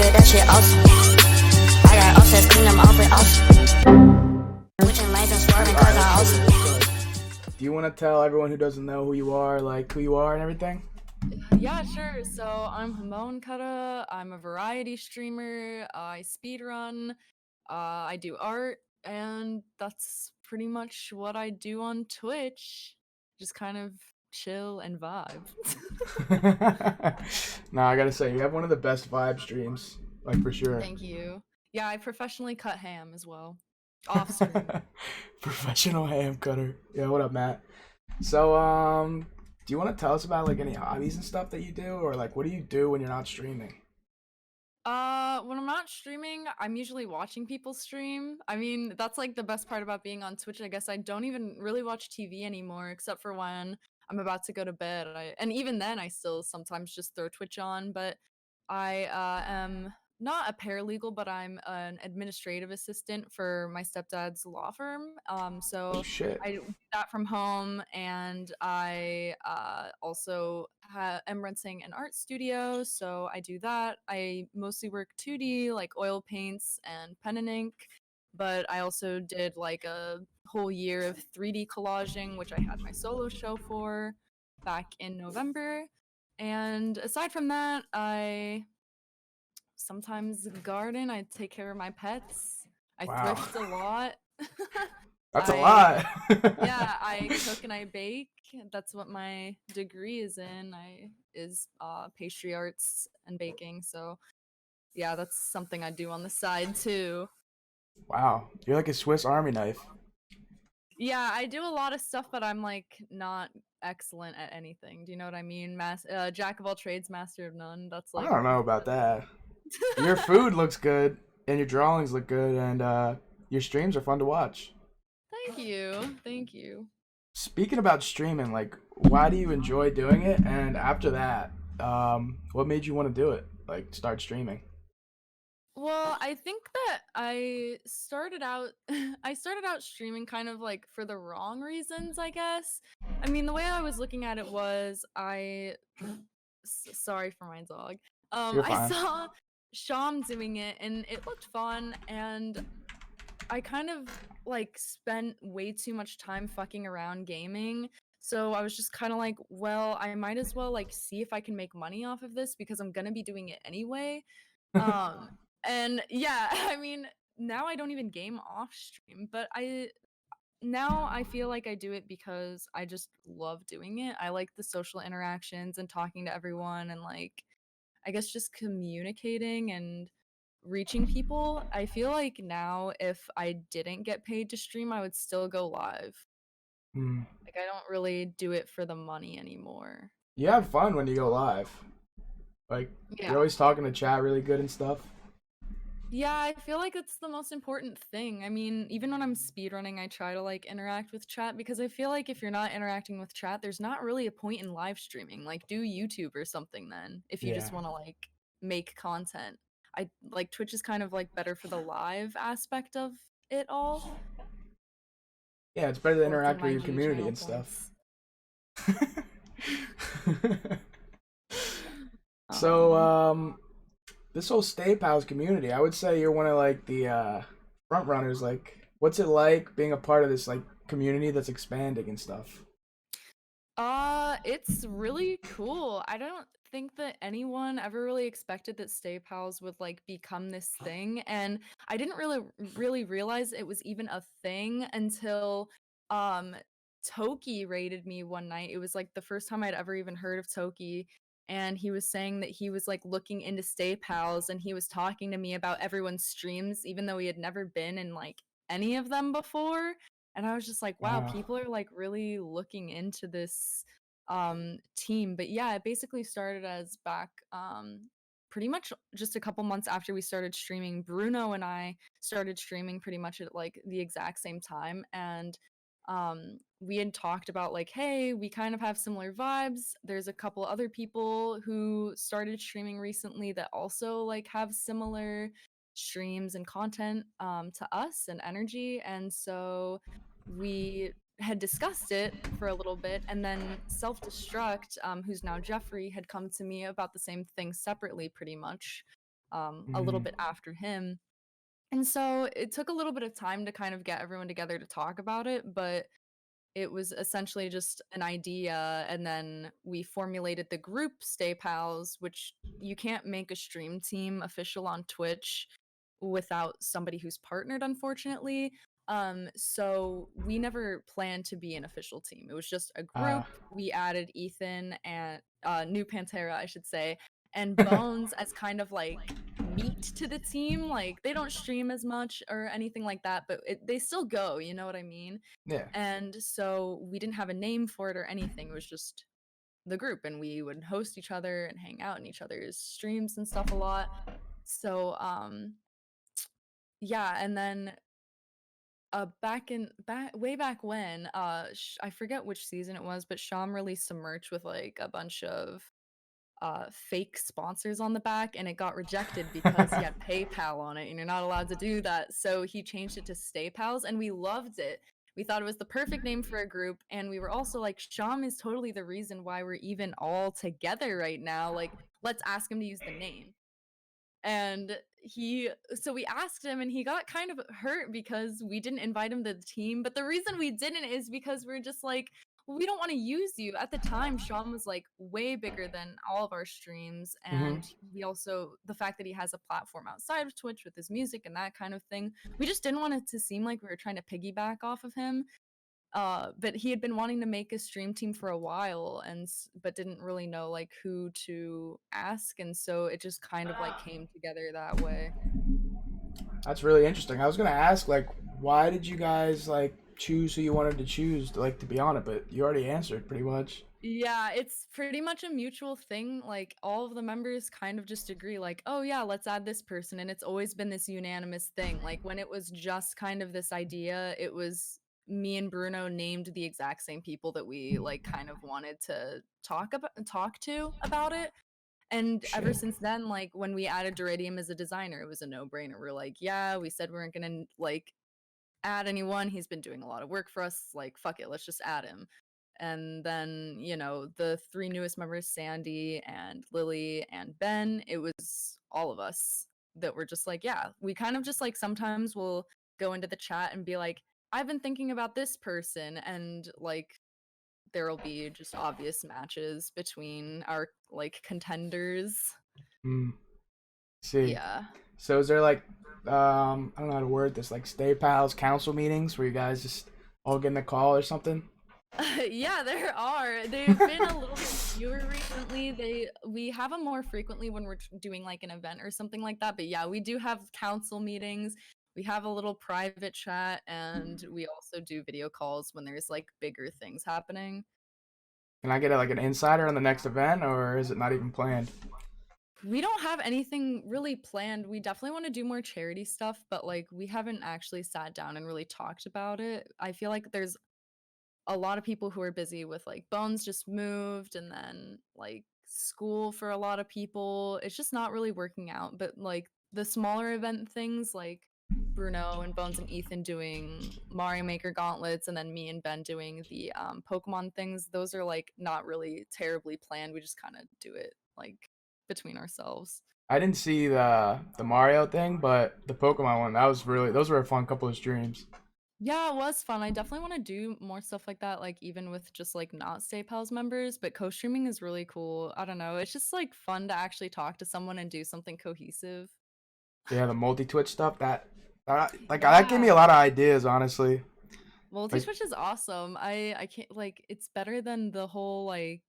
good, that shit awesome. I got offsets, clean them off with awesome. Switching lanes and swerving cause I awesome. Do you want to tell everyone who doesn't know who you are, like who you are and everything? Yeah, sure. So I'm Hamoncutta. I'm a variety streamer. I speedrun. I do art, and that's pretty much what I do on Twitch. Just kind of chill and vibe. Nah, I gotta say, you have one of the best vibe streams, like for sure. Thank you. Yeah, I professionally cut ham as well. Off stream. Professional ham cutter. Yeah, what up, Matt? So, do you want to tell us about like any hobbies and stuff that you do, or like what do you do when you're not streaming? When I'm not streaming, I'm usually watching people stream. I mean, that's like the best part about being on Twitch. I guess I don't even really watch TV anymore, except for when I'm about to go to bed. And even then, I still sometimes just throw Twitch on. But I am not a paralegal, but I'm an administrative assistant for my stepdad's law firm. Oh So shit. I do that from home, and I also am renting an art studio, so I do that. I mostly work 2D, like oil paints and pen and ink, but I also did like a whole year of 3D collaging, which I had my solo show for back in November. And aside from that, I sometimes garden, I take care of my pets, I Wow. thrift a lot. That's a lot. Yeah, I cook and I bake. That's what my degree is in. Is pastry arts and baking. So yeah, that's something I do on the side too. Wow, you're like a Swiss Army knife. Yeah, I do a lot of stuff, but I'm like not excellent at anything. Do you know what I mean? Jack of all trades, master of none. That's I like don't know about that. Your food looks good, and your drawings look good, and your streams are fun to watch. Thank you. Thank you. Speaking about streaming, like, why do you enjoy doing it? And after that, what made you want to do it? Like, start streaming? Well, I think that I started out I started out streaming kind of like for the wrong reasons, I guess. I mean, the way I was looking at it was sorry for my dog. You're I fine. saw Sham doing it and it looked fun, and I kind of like spent way too much time fucking around gaming. So I was just kind of like, well, I might as well like see if I can make money off of this because I'm gonna be doing it anyway. Um, and yeah, I mean, now I don't even game off stream, but I feel like I do it because I just love doing it. I like the social interactions and talking to everyone, and like I guess just communicating and reaching people. I feel like now if I didn't get paid to stream, I would still go live. Hmm. Like I don't really do it for the money anymore. You have fun when you go live. Like, Yeah. you're always talking to chat really good and stuff. Yeah, I feel like it's the most important thing. I mean, even when I'm speedrunning, I try to like interact with chat because I feel like if you're not interacting with chat, there's not really a point in live streaming. Like do YouTube or something then if you Yeah. just want to like make content. I like Twitch is kind of like better for the live aspect of it all. Yeah, it's better to Both interact in with my your G community channel and stuff. points. So, this whole Stay Pals community, I would say you're one of like the front runners. Like, what's it like being a part of this like community that's expanding and stuff? It's really cool. I don't think that anyone ever really expected that Stay Pals would like become this thing, and I didn't really realize it was even a thing until um Toki raided me one night. It was like the first time I'd ever even heard of Toki, and he was saying that he was like looking into Stay Pals, and he was talking to me about everyone's streams even though he had never been in like any of them before. And I was just like, wow, Wow. people are like really looking into this team. But yeah, it basically started as back pretty much just a couple months after we started streaming. Bruno and I started streaming pretty much at like the exact same time, and we had talked about like, hey, we kind of have similar vibes. There's a couple other people who started streaming recently that also like have similar streams and content to us and energy, and so we had discussed it for a little bit, and then Self Destruct, who's now Jeffrey, had come to me about the same thing separately, pretty much. a little Mm. bit after him. And so it took a little bit of time to kind of get everyone together to talk about it, but it was essentially just an idea, and then we formulated the group Stay Pals, which you can't make a stream team official on Twitch without somebody who's partnered, unfortunately. So we never planned to be an official team. It was just a Uh, group. We added Ethan and New Pantera, I should say, and Bones as kind of like meat to the team. Like they don't stream as much or anything like that, but they still go. You know what I mean? yeah. And so we didn't have a name for it or anything. It was just the group, and we would host each other and hang out in each other's streams and stuff a lot. So yeah, and then back way back when I forget which season it was, but Sham released some merch with like a bunch of fake sponsors on the back, and it got rejected because he had PayPal on it and you're not allowed to do that. So he changed it to Stay Pals, and we loved it. We thought it was the perfect name for a group, and we were also like, Sham is totally the reason why we're even all together right now. Like, let's ask him to use the name. And so we asked him, and he got kind of hurt because we didn't invite him to the team. But the reason we didn't is because we're just like, we don't want to use you. At the time, Sean was like way bigger than all of our streams, Hmm. and we also, the fact that he has a platform outside of Twitch with his music and that kind of thing, we just didn't want it to seem like we were trying to piggyback off of him. But he had been wanting to make a stream team for a while, but didn't really know like who to ask, and so it just kind of like came together that way. That's really interesting. I was gonna ask, like, why did you guys like choose who you wanted to choose, like, to be on it? But you already answered pretty much. Yeah, it's pretty much a mutual thing. Like all of the members kind of just agree, like, oh yeah, let's add this person. And it's always been this unanimous thing. Like when it was just kind of this idea, it was me and Bruno named the exact same people that we like kind of wanted to talk to about it. And ever Shit. since then, like when we added Duridium as a designer, it was a no-brainer. We're like, yeah, we said we weren't gonna like add anyone. He's been doing a lot of work for us. Like, fuck it, let's just add him. And then, the three newest members, Sandy and Lily and Ben, it was all of us that were just like, yeah, we kind of just like sometimes we'll go into the chat and be like, I've been thinking about this person. And like, there'll be just obvious matches between our like contenders. Hmm. See. Yeah. So is there like, I don't know how to word this, like Stay Pals council meetings where you guys just all get in the call or something? Yeah, there are. They've been a little bit fewer recently. We have them more frequently when we're doing like an event or something like that. But yeah, we do have council meetings. We have a little private chat, and we also do video calls when there's like bigger things happening. Can I get like an insider on the next event, or is it not even planned? We don't have anything really planned. We definitely want to do more charity stuff, but like we haven't actually sat down and really talked about it. I feel like there's a lot of people who are busy with like Bones just moved, and then like school for a lot of people. It's just not really working out. But like the smaller event things, like Bruno and Bones and Ethan doing Mario Maker gauntlets, and then me and Ben doing the Pokemon things, those are like not really terribly planned. We just kind of do it like between ourselves. I didn't see the Mario thing, but the Pokemon one, that was really, those were a fun couple of streams. Yeah, it was fun. I definitely want to do more stuff like that, like even with just like not Stay Pals members, but co-streaming is really cool. I don't know. It's just like fun to actually talk to someone and do something cohesive. Yeah, the multi Twitch stuff, that like that gave me a Yeah. lot of ideas, honestly. Like, Multi-Twitch is awesome. I can't like it's better than the whole like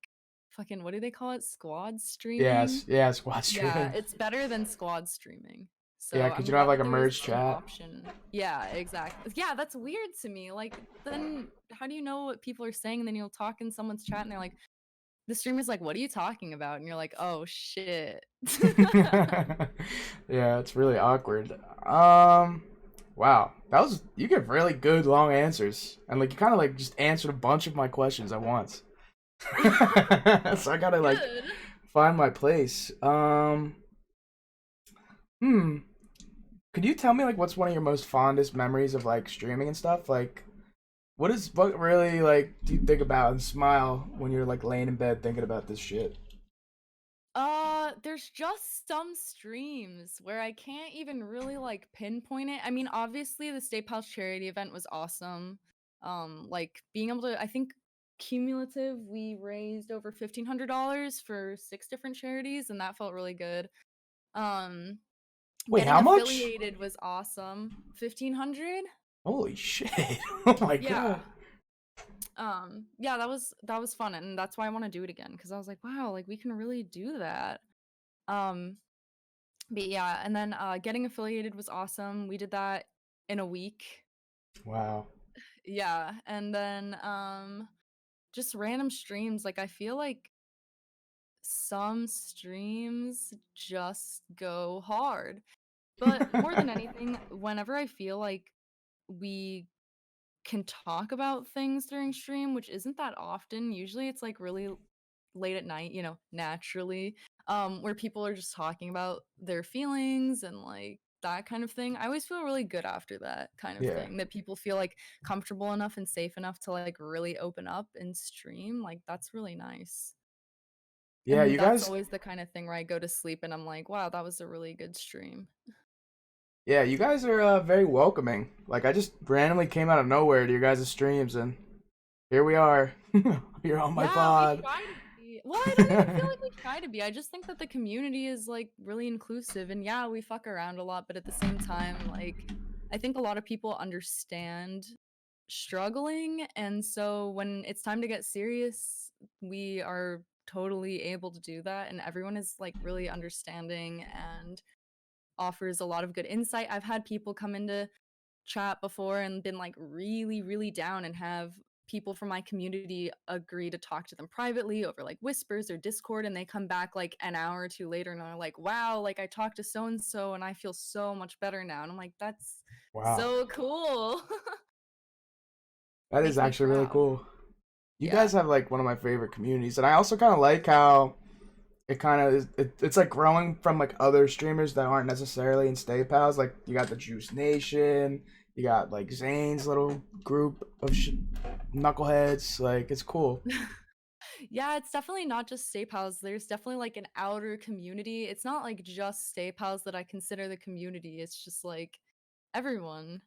fucking what do they call it? Squad streaming? yes, yeah, squad Yeah, streaming. it's better than squad streaming. Yeah, So because I'm you don't have glad like that a there was merge an chat. option. Yeah, exactly. Yeah, that's weird to me. Like, then how do you know what people are saying? And then you'll talk in someone's chat and they're like, the streamer's like, what are you talking about? And you're like, oh shit. Yeah, it's really awkward. Wow, that was, you give really good long answers, and like you kind of like just answered a bunch of my questions at once. So I gotta like Good. find my place. Hmm. Could you tell me like what's one of your most fondest memories of like streaming and stuff? Like, what really like do you think about and smile when you're like laying in bed thinking about this shit? There's just some streams where I can't even really like pinpoint it. I mean, obviously the State House charity event was awesome. Like being able to, I think cumulative, we raised over $1,500 for 6 different charities, and that felt really good. Um, Wait, Getting how much? affiliated was awesome. 1,500? Holy shit! Oh my Yeah. god. Yeah, that was fun, and that's why I want to do it again because I was like, wow, like we can really do that. Um, but yeah, and then getting affiliated was awesome. We did that in a week. Wow. Yeah, and then just random streams. Like I feel like some streams just go hard. But more than anything, whenever I feel like we can talk about things during stream, which isn't that often. Usually it's like really late at night, naturally, where people are just talking about their feelings and like that kind of thing. I always feel really good after that kind of Yeah. thing, that people feel like comfortable enough and safe enough to like really open up and stream. Like that's really nice. Yeah, And you that's guys. always the kind of thing where I go to sleep and I'm like, wow, that was a really good stream. Yeah, you guys are very welcoming. Like I just randomly came out of nowhere to your guys' streams, and here we are. You're on my Yeah, we pod. try to be. Well, I don't even feel like we try to be. I just think that the community is like really inclusive, and yeah, we fuck around a lot, but at the same time, like I think a lot of people understand struggling, and so when it's time to get serious, we are totally able to do that, and everyone is like really understanding and offers a lot of good insight. I've had people come into chat before and been like really, really down and have people from my community agree to talk to them privately over like whispers or Discord, and they come back like an hour or two later and they're like, wow, like I talked to so and so and I feel so much better now. And I'm like, that's Wow, so cool. that is Makes me actually really proud. cool. You Yeah. guys have like one of my favorite communities, and I also kind of like how it kind of is. It's like growing from like other streamers that aren't necessarily in Stay Pals. Like you got the Juice Nation, you got like Zane's little group of knuckleheads. Like it's cool. Yeah, it's definitely not just Stay Pals. There's definitely like an outer community. It's not like just Stay Pals that I consider the community. It's just like everyone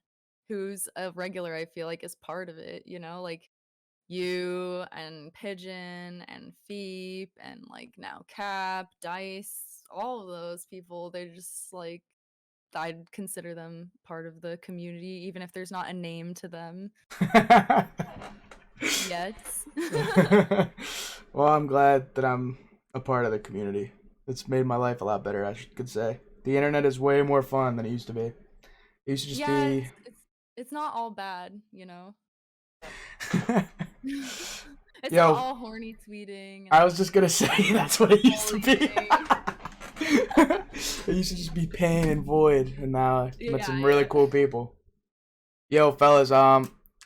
who's a regular, I feel like, is part of it, like you and Pigeon and Feep and like now Cap, Dice, all of those people, they're just like, I'd consider them part of the community, even if there's not a name to them yet. Well, I'm glad that I'm a part of the community. It's made my life a lot better, could say. The internet is way more fun than it used to be. It used to just Yeah, be. it's not all bad. It's not Yo, all horny tweeting and I was like just gonna say that's what it used to be. bullying. It used to just be pain and void, and now I met Yeah, some really yeah. cool people. Yo, fellas,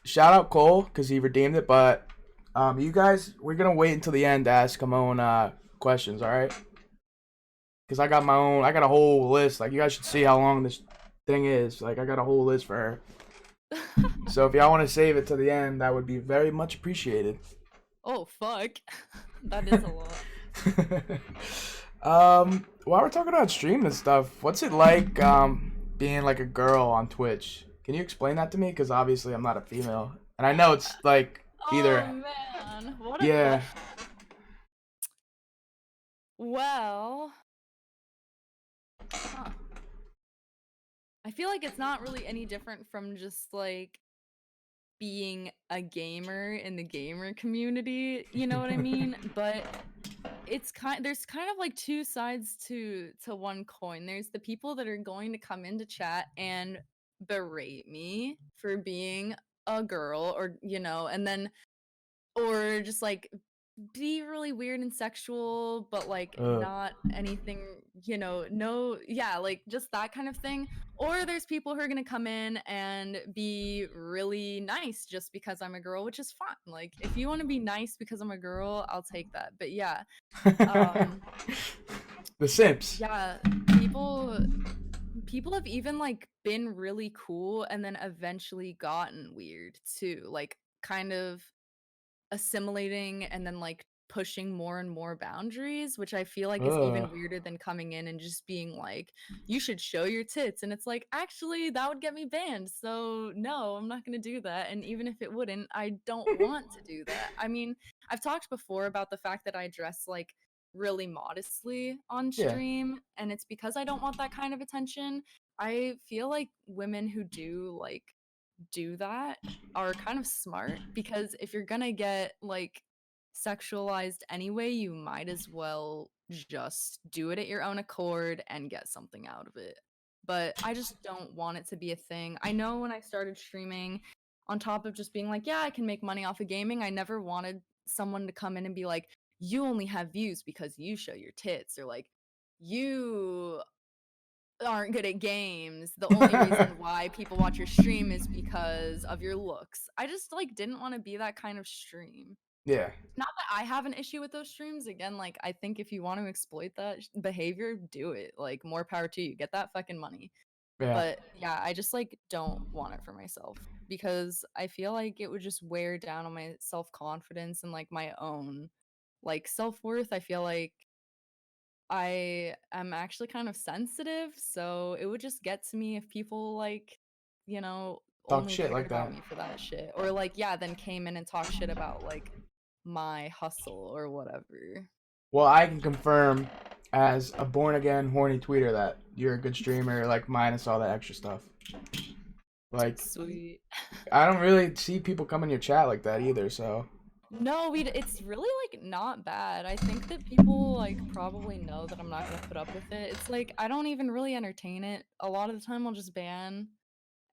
shout out Cole because he redeemed it, but you guys, we're gonna wait until the end to ask him own questions, all right? Because I got a whole list. Like you guys should see how long this thing is. Like I got a whole list for her. So if y'all want to save it to the end, that would be very much appreciated. Oh fuck. That is a lot. While we're talking about streaming and stuff, what's it like being like a girl on Twitch? Can you explain that to me? Because obviously I'm not a female, and I know it's like Oh either man, what a yeah. question. Well, huh. I feel like it's not really any different from just like being a gamer in the gamer community, you know what I mean? But there's kind of like two sides to one coin. There's the people that are going to come into chat and berate me for being a girl, or and then or just like be really weird and sexual, but like uh, not anything, no, yeah, like just that kind of thing. Or there's people who are gonna come in and be really nice just because I'm a girl, which is fine. Like if you want to be nice because I'm a girl, I'll take that. But yeah, um, the Simps. yeah, people people have even like been really cool and then eventually gotten weird too, like kind of assimilating and then like pushing more and more boundaries, which I feel like is Ugh. even weirder than coming in and just being like, you should show your tits. And it's like, actually, that would get me banned. So no, I'm not going to do that. And even if it wouldn't, I don't want to do that. I mean, I've talked before about the fact that I dress like really modestly on Yeah. stream, and it's because I don't want that kind of attention. I feel like women who do that are kind of smart, because if you're gonna get like sexualized anyway, you might as well just do it at your own accord and get something out of it. But I just don't want it to be a thing. I know when I started streaming, on top of just being like, yeah, I can make money off of gaming, I never wanted someone to come in and be like, you only have views because you show your tits, or like, you aren't good at games. The only reason why people watch your stream is because of your looks. I just like didn't want to be that kind of stream. Yeah. Not that I have an issue with those streams. Again, like I think if you want to exploit that behavior, do it. Like more power to you. Get that fucking money. Yeah. But yeah, I just like don't want it for myself, because I feel like it would just wear down on my self-confidence and like my own like self-worth. I feel like I am actually kind of sensitive, so it would just get to me if people like, Talk only shit cared like about that. me for that shit. Or like, yeah, then came in and talked shit about like my hustle or whatever. Well, I can confirm as a born again horny tweeter that you're a good streamer, like minus all that extra stuff. Like, Sweet. I don't really see people come in your chat like that either, so. No, it's really like not bad. I think that people like probably know that I'm not gonna put up with it. It's like I don't even really entertain it. A lot of the time I'll just ban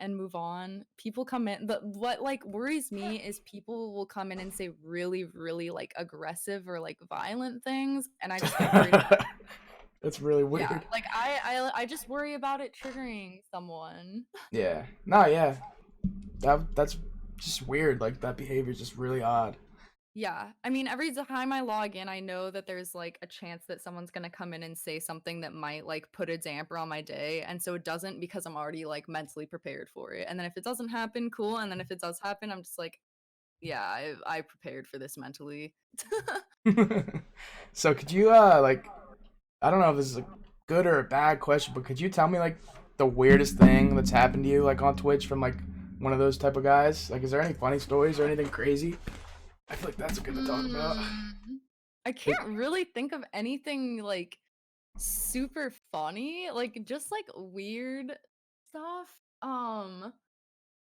and move on. People come in, but what like worries me is people will come in and say really, really like aggressive or like violent things, and I just get worried about. That's really Yeah, weird. like I just worry about it triggering someone. Yeah. No, yeah. That's just weird. Like, that behavior is just really odd. Yeah, I mean, every time I log in, I know that there's like a chance that someone's gonna come in and say something that might like put a damper on my day, and so it doesn't, because I'm already like mentally prepared for it. And then if it doesn't happen, cool. And then if it does happen, I'm just like, yeah, I prepared for this mentally. So could you like, I don't know if this is a good or a bad question, but could you tell me like the weirdest thing that's happened to you like on Twitch from like one of those type of guys? Like, is there any funny stories or anything crazy? I feel like that's good to talk about. I can't really think of anything like super funny, like just like weird stuff. I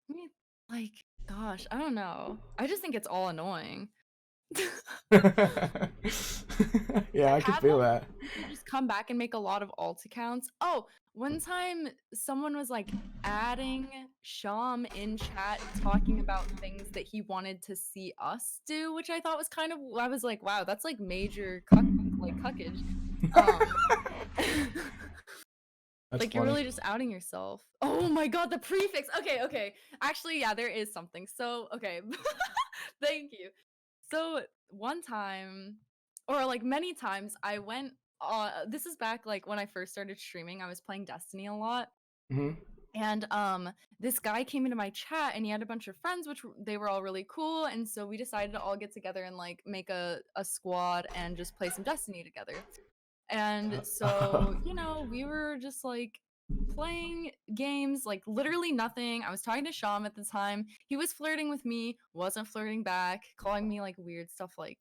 mean, like, gosh, I don't know. I just think it's all annoying. Yeah, I've I can had feel like that. people just come back and make a lot of alt accounts. Oh, one time someone was like adding Sham in chat talking about things that he wanted to see us do, which I thought was kind of, I was like, wow, that's like major cuckage. Um That's like you're funny. really just outing yourself. Oh my god, the prefix. Okay, okay. Actually, yeah, there is something. So, okay. Thank you. So, one time, or like many times, I went this is back like when I first started streaming. I was playing Destiny a lot. Hmm. And this guy came into my chat and he had a bunch of friends, which they were all really cool, and so we decided to all get together and like make a squad and just play some Destiny together. And so, we were just like playing games, like literally nothing. I was talking to Sham at the time. He was flirting with me, wasn't flirting back, calling me like weird stuff like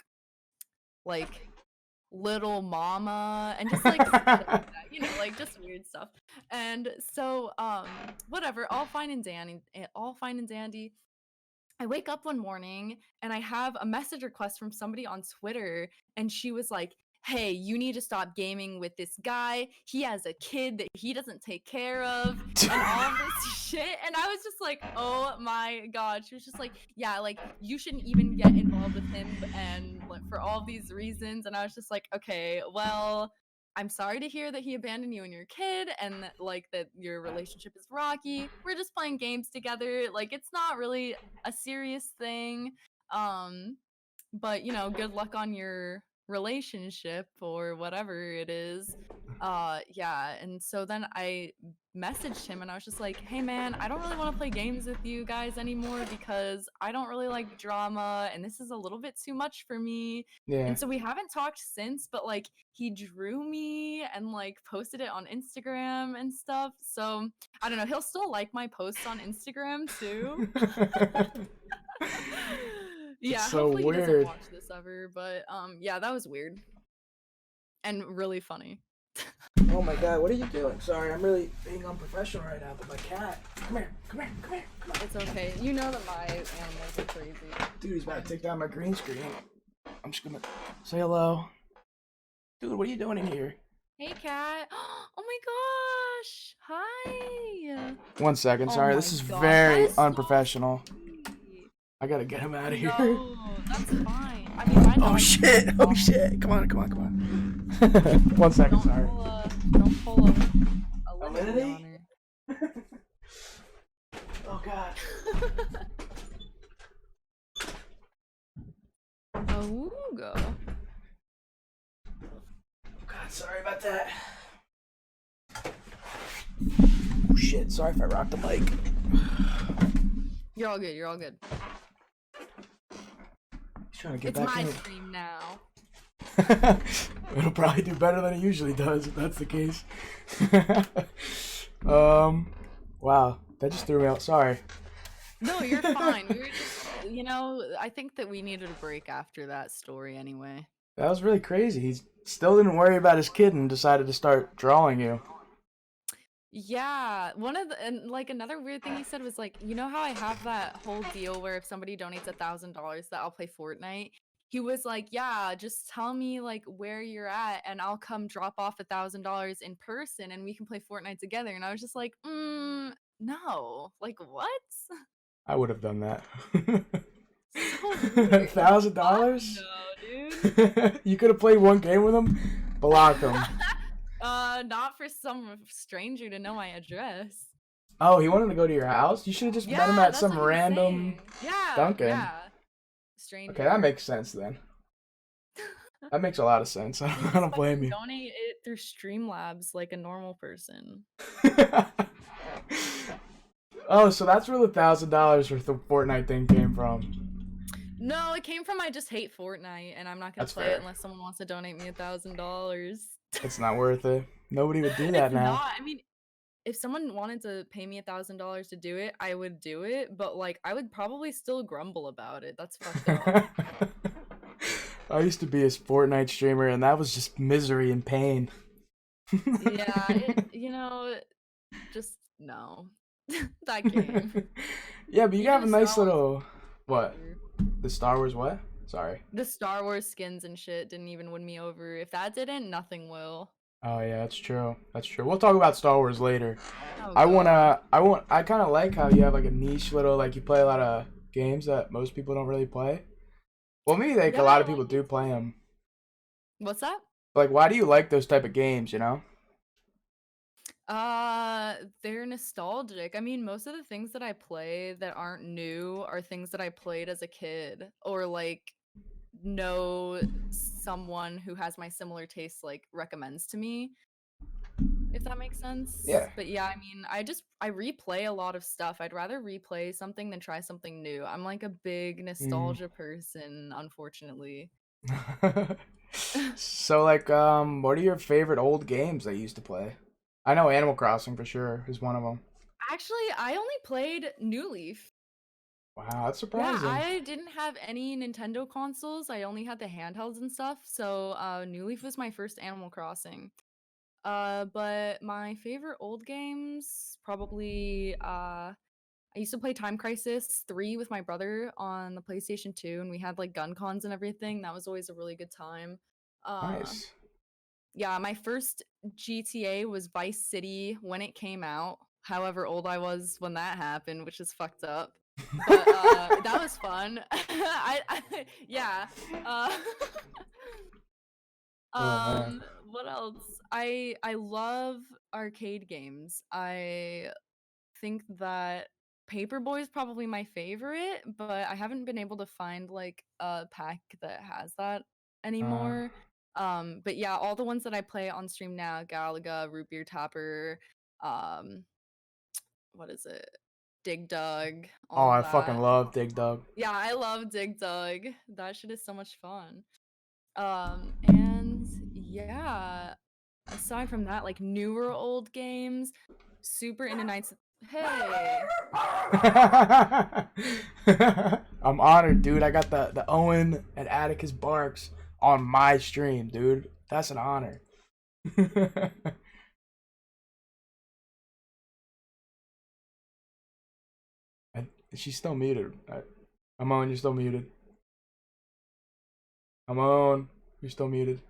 little mama and just like shit like that, like just weird stuff. And so whatever, all fine and dandy. I wake up one morning and I have a message request from somebody on Twitter, and she was like, "Hey, you need to stop gaming with this guy. He has a kid that he doesn't take care of," and all this shit. And I was just like, "Oh my god." She was just like, "Yeah, like you shouldn't even get involved with him, and like, for all these reasons." And I was just like, "Okay, well, I'm sorry to hear that he abandoned you and your kid, and like that your relationship is rocky. We're just playing games together. Like it's not really a serious thing. Um, but good luck on your relationship or whatever it is. Yeah, and so then I messaged him and I was just like, "Hey man, I don't really want to play games with you guys anymore because I don't really like drama and this is a little bit too much for me." Yeah. And so we haven't talked since, but like he drew me and like posted it on Instagram and stuff. So I don't know, he'll still like my posts on Instagram too. It's Yeah, so hopefully he doesn't weird. watch this ever, but yeah, that was weird and really funny. Oh my god, what are you doing? Sorry, I'm really being unprofessional right now, but my cat. Come here, come here, come here, come on. It's okay. You know that my animals are crazy. Dude, he's about to take down my green screen. I'm just gonna say hello. Dude, what are you doing in here? Hey, cat. Oh my gosh. Hi. 1 second, Oh sorry, my this is gosh, that very is so unprofessional. sweet. I gotta get him out of here. No, that's fine. I mean, my Oh dog. shit, oh shit. Come on, come on, come on. 1 second, Don't sorry. don't pull a limit Alinity? on her. Oh god. Awooga. God, sorry about that. Oh shit, sorry if I rocked the mic. You're all good. You're all good. He's trying to get It's back my in. stream now. It'll probably do better than it usually does if that's the case. Wow, that just threw me out. Sorry. No, you're fine. We were just, I think that we needed a break after that story anyway. That was really crazy. He still didn't worry about his kid and decided to start drawing you. Yeah, and like another weird thing he said was like, you know how I have that whole deal where if somebody donates $1,000 that I'll play Fortnite? He was like, yeah, just tell me like where you're at and I'll come drop off $1,000 in person and we can play Fortnite together. And I was just like, no, like what? I would have done that. So weird. Like, $1,000? no, dude. You could have played one game with him, blocked him. Not for some stranger to know my address. Oh, he wanted to go to your house? You should have just met him at that's some what he was random saying. Yeah, Dunkin'. yeah. Stranger. Okay, that makes sense then. That makes a lot of sense. I don't blame you. Donate it through Streamlabs like a normal person. Oh, so that's where the $1,000 for the Fortnite thing came from. No, it came from I just hate Fortnite and I'm not gonna That's play fair. it unless someone wants to donate me $1,000. It's not worth it. Nobody would do that It's now. not. I mean, if someone wanted to pay me $1,000 to do it, I would do it, but like I would probably still grumble about it. That's fucked up. I used to be a Fortnite streamer, and that was just misery and pain. Yeah, just no. That game. Yeah, but you Even have a the nice Star Wars little what? over. The Star Wars what? Sorry. The Star Wars skins and shit didn't even win me over. If that didn't, nothing will. Oh yeah, that's true. That's true. We'll talk about Star Wars later. Oh, I God. kind of like how you have like a niche little like you play a lot of games that most people don't really play. Well, maybe like Yeah, a lot I of people like do it play too. them. What's that? Like, why do you like those type of games? You know? They're nostalgic. I mean, most of the things that I play that aren't new are things that I played as a kid or like know someone who has my similar tastes like recommends to me, if that makes sense. Yeah. But yeah, I mean, I replay a lot of stuff. I'd rather replay something than try something new. I'm like a big Mm. nostalgia person, unfortunately. So like, what are your favorite old games that you used to play? I know Animal Crossing for sure is one of them. Actually, I only played New Leaf. Wow, that's Yeah, surprising. I didn't have any Nintendo consoles. I only had the handhelds and stuff. So, New Leaf was my first Animal Crossing. But my favorite old games probably I used to play Time Crisis 3 with my brother on the PlayStation 2 and we had like gun cons and everything. That was always a really good time. Uh Nice. yeah, my first GTA was Vice City when it came out. However old I was when that happened, which is fucked up. But that was fun. Yeah. Uh Oh man. what else? I love arcade games. I think that Paperboy is probably my favorite, but I haven't been able to find like a pack that has that anymore. But yeah, all the ones that I play on stream now, Galaga, Root Beer Tapper, what is it? Dig Dug, Oh, all I of fucking that. love Dig Dug. Yeah, I love Dig Dug. That shit is so much fun. And yeah, aside from that, like newer old games, super into Nights. Hey, I'm honored, dude. I got the Owen and Atticus Barks on my stream, dude. That's an honor. She's still muted. Hamon, you're still muted. Hamon, you're still muted.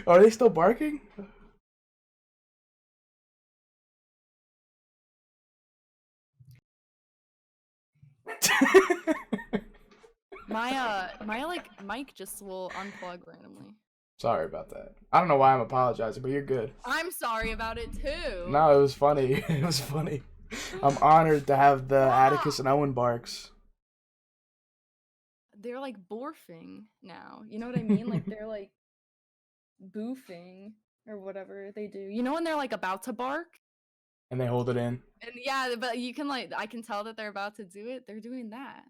Are they still barking? my like mic just will unplug randomly. Sorry about that. I don't know why I'm apologizing, but you're good. I'm sorry about it too. No, it was funny. It was funny. I'm honored to have the Atticus and Owen barks. They're like borfing now. You know what I mean? Like they're like boofing or whatever they do. You know when they're like about to bark? And they hold it in. And yeah, but you can like I can tell that they're about to do it. They're doing that.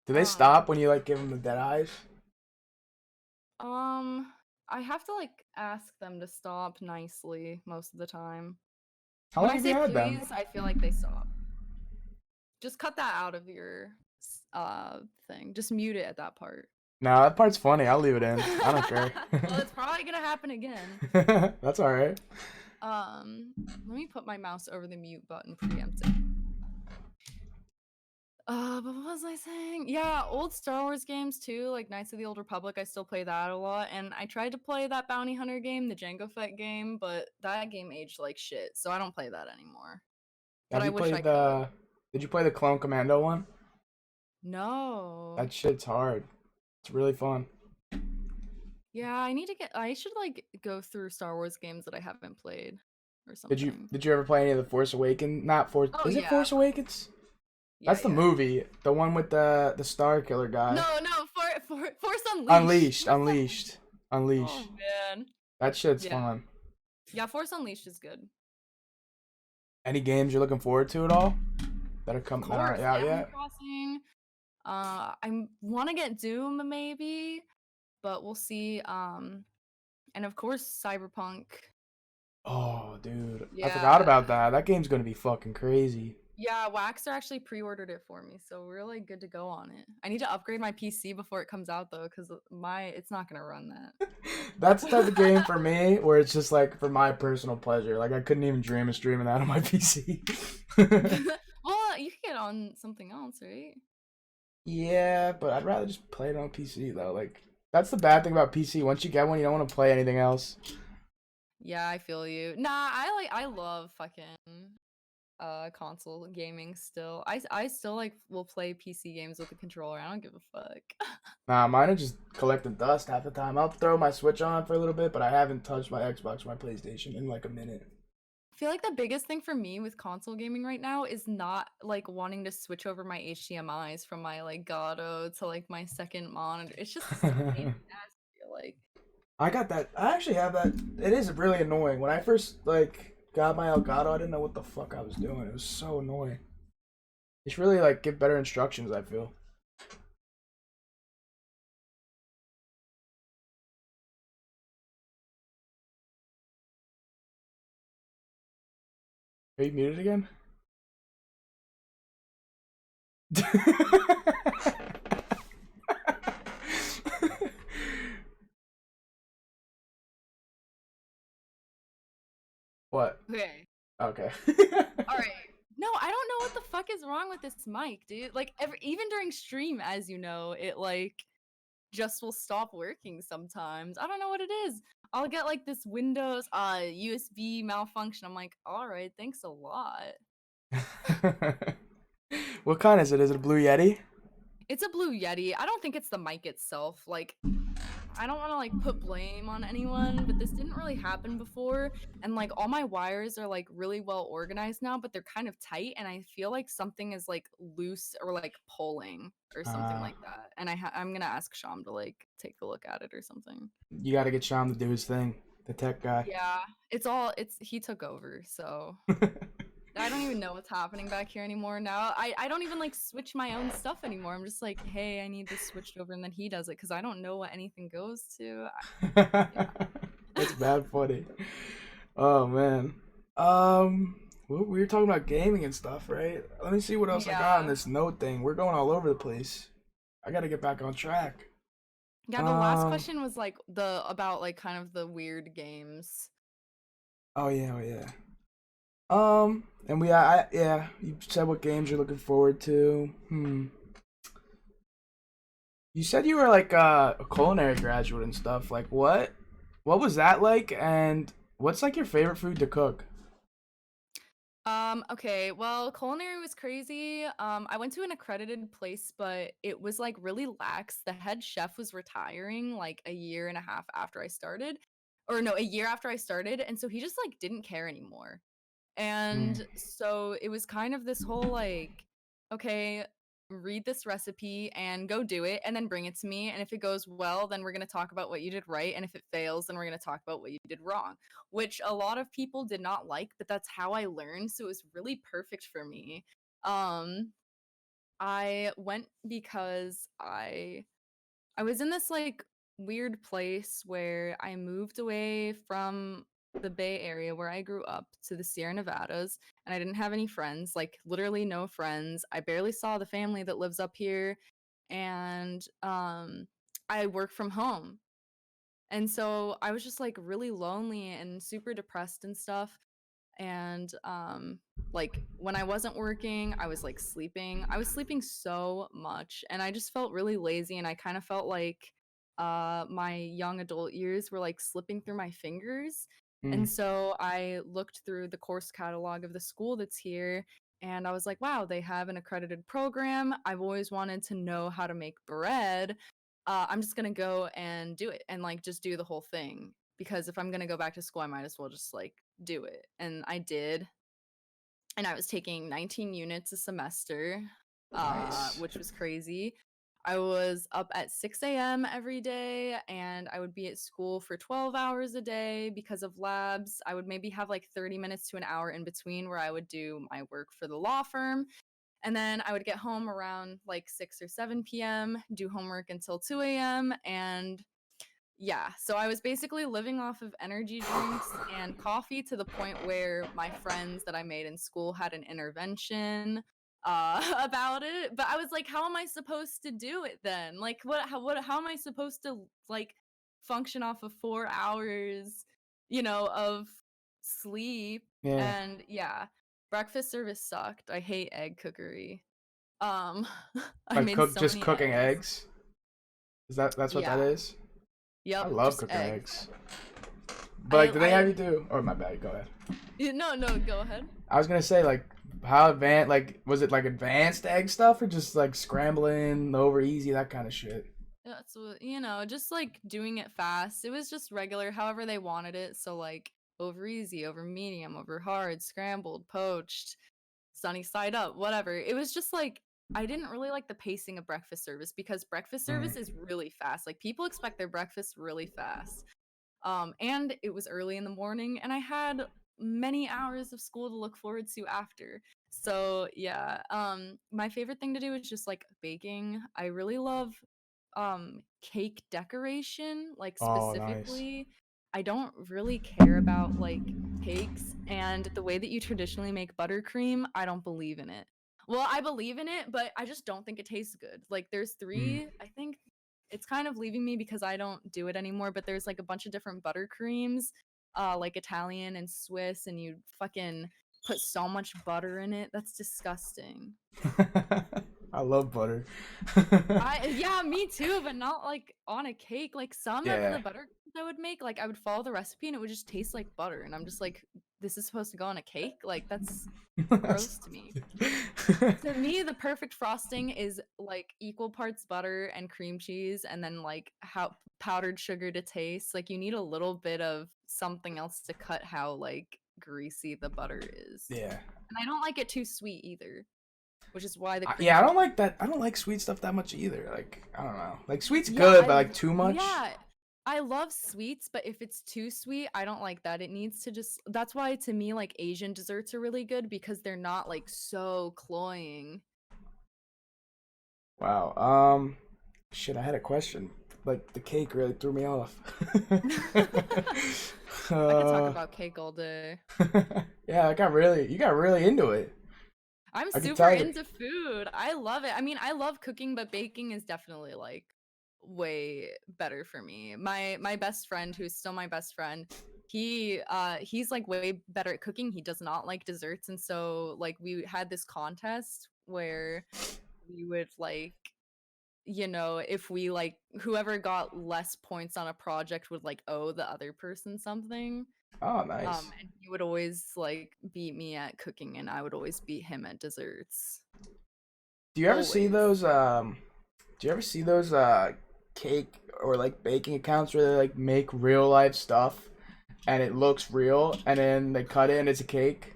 Do they stop when you like give them the dead eyes? I have to like ask them to stop nicely most of the time. How When long I have say you had please, them? I feel like they stop. Just cut that out of your thing. Just mute it at that part. No, that part's funny. I'll leave it in. I don't care. Well, it's probably gonna happen again. That's all right. Let me put my mouse over the mute button preempting. But what was I saying? Yeah, old Star Wars games too, like Knights of the Old Republic. I still play that a lot, and I tried to play that Bounty Hunter game, the Jango Fett game, but that game aged like shit, so I don't play that anymore. But Have I you wish I played could. Did you play the Clone Commando one? No. That shit's hard. It's really fun. Yeah, I should like go through Star Wars games that I haven't played or Did something. you ever play any of the Force Awakens? Not Force. Oh, Is it yeah. Force Awakens? Yeah, That's the movie. The one with the Star Killer guy. No, Force Unleashed. Unleashed. Unleashed. Oh man. That shit's Yeah. fun. Yeah, Force Unleashed is good. Any games you're looking forward to at all? That are coming Of course, out Animal yet? Crossing. I want to get Doom maybe, but we'll see. And of course Cyberpunk. Oh, dude. I Yeah. forgot about that. That game's gonna be fucking crazy. Yeah, Waxer actually pre-ordered it for me, so we're like good to go on it. I need to upgrade my PC before it comes out though, because it's not gonna run that. That's the type of game for me where it's just like for my personal pleasure. Like I couldn't even dream of streaming that on my PC. Well, you could get on something else, right? Yeah, but I'd rather just play it on PC though. Like that's the bad thing about PC. Once you get one, you don't want to play anything else. Yeah, I feel you. Nah, I love fucking console gaming still. I still like will play PC games with a controller. I don't give a fuck. Nah, mine are just collecting dust half the time. I'll throw my Switch on for a little bit, but I haven't touched my Xbox or my PlayStation in like a minute. I feel like the biggest thing for me with console gaming right now is not like wanting to switch over my HDMIs from my like Gato to like my second monitor. It's just a pain in the ass, I feel like. I got that. I actually have that. It is really annoying. When I first like got my Elgato, I didn't know what the fuck I was doing. It was so annoying. They should really like give better instructions, I feel. Are you muted again? What? Okay. Okay. All right. No, I don't know what the fuck is wrong with this mic, dude. Like even during stream, as you know, it like just will stop working sometimes. I don't know what it is. I'll get like this Windows USB malfunction. I'm like, all right, thanks a lot. What kind is it? Is it a Blue Yeti? It's a Blue Yeti. I don't think it's the mic itself. Like, I don't want to like put blame on anyone, but this didn't really happen before, and like all my wires are like really well organized now, but they're kind of tight, and I feel like something is like loose or like pulling or something Uh, like that. And I'm gonna ask Sham to like take a look at it or something. you got to get Sham to do his thing, the tech guy. Yeah, it's he took over, so I don't even know what's happening back here anymore now. I don't even like switch my own stuff anymore. I'm just like, hey, I need this switched over, and then he does it because I don't know what anything goes to. Yeah. That's bad funny. Oh man. We were talking about gaming and stuff, right? Let me see what else I got on Yeah. this note thing. We're going all over the place. I gotta get back on track. Yeah, the last Um. question was like the about like kind of the weird games. Oh yeah. Oh yeah. And yeah. You said what games you're looking forward to. You said you were like a culinary graduate and stuff. Like what? What was that like? And what's like your favorite food to cook? Okay, well, culinary was crazy. I went to an accredited place, but it was like really lax. The head chef was retiring like a year and a half after I started. Or no, a year after I started, and so he just like didn't care anymore. Hmm. And so it was kind of this whole like, okay, read this recipe and go do it and then bring it to me. And if it goes well, then we're going to talk about what you did right. And if it fails, then we're going to talk about what you did wrong, which a lot of people did not like, but that's how I learned. So it was really perfect for me. Um, I went because I was in this like weird place where I moved away from the Bay Area where I grew up to the Sierra Nevadas, and I didn't have any friends, like literally no friends. I barely saw the family that lives up here, and I work from home. And so I was just like really lonely and super depressed and stuff. And like when I wasn't working, I was like sleeping. I was sleeping so much, and I just felt really lazy, and I kind of felt like my young adult years were like slipping through my fingers. Hmm. And so I looked through the course catalog of the school that's here, and I was like, wow, they have an accredited program. I've always wanted to know how to make bread. I'm just gonna go and do it and like just do the whole thing, because if I'm gonna go back to school, I might as well just like do it. And I did, and I was taking 19 units a semester, Nice. which was crazy. I was up at 6 a.m. every day, and I would be at school for 12 hours a day because of labs. I would maybe have like 30 minutes to an hour in between where I would do my work for the law firm. And then I would get home around like 6 or 7 p.m., do homework until 2 a.m., and yeah, so I was basically living off of energy drinks and coffee to the point where my friends that I made in school had an intervention about it. But I was like, how am I supposed to do it then? Like, how am I supposed to like function off of 4 hours, of sleep? Yeah. And yeah, breakfast service sucked. I hate egg cookery. Um, I Like made cook so just many cooking eggs. eggs. That's what that Yeah. is? I Yep, love just cooking eggs. eggs. But I like, do they have I you do? Oh, my bad. Go ahead. No, no, go ahead. I was gonna say like, how advanced? Like, was it like advanced egg stuff or just like scrambling over easy that kind of shit? That's what, just like doing it fast. It was just regular, however they wanted it. So like over easy, over medium, over hard, scrambled, poached, sunny side up, whatever. It was just like I didn't really like the pacing of breakfast service because breakfast Mm. service is really fast. Like people expect their breakfast really fast. And it was early in the morning, and I had many hours of school to look forward to after. So yeah, my favorite thing to do is just like baking. I really love cake decoration, like Oh, nice. specifically. I don't really care about like cakes, and the way that you traditionally make buttercream, I don't believe in it. Well, I believe in it, but I just don't think it tastes good. Like there's Mm. three, I think it's kind of leaving me because I don't do it anymore, but there's like a bunch of different buttercreams, like Italian and Swiss, and you fucking put so much butter in it. That's disgusting. I love butter. Yeah, me too, but not like on a cake. Like some of the Yeah. butter I would make, like I would follow the recipe and it would just taste like butter, and I'm just like, this is supposed to go on a cake? Like, that's gross to me. To me, the perfect frosting is like equal parts butter and cream cheese, and then like how powdered sugar to taste. Like, you need a little bit of something else to cut how like greasy the butter is. Yeah. And I don't like it too sweet either, which is why the cream Yeah, I cheese. don't like that. I don't like sweet stuff that much either. Like, I don't know. Like, sweet's Yeah, good, but like too much. Yeah, I love sweets, but if it's too sweet, I don't like that. It needs to just. That's why to me, like Asian desserts are really good because they're not like so cloying. Wow. Shit, I had a question. Like, the cake really threw me off. I could talk about cake all day. Yeah, you got really into it. I'm I can super tell you. into food. I love it. I mean, I love cooking, but baking is definitely like way better for me. My best friend, who's still my best friend, he's like way better at cooking. He does not like desserts, and so like we had this contest where we would like, if we like whoever got less points on a project would like owe the other person something. Oh, nice. And he would always like beat me at cooking, and I would always beat him at desserts. Do you ever see Always. those cake or like baking accounts where they like make real life stuff and it looks real and then they cut it and it's a cake?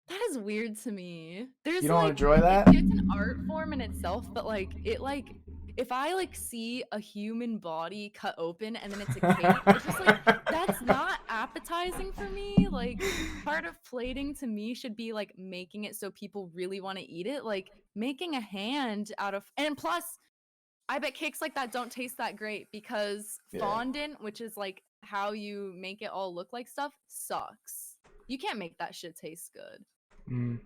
That is weird to me. There's You don't like enjoy that? it's an art form in itself, but like it like if I like see a human body cut open and then it's a cake, it's just like that's not appetizing for me. Like part of plating to me should be like making it so people really want to eat it. Like making a hand out of, and plus I bet cakes like that don't taste that great because Yeah. fondant, which is like how you make it all look like stuff, sucks. You can't make that shit taste good. Mm.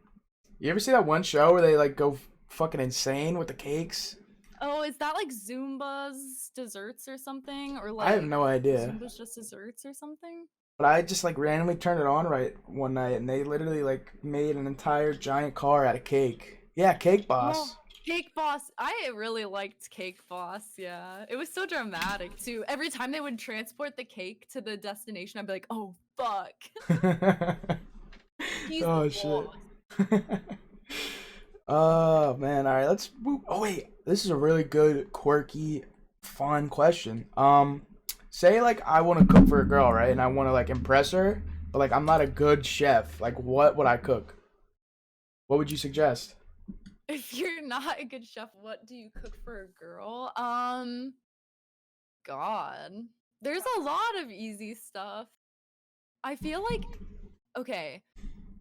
You ever see that one show where they like go fucking insane with the cakes? Oh, is that like Zumba's desserts or something? Or I have like no idea. Zumba's just desserts or something? But I just like randomly turned it on right one night and they literally like made an entire giant car out of cake. Yeah, Cake Boss. Well, Cake Boss. I really liked Cake Boss, yeah. It was so dramatic too. Every time they would transport the cake to the destination, I'd be like, oh fuck. He's Oh the shit. boss. Oh man, all right, let's move. Oh wait, this is a really good, quirky, fun question. Say like I want to cook for a girl, right? And I want to like impress her, but like I'm not a good chef. Like what would I cook? What would you suggest? If you're not a good chef, what do you cook for a girl? God. There's a lot of easy stuff. I feel like okay,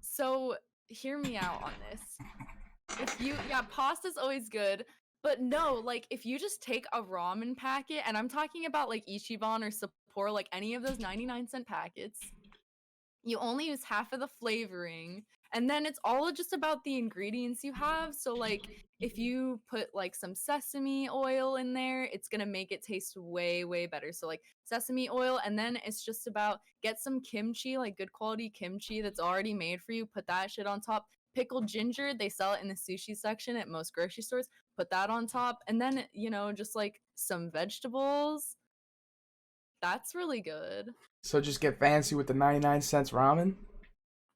so hear me out on this. If you yeah, pasta's always good, but no, like if you just take a ramen packet, and I'm talking about like Ichiban or Sapporo, like any of those 99-cent packets, you only use half of the flavoring, and then it's all just about the ingredients you have. So like if you put like some sesame oil in there, it's going to make it taste way better. So like sesame oil, and then it's just about get some kimchi, like good quality kimchi that's already made for you, put that shit on top. Pickled ginger, they sell it in the sushi section at most grocery stores, put that on top, and then just like some vegetables. That's really good. So just get fancy with the 99 cents ramen?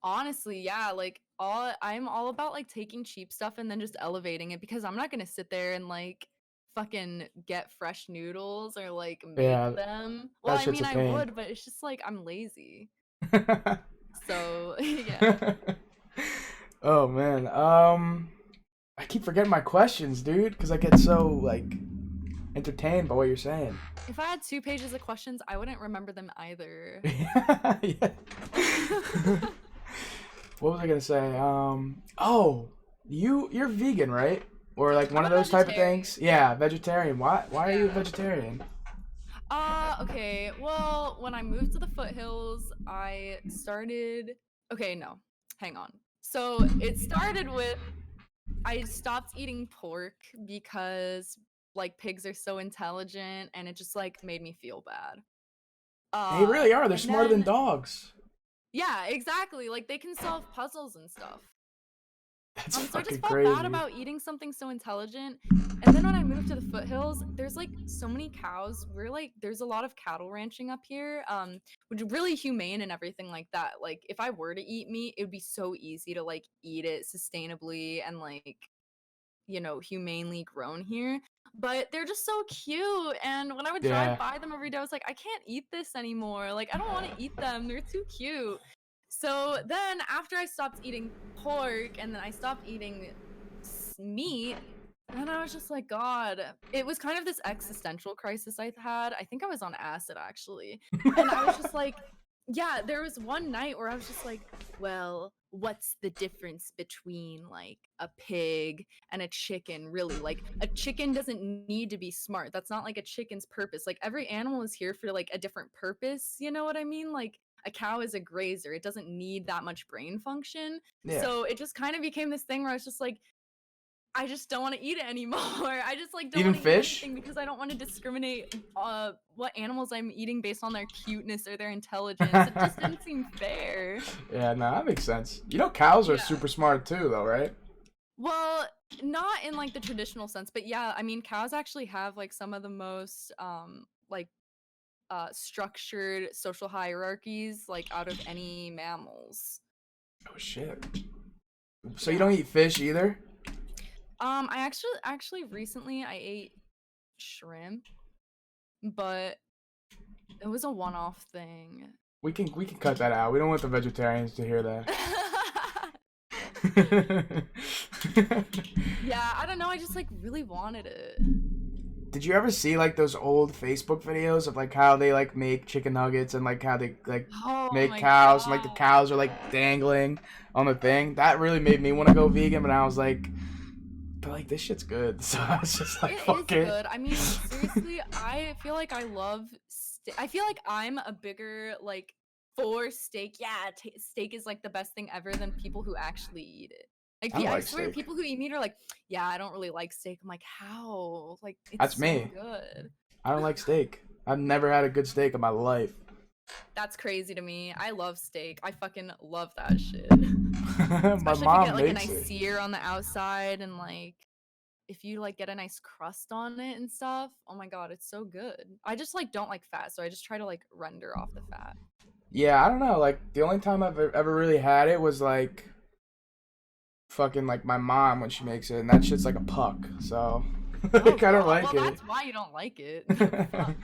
Honestly, yeah, like I'm all about like taking cheap stuff and then just elevating it, because I'm not gonna sit there and like fucking get fresh noodles or like make Yeah, them. Well, that I shit's mean a I pain. would, but it's just like I'm lazy. So yeah. Oh man. I keep forgetting my questions, dude, because I get so like entertained by what you're saying. If I had 2 pages of questions, I wouldn't remember them either. Yeah. What was I gonna say? Oh, you're vegan, right? Or like one I'm of a those type of vegetarian. things? Yeah, vegetarian. Why are you a Yeah. vegetarian? Okay. Well, when I moved to the foothills, I started. Okay, no. Hang on. So it started with I stopped eating pork because like pigs are so intelligent, and it just like made me feel bad. They really are. They're And smarter than then dogs. yeah, exactly. Like they can solve puzzles and stuff. That's So I just fucking felt bad crazy. about eating something so intelligent. And then when I moved to the foothills, there's like so many cows. There's a lot of cattle ranching up here, which is really humane and everything like that. Like if I were to eat meat, it would be so easy to like eat it sustainably and like, humanely grown here. But they're just so cute. And when I would drive Yeah. by them every day, I was like, I can't eat this anymore. Like, I don't want to eat them. They're too cute. So then after I stopped eating pork and then I stopped eating meat, and I was just like, God, it was kind of this existential crisis I had. I think I was on acid actually. And I was just like, yeah, there was one night where I was just like, well, what's the difference between like a pig and a chicken, really? Like a chicken doesn't need to be smart. That's not like a chicken's purpose. Like every animal is here for like a different purpose, you know what I mean? Like a cow is a grazer. It doesn't need that much brain function. Yeah. So it just kind of became this thing where I was just like, I just don't want to eat it anymore. I just like don't Even want to eat fish? anything because I don't want to discriminate what animals I'm eating based on their cuteness or their intelligence. It just didn't seem fair. Yeah, no, that makes sense. You know, cows are Yeah. super smart too, though, right? Well, not in like the traditional sense, but yeah, I mean cows actually have like some of the most like structured social hierarchies like out of any mammals. Oh shit. So you Yeah. don't eat fish either? I actually recently I ate shrimp, but it was a one-off thing. We can cut that out. We don't want the vegetarians to hear that. Yeah, I don't know. I just like really wanted it. Did you ever see like those old Facebook videos of like how they like make chicken nuggets and like how they like Oh make my cows and like the god. cows are like dangling on the thing? That really made me want to go vegan, but I was like, but like this shit's good, so I was just like, It is fuck it. good. I mean, seriously, I feel like I love I feel like I'm a bigger like for steak. Yeah, steak is like the best thing ever than people who actually eat it. Like I don't I like swear steak. people who eat meat are like, "Yeah, I don't really like steak." I'm like, "How?" Like That's it's so me. good. I don't like steak. I've never had a good steak in my life. That's crazy to me. I love steak. I fucking love that shit. My Especially if you mom get like a makes nice it. sear on the outside and like if you like get a nice crust on it and stuff. Oh my god, it's so good. I just like don't like fat, so I just try to like render off the fat. Yeah, I don't know. Like the only time I've ever really had it was like fucking like my mom when she makes it, and that shit's like a puck. So Oh like I don't god. like Well, it. that's why you don't like it. Fuck.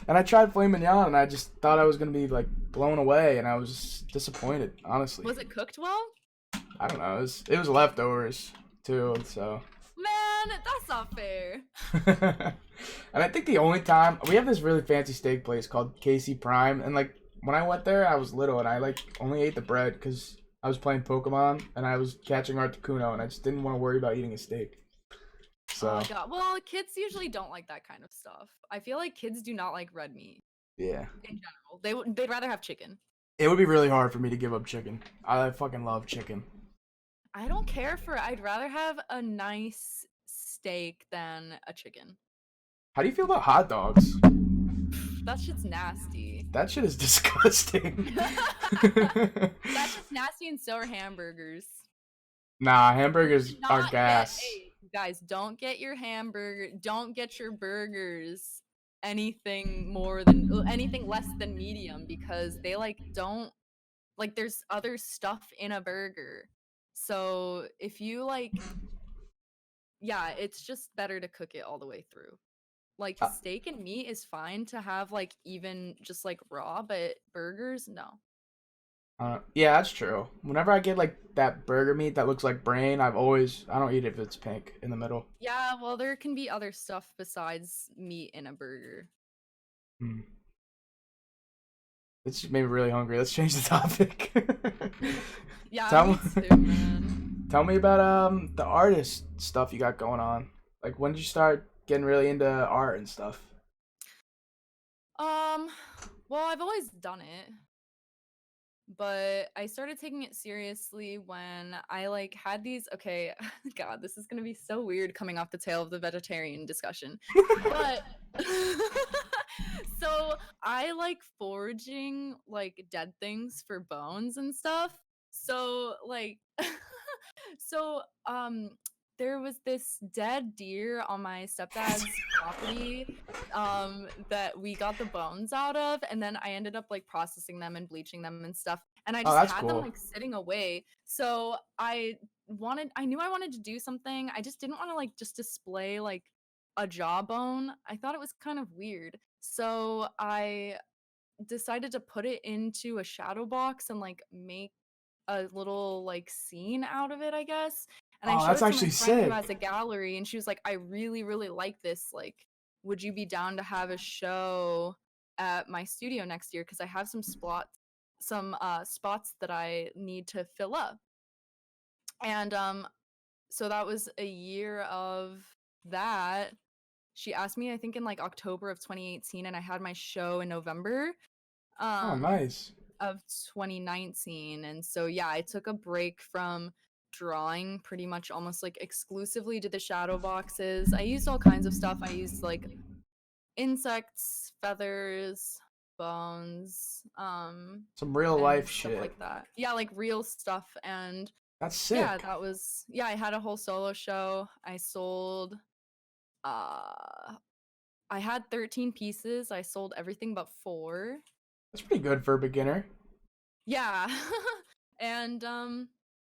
And I tried filet mignon, and I just thought I was gonna be like blown away, and I was just disappointed. Honestly, Was it cooked well? I don't know. It was leftovers too, so. Man, that's not fair. And I think the only time we have this really fancy steak place called Casey Prime, and like when I went there, I was little, and I like only ate the bread because I was playing Pokemon and I was catching Articuno, and I just didn't want to worry about eating a steak. Oh So my god. Well, kids usually don't like that kind of stuff. I feel like kids do not like red meat yeah, in general. They'd rather have chicken. it would be really hard for me to give up chicken. I fucking love chicken. I don't care for it. I'd rather have a nice steak than a chicken. How do you feel about hot dogs? That shit's nasty. That shit is disgusting. That's just nasty, and so are hamburgers. Nah, hamburgers Do are not gas. hey, guys, don't get your don't get your burgers anything anything less than medium because they like don't like there's other stuff in a burger. So if you like yeah, it's just better to cook it all the way through. Like Uh, steak and meat is fine to have like even just like raw, but burgers, no. yeah, that's true. Whenever I get like that burger meat that looks like brain, I don't eat it if it's pink in the middle. Yeah, well, there can be other stuff besides meat in a burger. Hmm. This just made me really hungry. Let's change the topic. Yeah, tell me me, too, man. tell me about the artist stuff you got going on. Like when did you start getting really into art and stuff? Um, well, I've always done it, but I started taking it seriously when I like had these. Okay, God, this is gonna be so weird coming off the tail of the vegetarian discussion, but so I like foraging like dead things for bones and stuff. So like So, there was this dead deer on my stepdad's property, that we got the bones out of, and then I ended up like processing them and bleaching them and stuff. And I Oh, just that's had them cool. like sitting away. So I knew I wanted to do something. I just didn't want to like just display like a jawbone. I thought it was kind of weird. So I decided to put it into a shadow box and like make a little like scene out of it, I guess. And I Oh, showed that's it to my actually friend who sick. has a gallery, and she was like, I really, really like this. Like, would you be down to have a show at my studio next year? Because I have some spots that I need to fill up. And so that was a year of that. She asked me, I think in like October of 2018, and I had my show in November. Oh, Um, nice. of 2019. And so yeah, I took a break from drawing pretty much almost like exclusively to the shadow boxes. I used all kinds of stuff. I used like insects, feathers, bones, Some real and life stuff shit. like that. Yeah, like real stuff. And That's yeah, sick. I had a whole solo show. I sold uh I had 13 pieces. I sold everything but 4. That's pretty good for a beginner. Yeah. And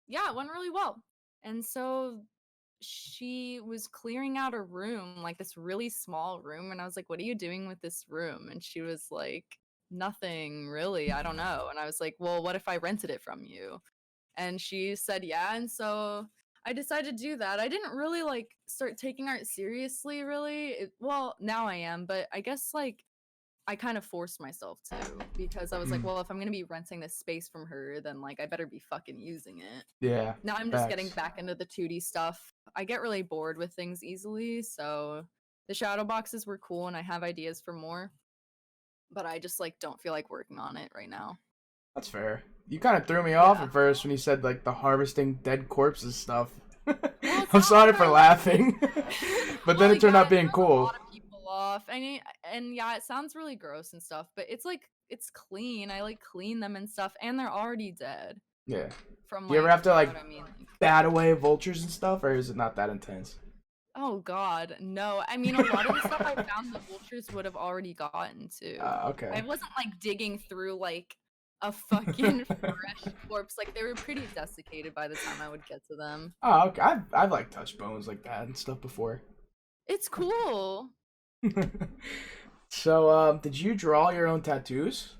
yeah, it went really well. And so she was clearing out a room, like this really small room, and I was like, "What are you doing with this room?" And she was like, "Nothing really. I don't know." And I was like, "Well, what if I rented it from you?" And she said, "Yeah." And so I decided to do that. I didn't really like start taking art seriously, really. Well, now I am, but I guess like I kind of forced myself to, because I was like, Mm, well, if I'm gonna be renting this space from her, then like I better be fucking using it. yeah, Now I'm just getting facts. back into the 2D stuff. I get really bored with things easily, so the shadow boxes were cool and I have ideas for more, but I just like don't feel like working on it right now. That's fair. You kind of threw me off Yeah. at first when you said like the harvesting dead corpses stuff. Well, it's I'm not like sorry for I like laughing, but then well, it turned yeah, out it being throws a cool. lot of people off. I mean, and yeah, it sounds really gross and stuff, but it's like it's clean. I like clean them and stuff, and they're already dead Yeah. from Do you ever like, have to you know like what I mean? Like, bat away vultures and stuff, or is it not that intense? oh god, no. I mean, a lot of the stuff I found the vultures would have already gotten to. I Okay. wasn't like digging through like a fucking fresh corpse. Like they were pretty desiccated by the time I would get to them. Oh, okay. I've like touched bones like that and stuff before. It's cool. So, did you draw your own tattoos?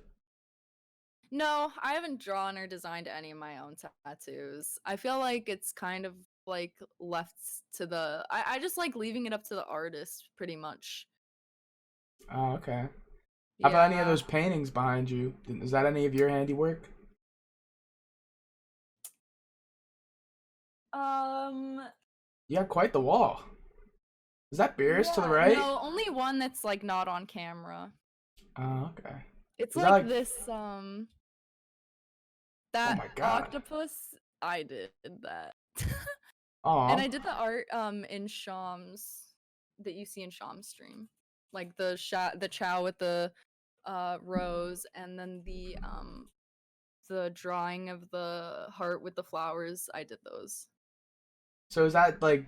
No, I haven't drawn or designed any of my own tattoos. I feel like it's kind of like left to the I just like leaving it up to the artist pretty much. Oh, okay. How about any of Yeah. those paintings behind you? Is that any of your handiwork? Um You got quite the wall. Is that Beerus to the yeah, right? no, only one that's like not on camera. Oh, okay. It's Is that like like? this Oh that my god. octopus. I did that. And Aw. I did the art in Sham's that you see in Sham's stream. Like the chow with the rose, and then the drawing of the heart with the flowers. I did those. So is that like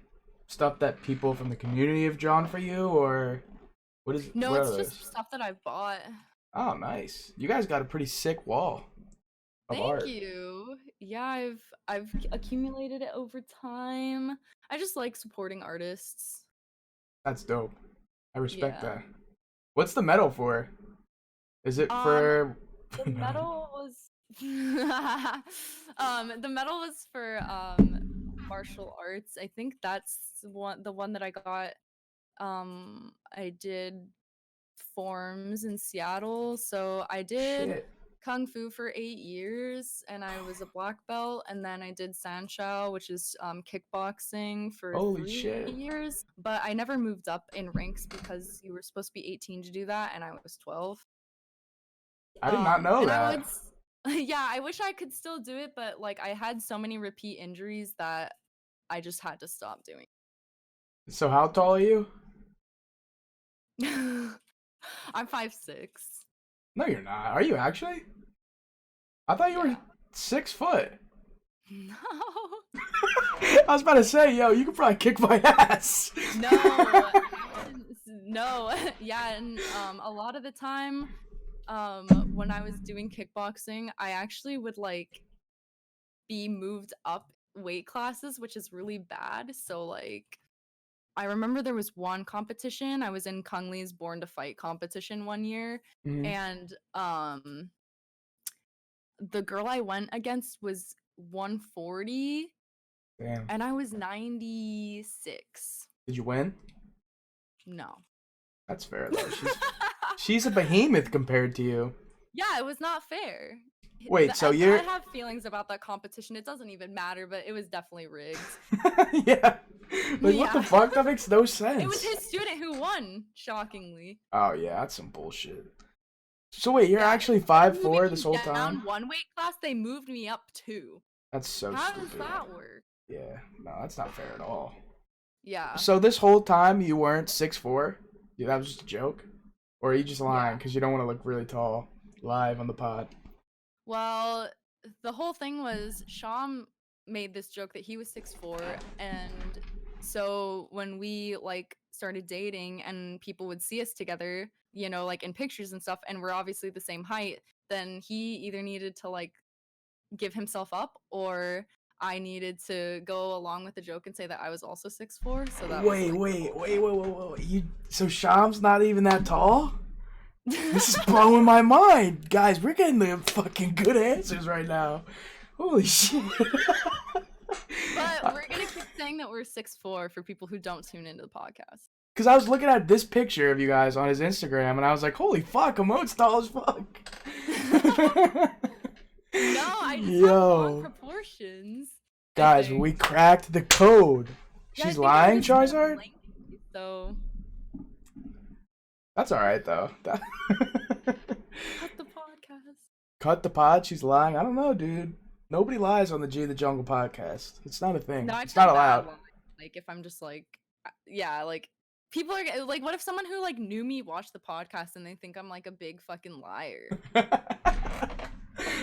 stuff that people from the community have drawn for you, or No, what are it's just those? stuff that I bought. Oh, nice. You guys got a pretty sick wall of Thank art. you. Yeah, I've accumulated it over time. I just like supporting artists. That's dope. I respect Yeah. that. What's the medal for? Is it Um, for? the medal was the medal was for martial arts. I think that's the one that I got. I did forms in Seattle. So I did Shit. kung fu for 8 years, and I was a black belt. And then I did sanshou, which is kickboxing, for Holy 3 shit. years. But I never moved up in ranks because you were supposed to be 18 to do that, and I was 12. I did not know And I that. would, yeah, I wish I could still do it, but like I had so many repeat injuries that I just had to stop doing. So how tall are you? I'm 5'6". No, you're not. Are you actually? I thought you were Yeah. 6 foot. No. I was about to say, yo, you could probably kick my ass. No, yeah, and a lot of the time, when I was doing kickboxing, I actually would like be moved up weight classes, which is really bad. So like, I remember there was one competition. I was in Kung Lee's Born to Fight competition one year, Mhm. and the girl I went against was 140 Damn. and I was 96. Did you win? No. That's fair though. She's a behemoth compared to you. Yeah, it was not fair. Wait, so I you're have feelings about that competition. It doesn't even matter, but it was definitely rigged. yeah. Like what the Yeah. fuck? That makes no sense. It was his student who won, shockingly. Oh yeah, that's some bullshit. So wait, you're Yeah, actually instead of 5'4" moving this me whole time? down one weight class, they moved me up 2. That's so How stupid. does that work? Yeah, no, that's not fair at all. Yeah. So this whole time you weren't 6'4"? Yeah, that was just a joke? Or are you just lying Yeah. because you don't want to look really tall live on the pod? Well, the whole thing was Sham made this joke that he was 6'4", and so when we like started dating and people would see us together, you know, like in pictures and stuff, and we're obviously the same height, then he either needed to like give himself up or I needed to go along with the joke and say that I was also 6'4", so that was Wait, like wait. So Sham's not even that tall? This is blowing my mind. Guys, we're getting the fucking good answers right now. Holy shit. But we're gonna keep saying that we're 6'4" for people who don't tune into the podcast. Because I was looking at this picture of you guys on his Instagram, and I was like, holy fuck, Hamon's tall as fuck. No, I just have Yo. long proportions. I Guys, think. we cracked the code. Yeah, I She's think I'm lying, just really Charizard? lengthy, so That's alright, though. cut the podcast. Cut the pod? She's lying? I don't know, dude. Nobody lies on the G of the Jungle podcast. It's not a thing. No, It's not bad allowed. lying. Like if I'm just like, yeah, like people are like, what if someone who like knew me watched the podcast and they think I'm like a big fucking liar?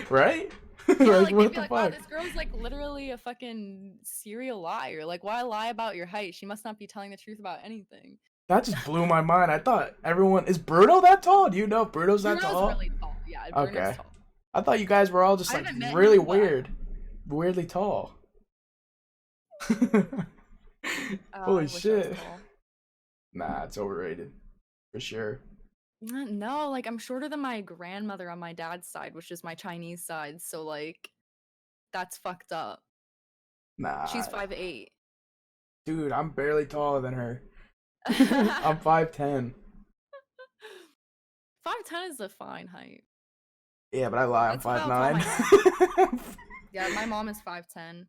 Right? Yeah, Like, like what they'd be the like, wow, fuck? this girl's like literally a fucking serial liar. Like, why lie about your height? She must not be telling the truth about anything. That just blew my mind. I thought everyone... Is Bruno that tall? Do you know if Bruno's that Bruno's tall? really tall. Yeah, Bruno's Okay. tall. I thought you guys were all just I like haven't met really him, but I- weird. Weirdly tall. I Holy wish I was shit. tall. Nah, it's overrated. For sure. No, like I'm shorter than my grandmother on my dad's side, which is my Chinese side. So like, that's fucked up. Nah. She's 5'8". Dude, I'm barely taller than her. I'm 5'10". 5'10" is a fine height. Yeah, but I lie. I'm That's about how tall 5'9". Yeah, my mom is 5'10",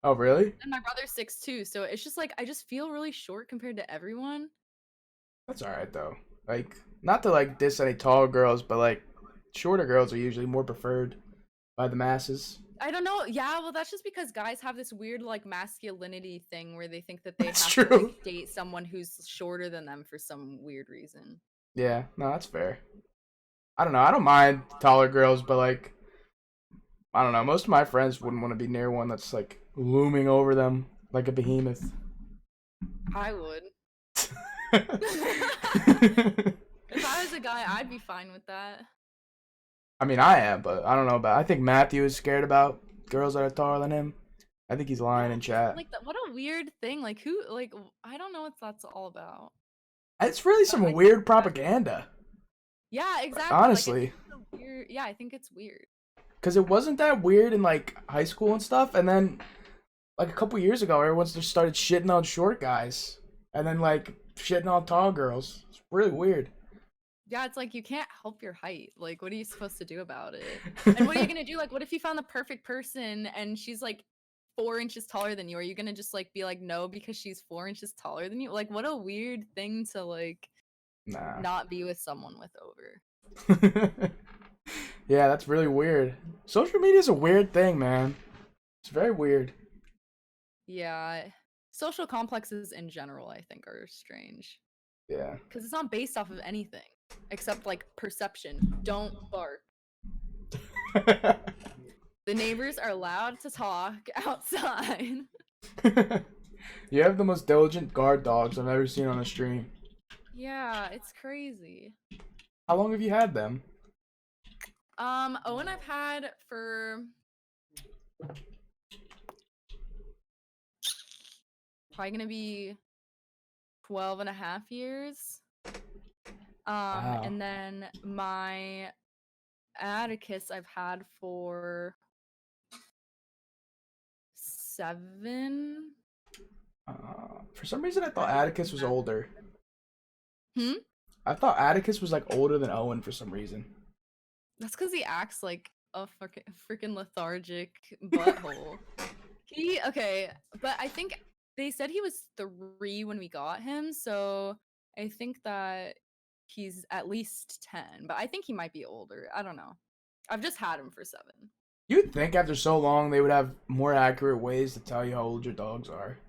Oh, really? and my brother's 6'2". So it's just like I just feel really short compared to everyone. That's alright, though. Like, not to, like, diss any tall girls, but, like, shorter girls are usually more preferred by the masses. I don't know. Yeah, well, that's just because guys have this weird like masculinity thing where they think that they That's have to true. like, date someone who's shorter than them for some weird reason. Yeah, no, that's fair. I don't know. I don't mind taller girls, but, like, I don't know. Most of my friends wouldn't want to be near one that's, like, looming over them like a behemoth. I would. If I was a guy, I'd be fine with that. I mean, I am, but I don't know about. I think Matthew is scared about girls that are taller than him. I think he's lying in chat. Like, what a weird thing. Like, who? Like, I don't know what that's all about. It's really some I weird think that- propaganda. Yeah, exactly. Honestly. Like, it's so weird. Yeah, I think it's weird. Because it wasn't that weird in, like, high school and stuff. And then, like, a couple years ago, everyone just started shitting on short guys. And then, like, shitting on tall girls. It's really weird. Yeah, it's like you can't help your height. Like, what are you supposed to do about it? And what are you gonna do? Like, what if you found the perfect person and she's like 4 inches taller than you? Are you gonna just like be like no because she's 4 inches taller than you? Like, what a weird thing to like Nah. not be with someone with over. Yeah, that's really weird. Social media is a weird thing, man. It's very weird. Yeah, social complexes in general, I think, are strange Yeah. because it's not based off of anything except like perception. Don't bark. The neighbors are allowed to talk outside. You have the most diligent guard dogs I've ever seen on a stream. Yeah, it's crazy. How long have you had them? Owen I've had for probably gonna be 12 and a half years. Wow. And then my Atticus I've had for 7. For some reason, I thought Atticus was older. Hmm? I thought Atticus was like older than Owen for some reason. That's because he acts like a freaking lethargic butthole. Okay, but I think they said he was 3 when we got him, so I think that he's at least 10, but I think he might be older. I don't know. I've just had him for 7. You'd think after so long they would have more accurate ways to tell you how old your dogs are.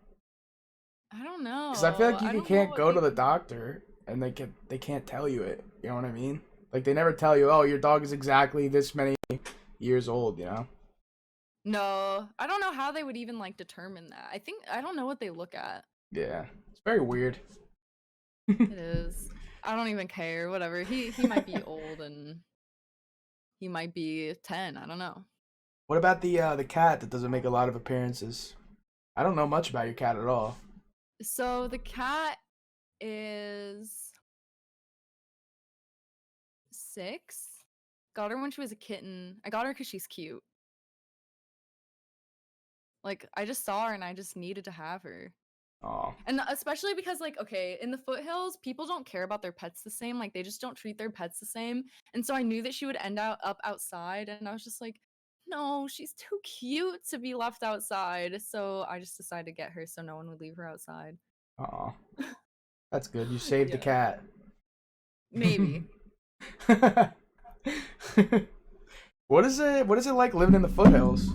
I don't Because I feel know. like I you don't know can't what go they to the can do. doctor and they can't tell you it. You know what I mean? Like they never tell you, oh, your dog is exactly this many years old. You know? No, I don't know how they would even like determine that. I don't know what they look at. Yeah, it's very weird. It is. I don't even care. Whatever. He might be old and he might be 10. I don't know. What about the cat that doesn't make a lot of appearances? I don't know much about your cat at all. So the cat is 6. Got her when she was a kitten. I got her because she's cute. Like I just saw her and I just needed to have her. Oh, And especially because like okay, in the foothills, people don't care about their pets the same. Like they just don't treat their pets the same. And so I knew that she would end up outside and I was just like, "No, she's too cute to be left outside." So I just decided to get her so no one would leave her outside. oh, that's good. You saved the Yeah. cat. Maybe. What is it? What is it like living in the foothills?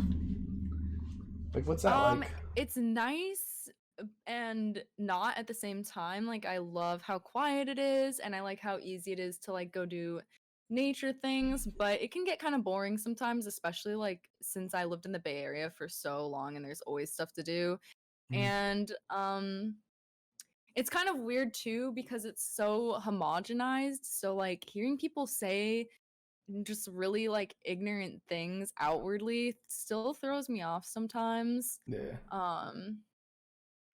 Like, what's that Um like? it's nice and not at the same time. Like I love how quiet it is and I like how easy it is to like go do nature things, but it can get kind of boring sometimes, especially like since I lived in the Bay Area for so long and there's always stuff to do. Mm, And it's kind of weird too because it's so homogenized. So like hearing people say just really like ignorant things outwardly still throws me off sometimes. yeah, Um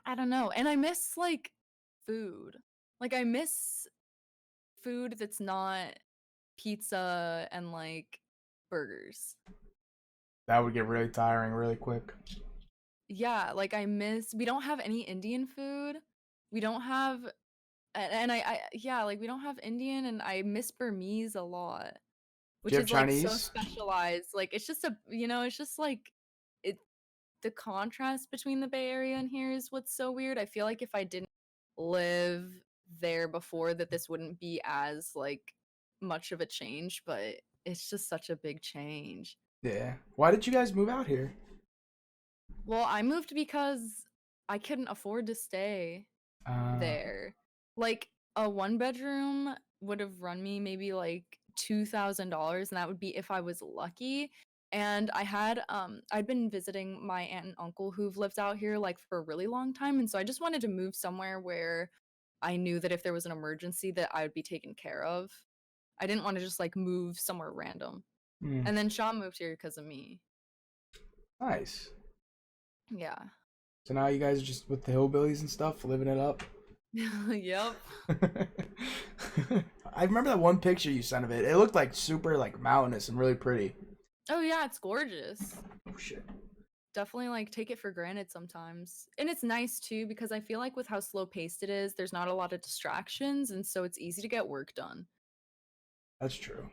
I don't know. And I miss like food. Like I miss food that's not pizza and like burgers. that would get really tiring really quick. Yeah, like I miss we don't have any Indian food. We don't have and I yeah, like we don't have Indian and I miss Burmese a lot, Do you which have is like so Chinese? specialized. Like it's just a it's just like it the contrast between the Bay Area and here is what's so weird. I feel like if I didn't live there before that this wouldn't be as like much of a change, but it's just such a big change. Yeah. Why did you guys move out here? Well, I moved because I couldn't afford to stay Uh, there. Like a 1 bedroom would have run me maybe like $2,000 and that would be if I was lucky. And I'd been visiting my aunt and uncle who've lived out here like for a really long time and so I just wanted to move somewhere where I knew that if there was an emergency that I would be taken care of. I didn't want to just like move somewhere random. hmm, And then Sean moved here because of me. nice. Yeah. So now you guys are just with the hillbillies and stuff, living it up. Yep. I remember that one picture you sent of it. It looked like super like mountainous and really pretty. Oh yeah, it's gorgeous. Oh shit. Definitely like take it for granted sometimes. And it's nice too because I feel like with how slow paced it is, there's not a lot of distractions and so it's easy to get work done. That's true.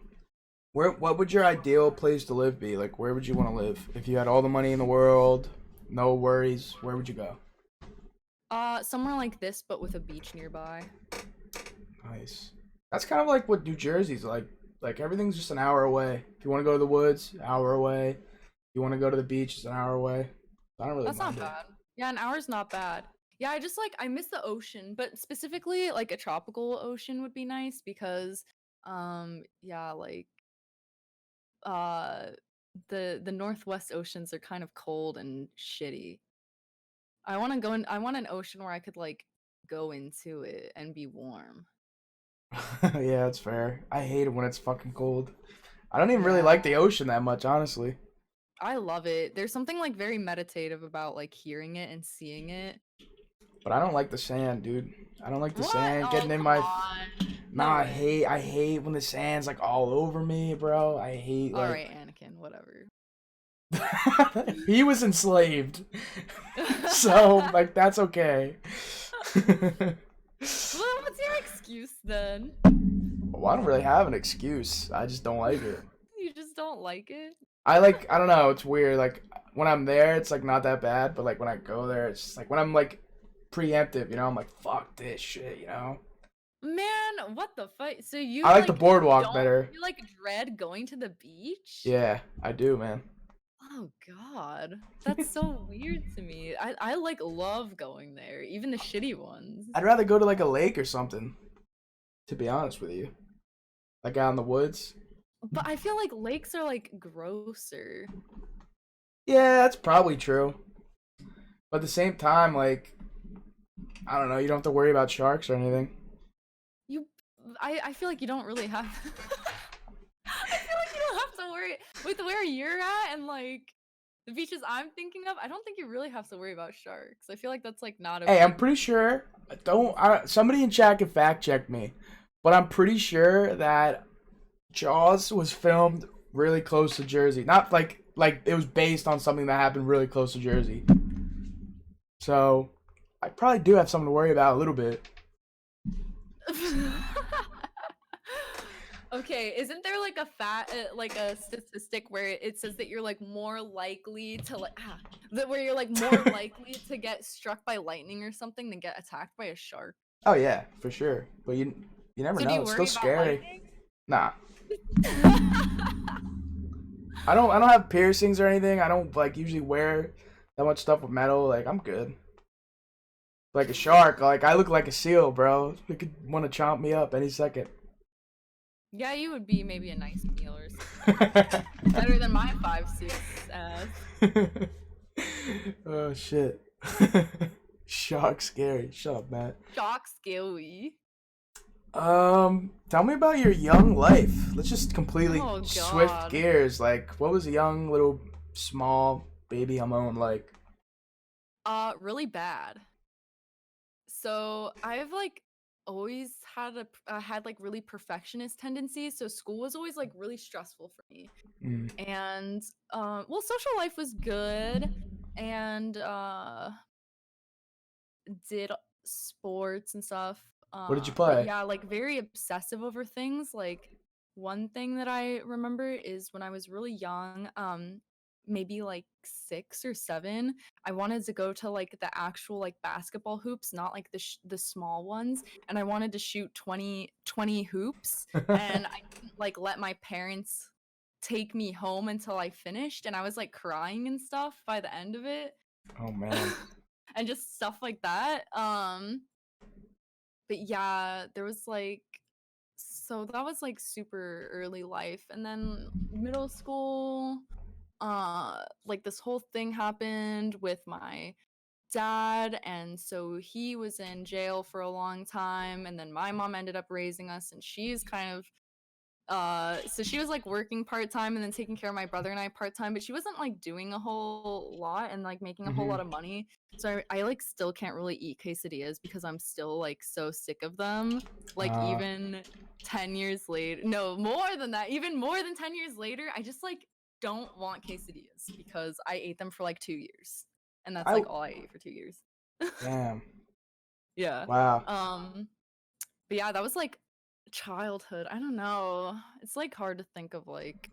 Where what would your ideal place to live be? Like where would you want to live? If you had all the money in the world, no worries, where would you go? Somewhere like this but with a beach nearby. Nice. That's kind of like what New Jersey's like. Like everything's just an hour away. If you want to go to the woods, hour away. If you want to go to the beach, it's an hour away. I don't really That's not mind it. bad. Yeah, an hour's not bad. Yeah, I just like I miss the ocean, but specifically like a tropical ocean would be nice because yeah, like uh the northwest oceans are kind of cold and shitty. I want to go in. I want an ocean where I could like go into it and be warm. Yeah, that's fair. I hate it when it's fucking cold. I don't even really like the ocean that much, honestly. I love it. There's something like very meditative about like hearing it and seeing it. But I don't like the sand, dude. I don't like the What? sand Oh, getting in come my. on. Nah, No I way. hate when the sand's like all over me, bro. I hate All like. right, Anakin, whatever. He was enslaved, so like that's okay. Well, what's your excuse then? Well, I don't really have an excuse. I just don't like it. You just don't like it? I don't know, it's weird. Like when I'm there, it's like not that bad, but like when I go there, it's just like when I'm like preemptive, you know, I'm like fuck this shit, you know. Man, what the fuck? So you I like the like boardwalk don't better. you like dread going to the beach? Yeah, I do, man. Oh god. That's so weird to me. I like love going there, even the shitty ones. I'd rather go to like a lake or something, to be honest with you. Like out in the woods. But I feel like lakes are like grosser. Yeah, that's probably true. But at the same time, like I don't know, you don't have to worry about sharks or anything. You I feel like you don't really have I feel like you don't have to worry with where you're at and like the beaches I'm thinking of. I don't think you really have to worry about sharks. I feel like that's like not a Hey, I'm big pretty sure. Somebody in chat can fact check me, but I'm pretty sure that Jaws was filmed really close to Jersey. Not like it was based on something that happened really close to Jersey. So I probably do have something to worry about a little bit. Okay, isn't there like like a statistic where it says that you're like more likely to where you're like more likely to get struck by lightning or something than get attacked by a shark? Oh yeah, for sure. But you never So do know. you It's still worry about scary. lightning? Nah, I don't have piercings or anything. I don't like usually wear that much stuff with metal. Like I'm good. Like a shark, like I look like a seal, bro. It could want to chomp me up any second. Yeah, you would be maybe a nice meal or something. Better than my 5'6" ass. Oh shit. Shark scary. Shut up, Matt. Shock scary. Tell me about your young life. Let's just completely Oh swift god. gears. Like, what was a young little small baby Hamon like? Really bad. So I've like always had like really perfectionist tendencies. So school was always like really stressful for me. Mm. And well, social life was good, and did sports and stuff. What did you But play? yeah, like very obsessive over things. Like one thing that I remember is when I was really young, maybe like 6 or 7, I wanted to go to like the actual like basketball hoops, not like the small ones, and I wanted to shoot 20 hoops, and I didn't like let my parents take me home until I finished, and I was like crying and stuff by the end of it. Oh man. And just stuff like that. But yeah, there was like so that was like super early life, and then middle school, like this whole thing happened with my dad, and so he was in jail for a long time, and then my mom ended up raising us, and she's kind of so she was like working part-time and then taking care of my brother and I part-time, but she wasn't like doing a whole lot and like making a whole lot of money. So I like still can't really eat quesadillas because I'm still like so sick of them. Like Uh, even 10 years later, no, more than that, even more than 10 years later, I just like don't want quesadillas because I ate them for like 2 years. And that's I like all I ate for 2 years. damn. Yeah. Wow. But yeah, that was like childhood. I don't know. It's like hard to think of like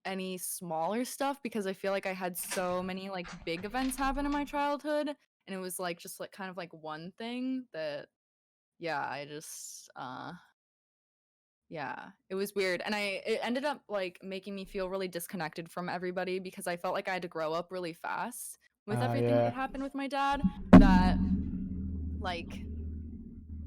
any smaller stuff because I feel like I had so many like big events happen in my childhood, and it was like just like kind of like one thing that yeah, I just yeah, it was weird. And it ended up like making me feel really disconnected from everybody because I felt like I had to grow up really fast with everything Yeah. that happened with my dad, that like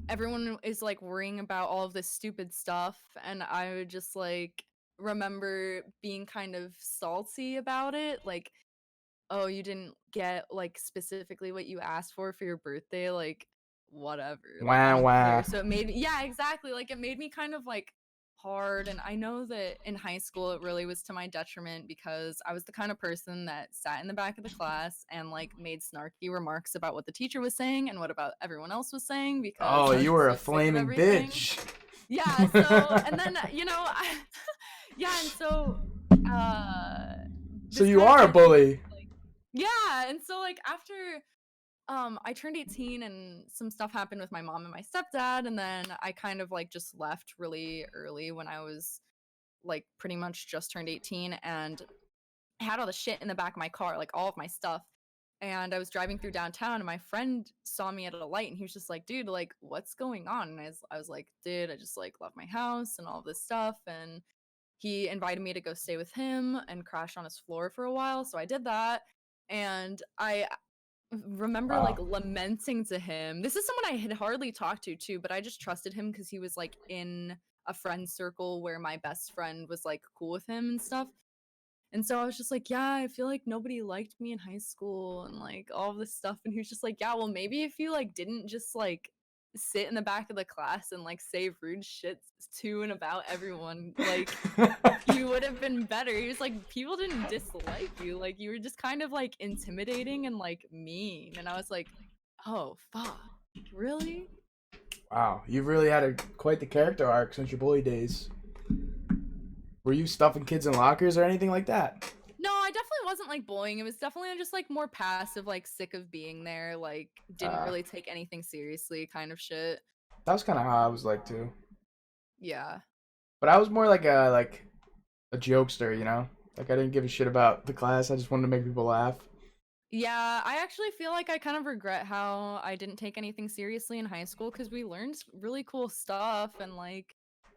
everyone is like worrying about all of this stupid stuff, and I would just like remember being kind of salty about it, like oh, you didn't get like specifically what you asked for your birthday, like whatever. Like I Wah don't care. wah. So it made yeah, exactly. Like it made me kind of like hard and I know that in high school it really was to my detriment because I was the kind of person that sat in the back of the class and like made snarky remarks about what the teacher was saying and what about everyone else was saying because Oh, I was you just were a so sick of flaming everything. bitch. Yeah, so and then yeah, and so uh So this you kind of are a translated bully. like yeah, and so like after I turned 18 and some stuff happened with my mom and my stepdad and then I kind of like just left really early when I was like pretty much just turned 18 and I had all the shit in the back of my car, like all of my stuff. And I was driving through downtown and my friend saw me at a light and he was just like, dude, like what's going on? And I was like, dude, I just like left my house and all this stuff. And he invited me to go stay with him and crash on his floor for a while. So I did that. And I remember like Wow. lamenting to him. This is someone I had hardly talked to too, but I just trusted him because he was like in a friend circle where my best friend was like cool with him and stuff. And so I was just like, yeah, I feel like nobody liked me in high school and like all this stuff. And he was just like, yeah, well, maybe if you like didn't just like sit in the back of the class and like say rude shit to and about everyone, like you would have been better. He was like, people didn't dislike you. Like you were just kind of like intimidating and like mean. And I was like, oh, fuck. Really? Wow, you've really had quite the character arc since your bully days. Were you stuffing kids in lockers or anything like that? No, I definitely wasn't like bullying. It was definitely just like more passive, like sick of being there, like didn't Uh, really take anything seriously kind of shit. that was kind of how I was like too. Yeah. But I was more like a jokester, you know. Like I didn't give a shit about the class. I just wanted to make people laugh. Yeah, I actually feel like I kind of regret how I didn't take anything seriously in high school because we learned really cool stuff and like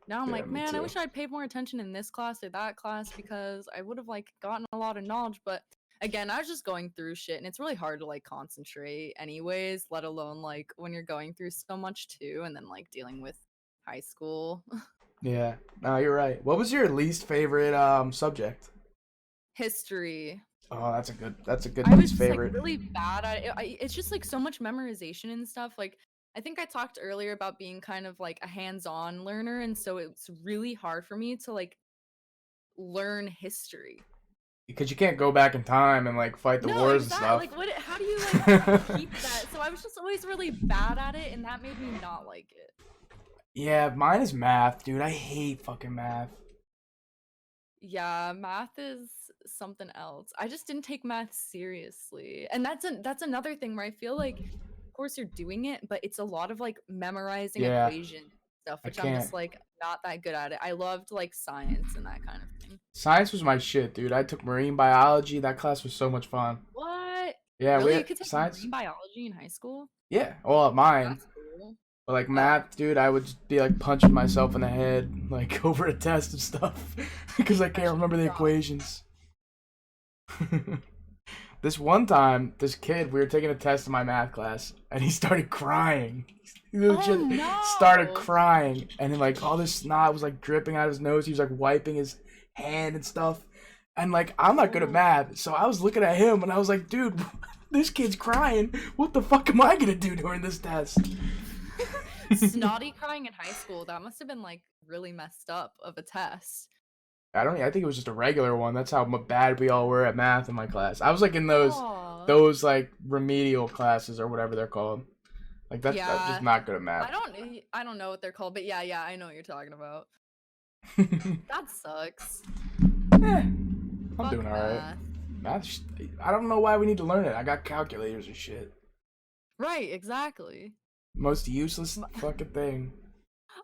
now I'm Yeah, like, me man, I too. wish I'd paid more attention in this class or that class because I would have like gotten a lot of knowledge, but again, I was just going through shit and it's really hard to like concentrate anyways, let alone like when you're going through so much too and then like dealing with high school. Yeah, no, you're right. What was your least favorite subject? History. Oh, that's a good I was least just like favorite. really bad at it. It's just like so much memorization and stuff. Like I think I talked earlier about being kind of like a hands-on learner, and so it's really hard for me to like learn history. Because you can't go back in time and like fight the No, wars and exactly. stuff. Like what? How do you like keep that? So I was just always really bad at it, and that made me not like it. Yeah, mine is math, dude. I hate fucking math. Yeah, math is something else. I just didn't take math seriously. And that's another thing where I feel like of course you're doing it, but it's a lot of like memorizing Yeah, equation stuff, I which I'm can't. just like not that good at it. I loved like science and that kind of thing. Science was my shit, dude. I took marine biology. That class was so much fun. What? Yeah, we Really? You had could take science. marine biology in high school? Yeah, well, mine. That's cool. But like Oh, math, dude, I would just be like punching myself in the head like over a test and stuff because I I can't should remember the stop. equations. This one time, this kid, we were taking a test in my math class, and he started crying. He Oh legit started no. crying, and then like all this snot was like dripping out of his nose. He was like wiping his hand and stuff. And like I'm not good at Oh. math, so I was looking at him and I was like, dude, this kid's crying. What the fuck am I gonna do during this test? Snotty crying in high school. That must have been like really messed up of a test. I don't. I think it was just a regular one. That's how bad we all were at math in my class. I was like in Oh. those like remedial classes or whatever they're called. Like that's just Yeah. not good at math. I don't know what they're called, but yeah, yeah, I know what you're talking about. That sucks. I'm Fuck doing all right. math. Math. I don't know why we need to learn it. I got calculators and shit. Right, exactly. Most useless fucking thing.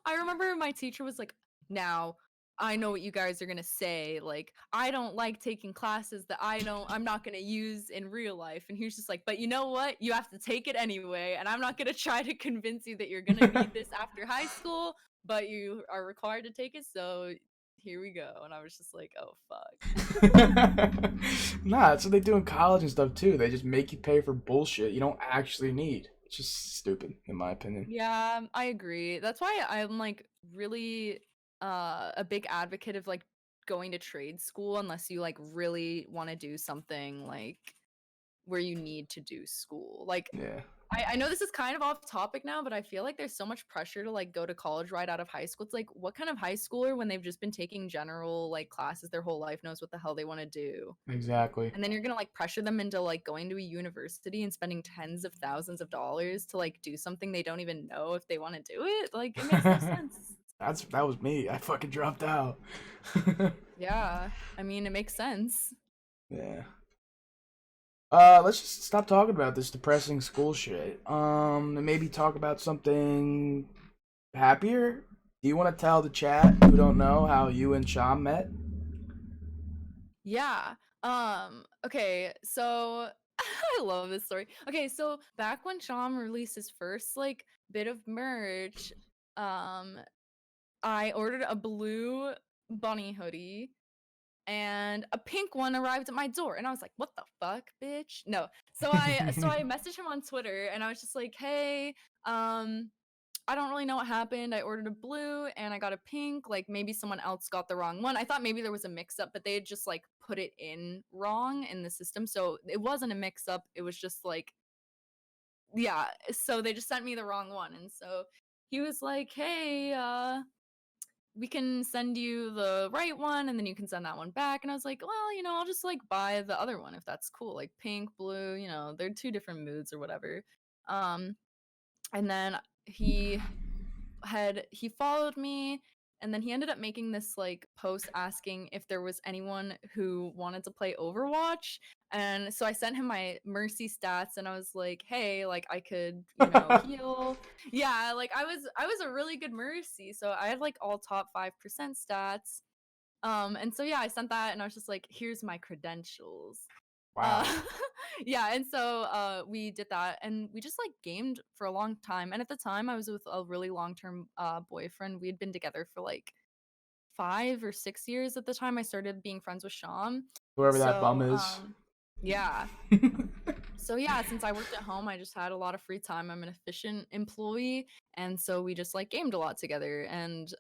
I remember my teacher was like, "Now, I know what you guys are going to say. Like, I don't like taking classes that I'm not going to use in real life." And he was just like, "But you know what? You have to take it anyway, and I'm not going to try to convince you that you're going to need this after high school, but you are required to take it, so here we go." And I was just like, "Oh fuck." Nah, that's what they do in college and stuff too. They just make you pay for bullshit you don't actually need. It's just stupid, in my opinion. Yeah, I agree. That's why I'm like really a big advocate of like going to trade school unless you like really want to do something like where you need to do school. Like, Yeah. I know this is kind of off topic now, but I feel like there's so much pressure to like go to college right out of high school. It's like, what kind of high schooler, when they've just been taking general like classes their whole life, knows what the hell they want to do? Exactly. And then you're gonna like pressure them into like going to a university and spending tens of thousands of dollars to like do something they don't even know if they want to do it. Like, it makes no sense. That was me. I fucking dropped out. Yeah, I mean, it makes sense. Yeah. Let's just stop talking about this depressing school shit. And maybe talk about something happier. Do you want to tell the chat who don't know how you and Sham met? Yeah. Okay, so I love this story. Okay, so back when Sham released his first like bit of merch, um, I ordered a blue bunny hoodie and a pink one arrived at my door, and I was like, "What the fuck, bitch?" No. So I messaged him on Twitter and I was just like, "Hey, um I don't really know what happened. I ordered a blue and I got a pink. Like, maybe someone else got the wrong one. I thought maybe there was a mix up, but they had just like put it in wrong in the system. So it wasn't a mix up. It was just like, yeah. So they just sent me the wrong one. And so he was like, "Hey, we can send you the right one and then you can send that one back." And I was like, "Well, I'll just like buy the other one if that's cool. Like pink, blue, they're two different moods or whatever." Um, and then he followed me, and then he ended up making this like post asking if there was anyone who wanted to play Overwatch. And so I sent him my mercy stats and I was like, "Hey, like I could, heal." Yeah, like I was a really good mercy. So I had like all top 5% stats. And so yeah, I sent that and I was just like, "Here's my credentials." Wow. Uh, yeah, and so we did that, and we just like gamed for a long time. And at the time, I was with a really long-term boyfriend. We had been together for like 5 or 6 years at the time I started being friends with Sham. Whoever that bum So is. yeah. So yeah, since I worked at home, I just had a lot of free time. I'm an efficient employee, and so we just like gamed a lot together. And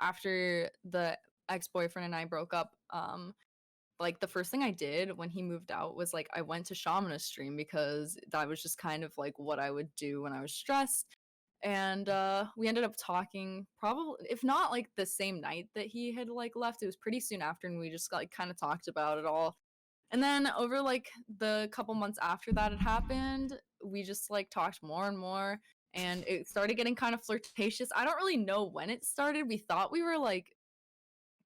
after the ex-boyfriend and I broke up, like the first thing I did when he moved out was like I went to Shamanist stream because that was just kind of like what I would do when I was stressed. And we ended up talking probably, if not like the same night that he had like left, it was pretty soon after, and we just like kind of talked about it all. And then over like the couple months after that had happened, we just like talked more and more, and it started getting kind of flirtatious. I don't really know when it started. We thought we were like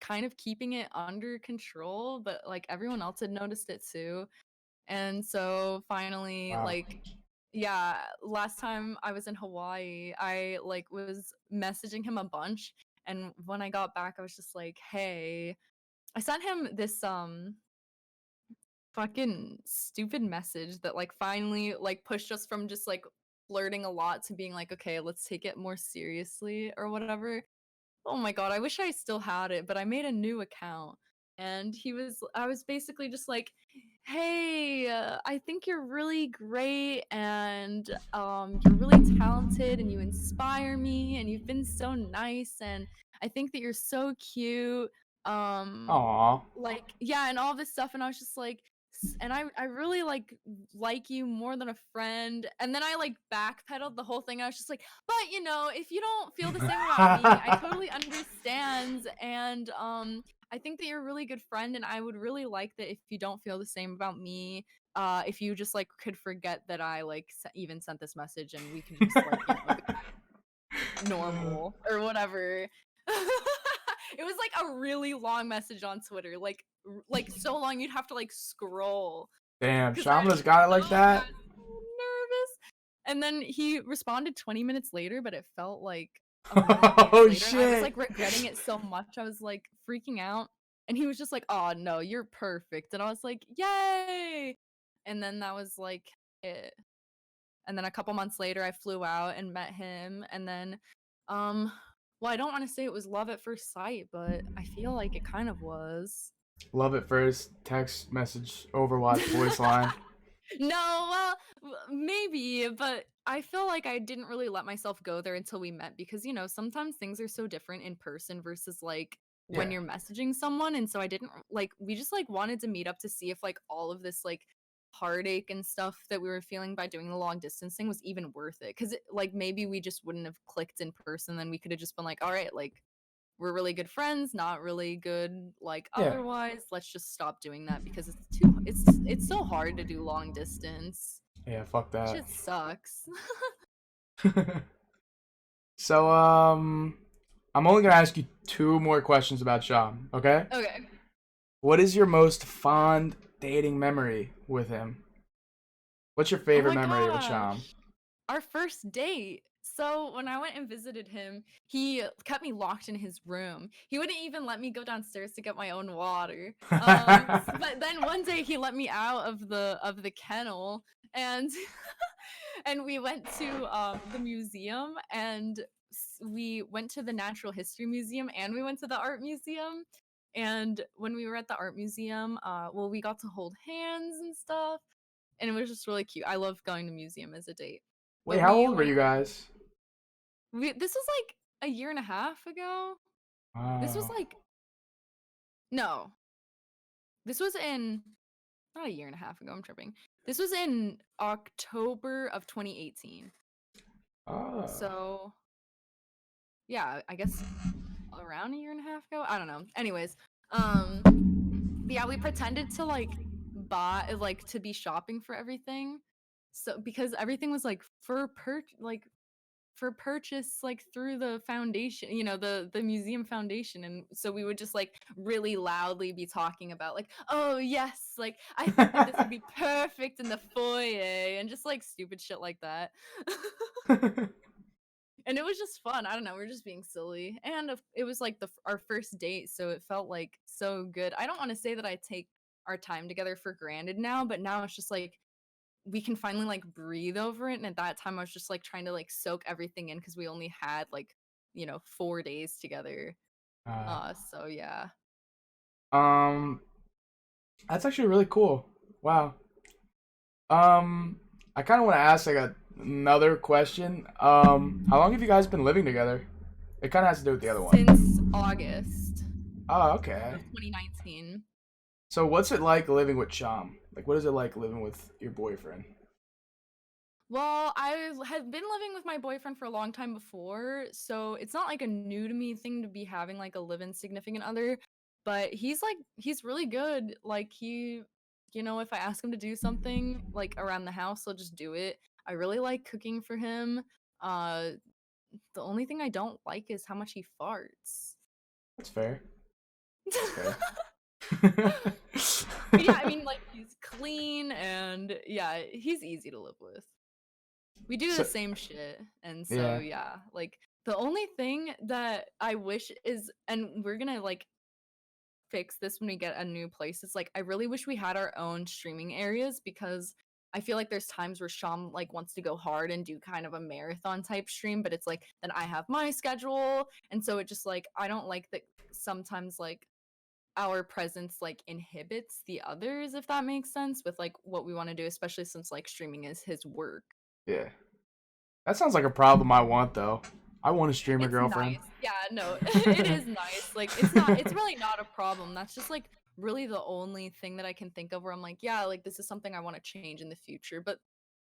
kind of keeping it under control, but like everyone else had noticed it too. And so finally, Wow. like, yeah, last time I was in Hawaii, I like was messaging him a bunch. And when I got back, I was just like, "Hey," I sent him this fucking stupid message that like finally like pushed us from just like flirting a lot to being like, "Okay, let's take it more seriously," or whatever. Oh my god, I wish I still had it, but I made a new account. And I was basically just like, "Hey, I think you're really great, and you're really talented and you inspire me and you've been so nice, and I think that you're so cute." Um Aw. like, yeah, and all this stuff. And I was just like, and I really like you more than a friend. And then I like backpedaled the whole thing. I was just like, "But if you don't feel the same about me, I totally understand. And I think that you're a really good friend, and I would really like that if you don't feel the same about me, if you just like could forget that I like even sent this message, and we can just like be normal or whatever." It was like a really long message on Twitter, like so long you'd have to like scroll Damn, because I Shamla's got it like oh that? god, so nervous. And then he responded 20 minutes later, but it felt like a million Oh years later. And I was shit. like regretting it so much. I was like freaking out. And he was just like, "Oh no, you're perfect." And I was like, "Yay!" And then that was like it. And then a couple months later, I flew out and met him. And then, um, well, I don't want to say it was love at first sight, but I feel like it kind of was. Love it first. Text message, Overwatch, voice line. No, well, maybe, but I feel like I didn't really let myself go there until we met because, sometimes things are so different in person versus like when Yeah. you're messaging someone. And so I didn't like, we just like wanted to meet up to see if like all of this like heartache and stuff that we were feeling by doing the long distance thing was even worth it. Because like maybe we just wouldn't have clicked in person, then we could have just been like, all right, like we're really good friends, not really good like Yeah. otherwise. Let's just stop doing that because it's so hard to do long distance. Yeah, fuck that. Shit sucks. So, I'm only gonna ask you 2 more questions about Sean, okay? Okay. What is your most fond dating memory with him? What's your Oh favorite my memory with Sean? gosh. Our first date. So when I went and visited him, he kept me locked in his room. He wouldn't even let me go downstairs to get my own water. But then one day he let me out of the kennel, and and we went to the museum, and we went to the Natural History Museum, and we went to the art museum. And when we were at the art museum, well, we got to hold hands and stuff, and it was just really cute. I love going to museum as a date. Wait, But how we old were went. you guys? This was like a year and a half ago. This was Oh. like no. This was in not a year and a half ago. I'm tripping. This was in October of 2018. Oh. So yeah, I guess around a year and a half ago. I don't know. Anyways, yeah, we pretended to like buy like to be shopping for everything. So because everything was like for purchase like through the foundation, the museum foundation, and so we would just like really loudly be talking about like, oh yes, like I think that this would be perfect in the foyer, and just like stupid shit like that. And it was just fun. I don't know, we were just being silly, and it was like our first date, so it felt like so good. I don't want to say that I take our time together for granted now, but now it's just like we can finally like breathe over it. And at that time I was just like trying to like soak everything in because we only had like 4 days together. uh, So yeah. um, that's actually really cool. Wow. I kind of want to ask like another question. How long have you guys been living together? It kind of has to do with the other one. Since August Oh, okay. of 2019. So what's it like living with Cham? Like, what is it like living with your boyfriend? Well, I had been living with my boyfriend for a long time before, so it's not like a new to me thing to be having like a live-in significant other, but he's really good. Like if I ask him to do something like around the house, he'll just do it. I really like cooking for him. Uh the only thing I don't like is how much he farts. That's fair. That's fair. But yeah, I mean like he's clean, and yeah, he's easy to live with. We do So, the same shit, and so yeah. yeah, like the only thing that I wish is, and we're gonna like fix this when we get a new place, is like I really wish we had our own streaming areas, because I feel like there's times where Sham like wants to go hard and do kind of a marathon type stream, but it's like then I have my schedule, and so it just like I don't like that sometimes like our presence like inhibits the others, if that makes sense, with like what we want to do, especially since like streaming is his work. Yeah. That sounds like a problem I want though. I want a streamer It's girlfriend. nice. Yeah, no, it is nice. Like it's really not a problem. That's just like really the only thing that I can think of where I'm like, yeah, like this is something I want to change in the future. But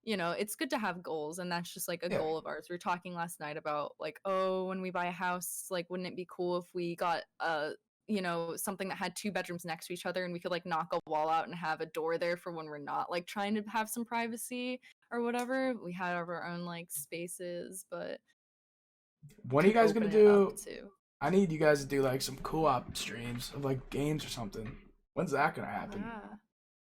it's good to have goals, and that's just like a Yeah. goal of ours. We were talking last night about like, oh, when we buy a house, like wouldn't it be cool if we got something that had 2 bedrooms next to each other, and we could like knock a wall out and have a door there for when we're not like trying to have some privacy or whatever. We had our own like spaces, but When are you could guys gonna open it up do? too. I need you guys to do like some co-op streams of like games or something. When's that gonna happen? Yeah.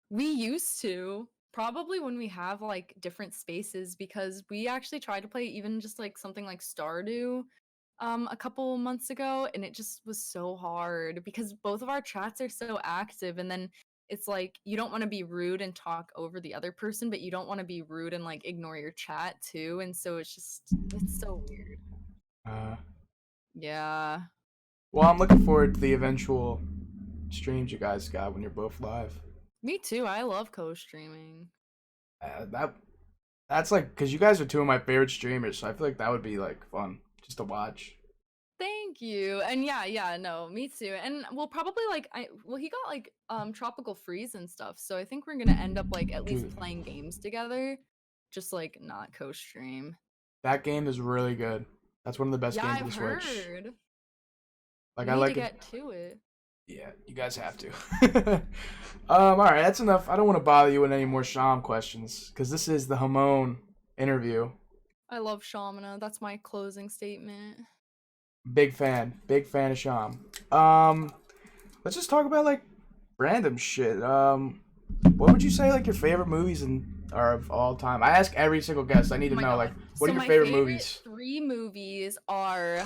We used to probably when we have like different spaces, because we actually tried to play even just like something like Stardew a couple months ago, and it just was so hard because both of our chats are so active, and then it's like you don't want to be rude and talk over the other person, but you don't want to be rude and like ignore your chat too, and so it's so weird. Uh, Yeah. well, I'm looking forward to the eventual streams you guys got when you're both live. Me too. I love co-streaming. That's like because you guys are 2 of my favorite streamers, so I feel like that would be like fun just to watch. Thank you. And yeah, no, me too. And we'll probably like he got like tropical freeze and stuff. So I think we're gonna end up like at least Dude, playing games together. Just like not co-stream. that game is really good. That's one of the best Yeah, games on I've the Switch. heard. Like We I need to like it. get to it. Yeah, you guys have to. All right, that's enough. I don't want to bother you with any more Sham questions because this is the Hamon interview. I love Shamana. That's my closing statement. Big fan of Sham. Let's just talk about like random shit. What would you say like your favorite movies are of all time? I ask every single guest. I need Oh to my know god. like what So are your my favorite movies? 3 movies are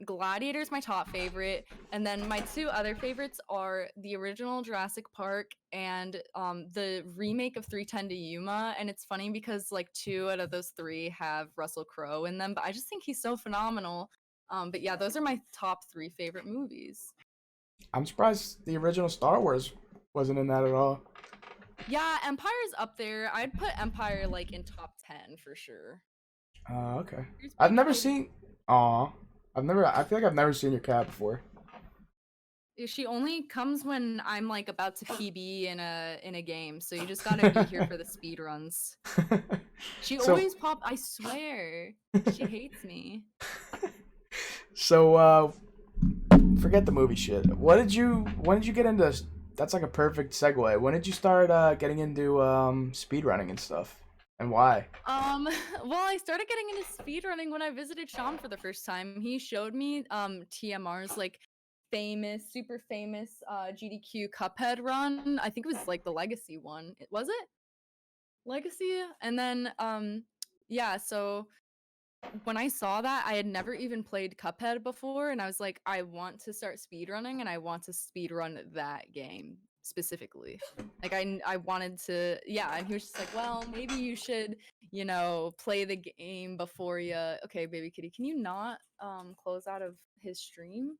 Gladiator's my top favorite, and then my 2 other favorites are the original Jurassic Park and the remake of 310 to Yuma. And it's funny because like 2 out of those 3 have Russell Crowe in them, but I just think he's so phenomenal. But yeah, those are my top 3 favorite movies. I'm surprised the original Star Wars wasn't in that at all. Yeah, Empire's up there. I'd put Empire like in top 10 for sure. Okay. Here's I've my never cat. seen. Aw, I feel like I've never seen your cat before. She only comes when I'm like about to PB in a game, so you just gotta be here for the speed runs. She So, always I swear, she hates me. so forget the movie shit. When did you get into? That's like a perfect segue. When did you start getting into speedrunning and stuff, and why? Well, I started getting into speedrunning when I visited Sean for the first time. He showed me TMR's like super famous GDQ Cuphead run. I think it was like the Legacy one. Was it Legacy? And then yeah, so when I saw that, I had never even played Cuphead before, and I was like, I want to start speedrunning, and I want to speedrun that game specifically. Like, I wanted to, yeah, and he was just like, well, maybe you should, play the game before you. Okay, baby kitty, can you not close out of his stream?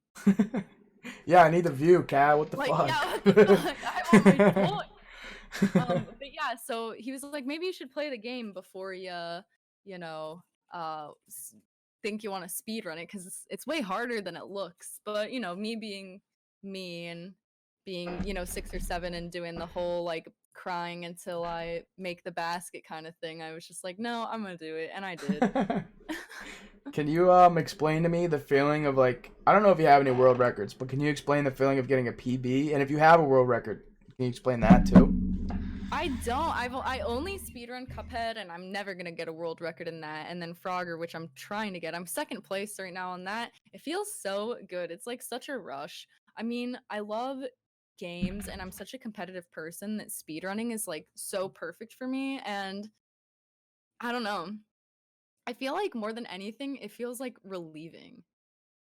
Yeah, I need the view, cat. What the Like, fuck? yeah, what the fuck? I want my point. But yeah, so he was like, maybe you should play the game before you know, think you want to speed run it because it's way harder than it looks. But me being me and being 6 or 7 and doing the whole like crying until I make the basket kind of thing, I was just like, no, I'm gonna do it, and I did. Can you explain to me the feeling of like I don't know if you have any world records, but can you explain the feeling of getting a PB? And if you have a world record, can you explain that too? I don't. I only speedrun Cuphead, and I'm never gonna get a world record in that. And then Frogger, which I'm trying to get. I'm second place right now on that. It feels so good. It's like such a rush. I mean, I love games, and I'm such a competitive person that speedrunning is like so perfect for me. And I don't know. I feel like more than anything, it feels like relieving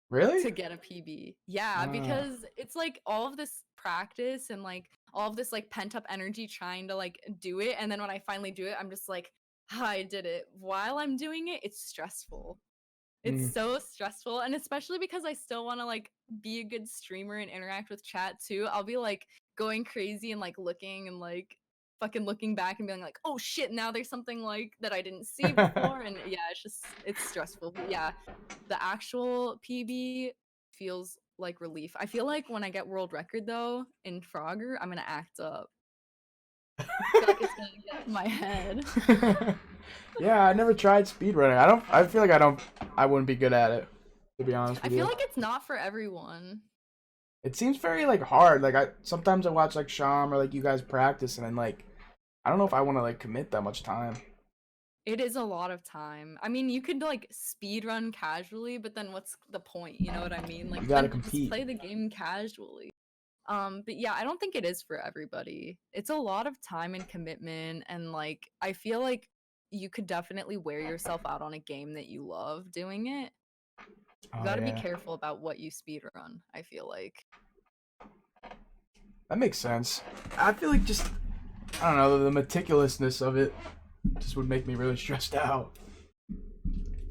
Really? to get a PB. Yeah, Ah. because it's like all of this practice and like all of this like pent up energy trying to like do it. And then when I finally do it, I'm just like, "Ah, I did it." While I'm doing it, it's stressful. It's Mm. so stressful. And especially because I still want to like be a good streamer and interact with chat too. I'll be like going crazy and like looking and like fucking looking back and being like, oh shit, now there's something like that I didn't see before. And yeah, it's stressful. But yeah, the actual PB feels like relief. I feel like when I get world record though in Frogger, I'm gonna act up. I feel like it's gonna get to my head. Yeah, I never tried speedrunning. I feel like I wouldn't be good at it, to be honest I with feel you. like it's not for everyone. It seems very like hard. Like I sometimes I watch like Sham or like you guys practice and then like I don't know if I want to like commit that much time. It is a lot of time. I mean, you could like speed run casually, but then what's the point? You know what I mean? Like You got to then just compete. play the game casually. But yeah, I don't think it is for everybody. It's a lot of time and commitment, and like I feel like you could definitely wear yourself out on a game that you love doing it. You Oh got to be yeah. careful about what you speed run, I feel like. That makes sense. I feel like just I don't know, the meticulousness of it just would make me really stressed out.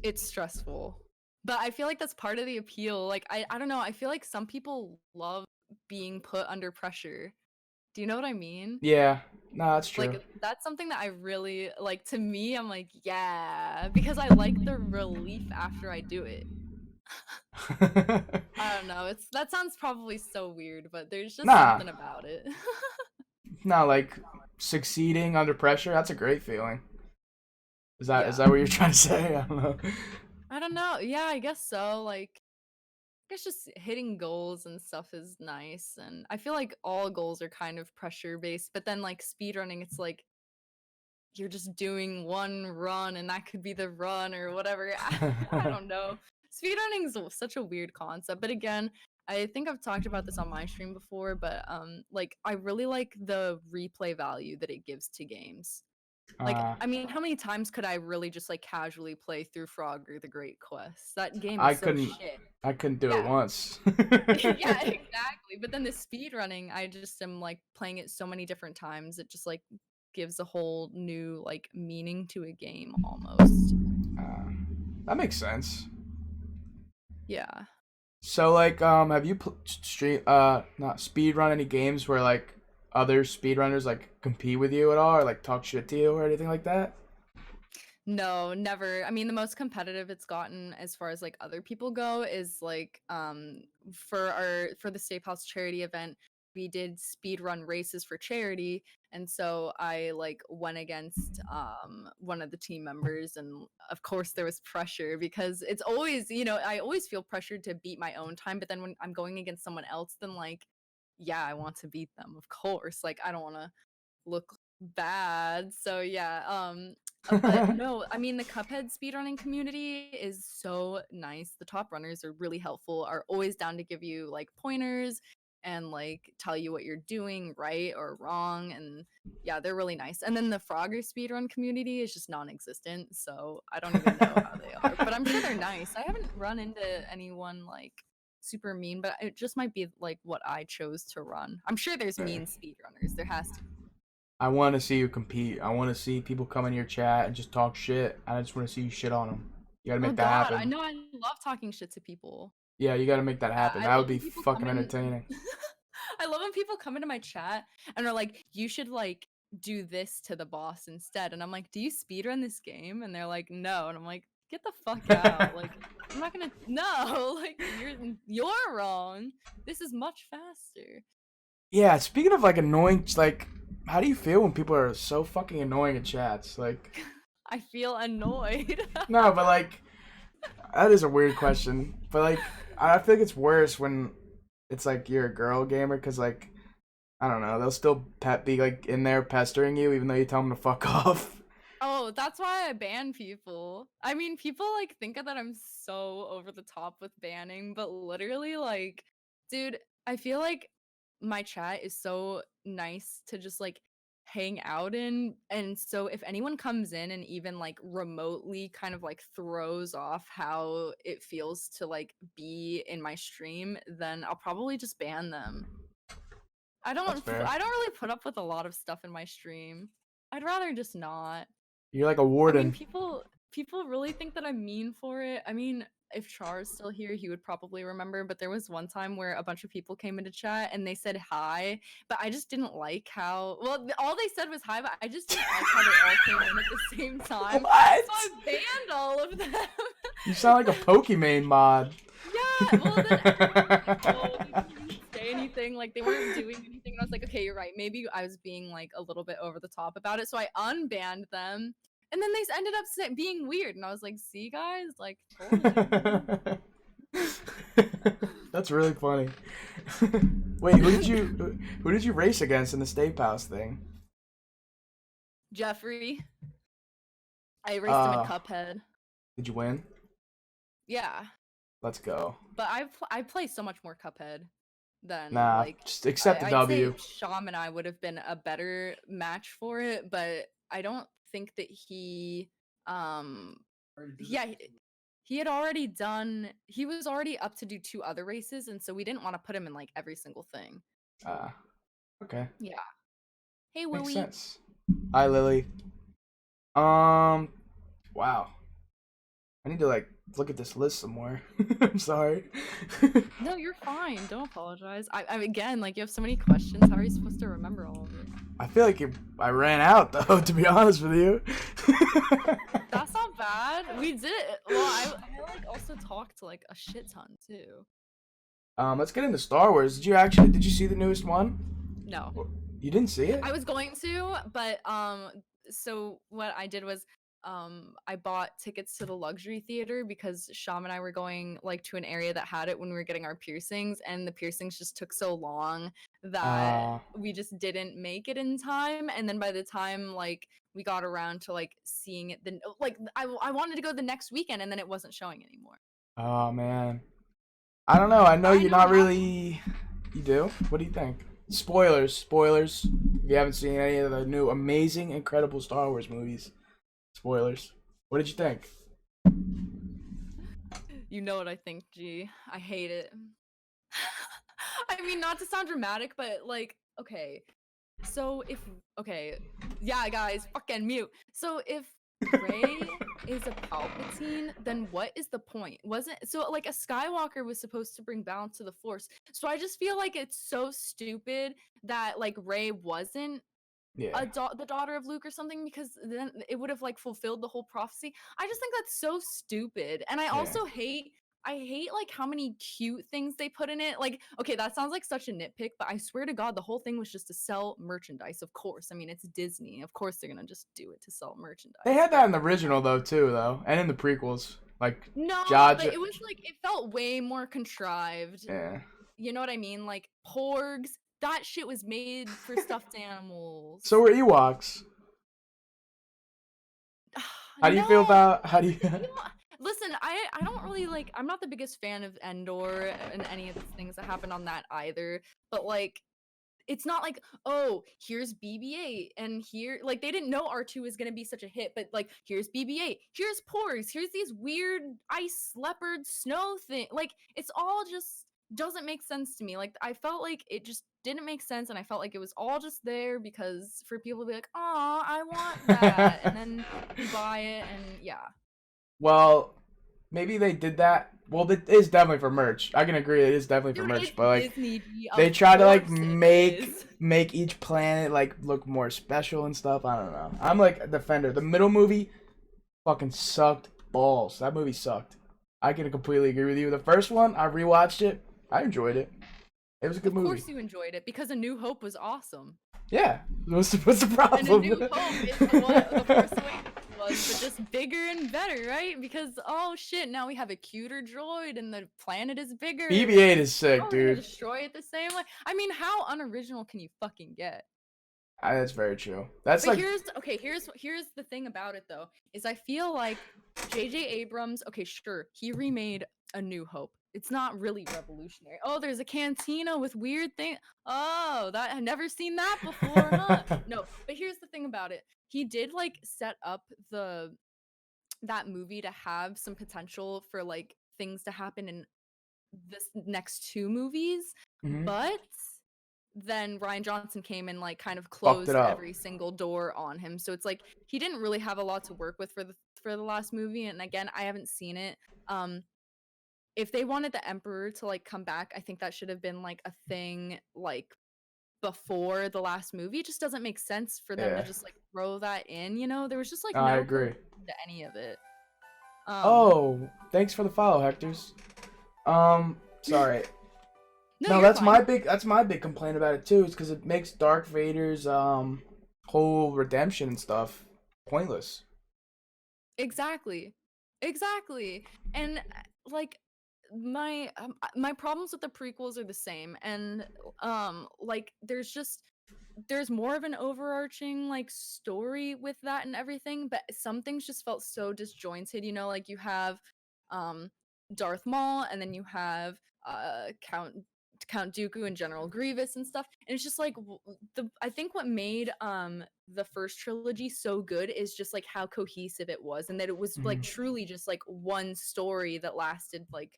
It's stressful. But I feel like that's part of the appeal. Like I don't know, I feel like some people love being put under pressure. Do you know what I mean? Yeah. No, that's true. Like that's something that I really like. To me, I'm like, yeah, because I like the relief after I do it. I don't know. That sounds probably so weird, but there's just Nah, something about it. nah, like succeeding under pressure. That's a great feeling. Is Yeah. that what you're trying to say? I don't know. I don't know. Yeah, I guess so. Like, I guess just hitting goals and stuff is nice. And I feel like all goals are kind of pressure based, but then like speedrunning, it's like you're just doing one run and that could be the run or whatever. I don't know. Speedrunning is such a weird concept. But again, I think I've talked about this on my stream before, but like I really like the replay value that it gives to games. Like, Uh, I mean, how many times could I really just like casually play through Frogger the Great Quest? That game I is so couldn't shit. I couldn't do it Yeah. once. Yeah, exactly. But then the speed running, I just am like playing it so many different times. It just like gives a whole new like meaning to a game almost. Uh, that makes sense. Yeah. So like have you not speed run any games where like other speedrunners like compete with you at all or like talk shit to you or anything like that? No, never. I mean, the most competitive it's gotten as far as like other people go is like for the Safe House charity event, we did speed run races for charity, and so I like went against one of the team members, and of course there was pressure because it's always, I always feel pressured to beat my own time, but then when I'm going against someone else, then like yeah, I want to beat them, of course. Like I don't want to look bad. So yeah, but no, I mean the Cuphead speedrunning community is so nice. The top runners are really helpful, are always down to give you like pointers and like tell you what you're doing right or wrong. And yeah, they're really nice. And then the Frogger speedrun community is just non-existent, so I don't even know how they are. But I'm sure they're nice. I haven't run into anyone like super mean, but it just might be like what I chose to run. I'm sure there's mean speedrunners. There has to be. I want to see you compete. I want to see people come in your chat and just talk shit. I just want to see you shit on them. You gotta Oh make that God, I happen. know I love talking shit to people. Yeah, you gotta make that happen. I That love would when be people fucking come in. entertaining. I love when people come into my chat and are like, "You should like do this to the boss instead." And I'm like, "Do you speedrun this game?" And they're like, "No." And I'm like, "Get the fuck out! Like, I'm not gonna. No, like you're wrong. This is much faster." Yeah, speaking of like annoying, like, how do you feel when people are so fucking annoying in chats? Like, I feel annoyed. no, but like, that is a weird question. But like, I feel like it's worse when it's like you're a girl gamer because like, I don't know, they'll still be like in there pestering you even though you tell them to fuck off. Oh, that's why I ban people. I mean, people like think that I'm so over the top with banning, but literally, like, dude, I feel like my chat is so nice to just like hang out in. And so if anyone comes in and even like remotely kind of like throws off how it feels to like be in my stream, then I'll probably just ban them. That's fair. I don't really put up with a lot of stuff in my stream. I'd rather just not. You're like a I mean, warden. people really think that I'm mean for it. I mean, if Char's still here, he would probably remember, but there was one time where a bunch of people came into chat and they said hi, but I just didn't like how all they said was hi, but I just didn't like how they all came in at the same time. What? So I banned all of them. You sound like a Pokemon mod. Yeah, well then they didn't say anything, like they weren't doing anything, and I was like, okay, you're right. Maybe I was being like a little bit over the top about it, so I unbanned them. And then they ended up being weird, and I was like, "See, guys, like, told you." That's really funny. Wait, who did you race against in the State House thing? Jeffrey, I raced him in Uh, Cuphead. did you win? Yeah, Let's go. but I play so much more Cuphead than Nah, like just accept the I'd W. say Sham and I would have been a better match for it, but I don't think that he yeah he had already done he was already up to do two other races, and so we didn't want to put him in like every single thing. Okay. Yeah. Hey Makes Willie. sense. Hi, Lily. Wow. I need to like look at this list some more. I'm sorry. No, you're fine. Don't apologize. I again, like you have so many questions. How are you supposed to remember all of it? I feel like I ran out though, to be honest with you. That's not bad. We did it. Well, I like also also talked like a shit ton too. Let's get into Star Wars. Did you see the newest one? No. You didn't see it? I was going to, but so what I did was I bought tickets to the luxury theater because Sham and I were going like to an area that had it when we were getting our piercings, and the piercings just took so long that we just didn't make it in time. And then by the time like we got around to like seeing it, then like I wanted to go the next weekend, and then it wasn't showing anymore. Oh man. I don't know. I know you're know not how- really. You do? What do you think? Spoilers. If you haven't seen any of the new amazing, incredible Star Wars movies, spoilers. What did you think? You know what I think, G. I hate it. I mean, not to sound dramatic, but like, okay. So yeah, guys, fucking mute. So if Rey is a Palpatine, then what is the point? Wasn't so like a Skywalker was supposed to bring balance to the Force. So I just feel like it's so stupid that like Rey wasn't Yeah. the daughter of Luke or something, because then it would have like fulfilled the whole prophecy. I just think that's so stupid. And I also hate like how many cute things they put in it. Like, okay, that sounds like such a nitpick, but I swear to God, the whole thing was just to sell merchandise. Of course, I mean it's Disney. Of course they're gonna just do it to sell merchandise. They had that in the original though, and in the prequels. Like No, Jar but Jar- it was like it felt way more contrived. Yeah. You know what I mean? Like porgs. That shit was made for stuffed animals. So were Ewoks. How do you feel about Listen, I don't really like. I'm not the biggest fan of Endor and any of the things that happened on that either. But like, it's not like, oh, here's BB-8 and here like they didn't know R2 was gonna be such a hit, but like here's BB-8, here's Porgs, here's these weird ice leopard snow thing. Like it's all just doesn't make sense to me. Like I felt like it just didn't make sense, and I felt like it was all just there because for people to be like, oh, I want that, and then you buy it, and yeah. Well, maybe they did that. Well, it is definitely for merch. I can agree, it is definitely for Dude, merch. it's But like, Disney, they of try to like course it is. make each planet like look more special and stuff. I don't know. I'm like a defender. The middle movie fucking sucked balls. That movie sucked. I can completely agree with you. The first one, I rewatched it. I enjoyed it. It was a good movie. Of course you enjoyed it because A New Hope was awesome. Yeah. What's the problem? And A New Hope is what The Force Awakens was, but just bigger and better, right? Because oh shit, now we have a cuter droid and the planet is bigger. BB-8 is sick, Oh, we're gonna dude. destroy it the same way. I mean, how unoriginal can you fucking get? That's very true. That's But like here's the thing about it though, is I feel like J.J. Abrams, okay, sure, he remade A New Hope. It's not really revolutionary. Oh, there's a cantina with weird thing. Oh, that I've never seen that before, huh? No, but here's the thing about it. He did like set up that movie to have some potential for like things to happen in this next two movies, Mhm. but then Ryan Johnson came and like kind of Fucked closed it up. every single door on him. So it's like he didn't really have a lot to work with for the last movie. And again, I haven't seen it. If they wanted the Emperor to like come back, I think that should have been like a thing like before the last movie. It just doesn't make sense for them to just like throw that in, you know? There was just like I no agree. purpose to any of it. Oh, thanks for the follow, Hectors. Sorry. No, you're that's fine. my big complaint about it too, is because it makes Darth Vader's whole redemption and stuff pointless. Exactly. And like my problems with the prequels are the same, and like there's more of an overarching like story with that and everything, but some things just felt so disjointed, you know, like you have um Darth Maul, and then you have Count Dooku and General Grievous and stuff, and it's just like I think what made the first trilogy so good is just like how cohesive it was, and that it was like truly just like one story that lasted like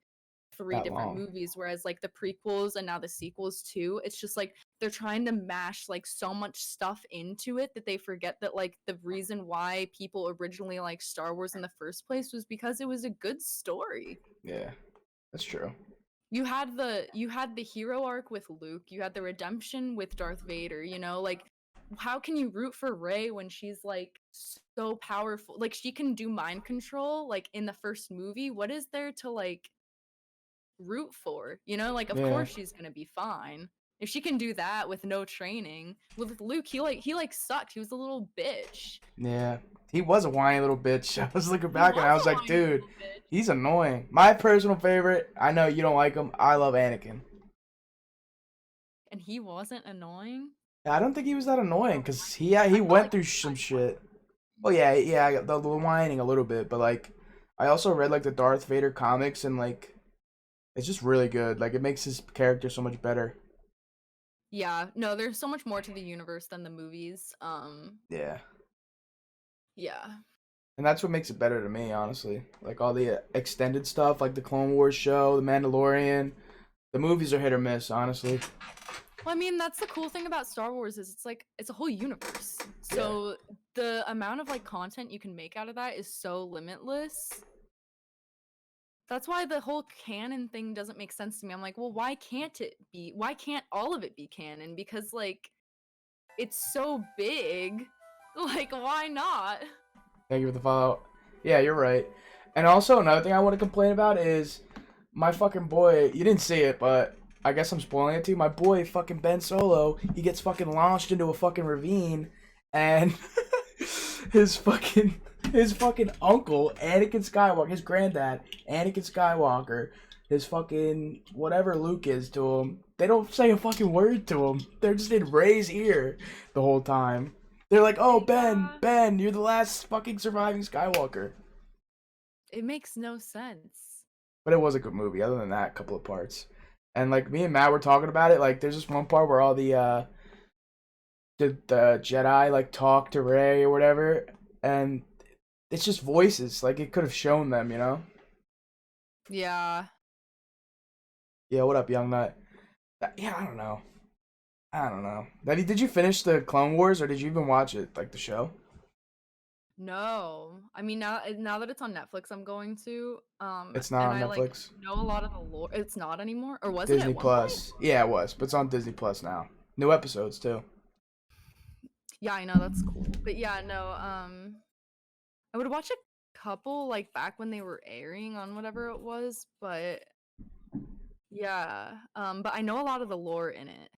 three That different long. movies, whereas like the prequels and now the sequels too, it's just like they're trying to mash like so much stuff into it that they forget that like the reason why people originally liked Star Wars in the first place was because it was a good story. Yeah, that's true. You had the hero arc with Luke, you had the redemption with Darth Vader, you know, like how can you root for Rey when she's like so powerful? Like she can do mind control like in the first movie. What is there to like root for? You know, like of Yeah. course she's gonna be fine. If she can do that with no training. With Luke, he sucked. He was a little bitch. Yeah. He was a whiny little bitch. I was looking He back and I was was a like, whiny dude, little bitch. he's annoying. My personal favorite, I know you don't like him. I love Anakin. And he wasn't annoying. I don't think he was that annoying because he I felt went like through some shit. Well, yeah, the whining a little bit, but like, I also read like the Darth Vader comics and like, it's just really good. Like, it makes his character so much better. Yeah, no, there's so much more to the universe than the movies. Yeah, Yeah. and that's what makes it better to me, honestly. Like all the extended stuff, like the Clone Wars show, the Mandalorian. The movies are hit or miss, honestly. Well, I mean, that's the cool thing about Star Wars is it's like it's a whole universe. So the amount of like content you can make out of that is so limitless. That's why the whole canon thing doesn't make sense to me. I'm like, well, why can't all of it be canon? Because like it's so big. Like, why not? Thank you for the follow. Yeah, you're right. And also another thing I want to complain about is my fucking boy. You didn't see it, but I guess I'm spoiling it to you. My boy, fucking Ben Solo, he gets fucking launched into a fucking ravine, and his fucking uncle, Anakin Skywalker, his granddad, Anakin Skywalker, his fucking whatever Luke is to him. They don't say a fucking word to him. They're just in Rey's ear the whole time. They're like, "Oh, Ben, you're the last fucking surviving Skywalker." It makes no sense. But it was a good movie. Other than that, a couple of parts. And like me and Matt were talking about it. Like, there's this one part where all the Jedi like talk to Rey or whatever, and it's just voices. Like it could have shown them, you know? Yeah. Yeah. What up, Young Nut? Yeah, I don't know. Did you finish the Clone Wars, or did you even watch it, like the show? No. I mean now that it's on Netflix, I'm going to. It's not And on I like Netflix. know a lot of the lore. It's not anymore, or was it Disney at one point? Plus. Yeah, it was, but it's on Disney Plus now. New episodes too. Yeah, I know that's cool. But yeah, no. I would watch a couple like back when they were airing on whatever it was, but yeah. But I know a lot of the lore in it.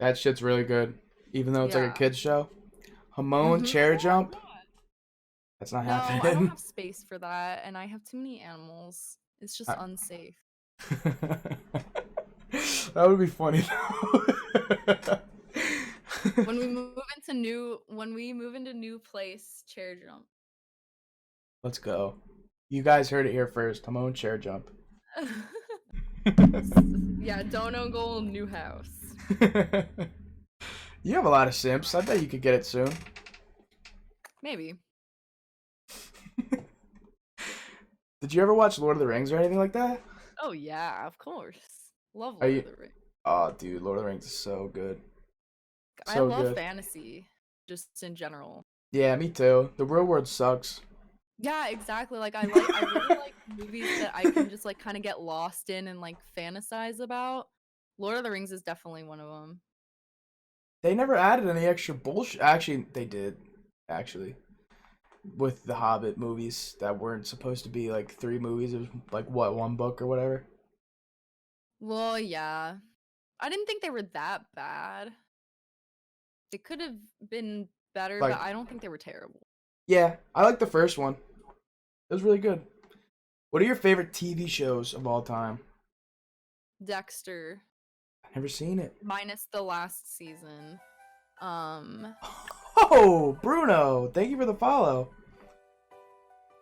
That shit's really good, even though it's like a Yeah. kids show. Hamon chair jump. That's not No, I don't happening. have space for that, and I have too many animals. It's just unsafe. That would be funny though. When we move into new place, chair jump. Let's go. You guys heard it here first. Hamon chair jump. Yeah, dono goal, new house. You have a lot of simps. I bet you could get it soon. Maybe. Did you ever watch Lord of the Rings or anything like that? Oh yeah, of course. Love Are Lord you- of the Rings. Oh, dude, Lord of the Rings is so good. I So love good. fantasy, just in general. Yeah, me too. The real world sucks. Yeah, exactly. Like I really like movies that I can just like kind of get lost in and like fantasize about. Lord of the Rings is definitely one of them. They never added any extra bullshit. Actually, they did. Actually, with the Hobbit movies that weren't supposed to be like 3 movies. It was like what, 1 book or whatever. Well, yeah. I didn't think they were that bad. They could have been better, Like- but I don't think they were terrible. Yeah, I like the first one. It was really good. What are your favorite TV shows of all time? Dexter, I've never seen it. minus the last season. Oh, Bruno, thank you for the follow.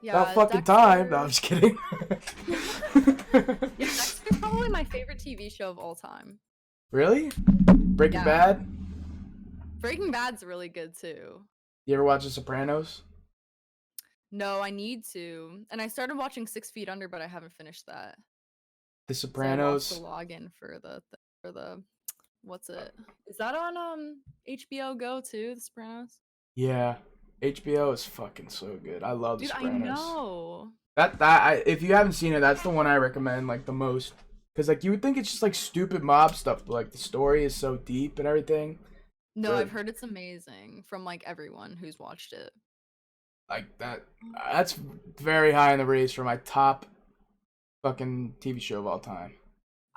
Yeah, About fucking time. No, I'm just kidding. Yeah, Dexter's probably my favorite TV show of all time. Really? Breaking Yeah. Bad? Breaking Bad's really good too. You ever watch The Sopranos? No, I need to. And I started watching 6 Feet Under, but I haven't finished that. The 'Cause I Sopranos? lost the login for the what's it? Is that on HBO Go too? The Sopranos. Yeah. HBO is fucking so good. I love The Dude, I Sopranos. know. If you haven't seen it, that's the one I recommend like the most. Cause like you would think it's just like stupid mob stuff, but like the story is so deep and everything. No, Really? I've heard it's amazing from like everyone who's watched it. Like that's very high in the race for my top fucking TV show of all time.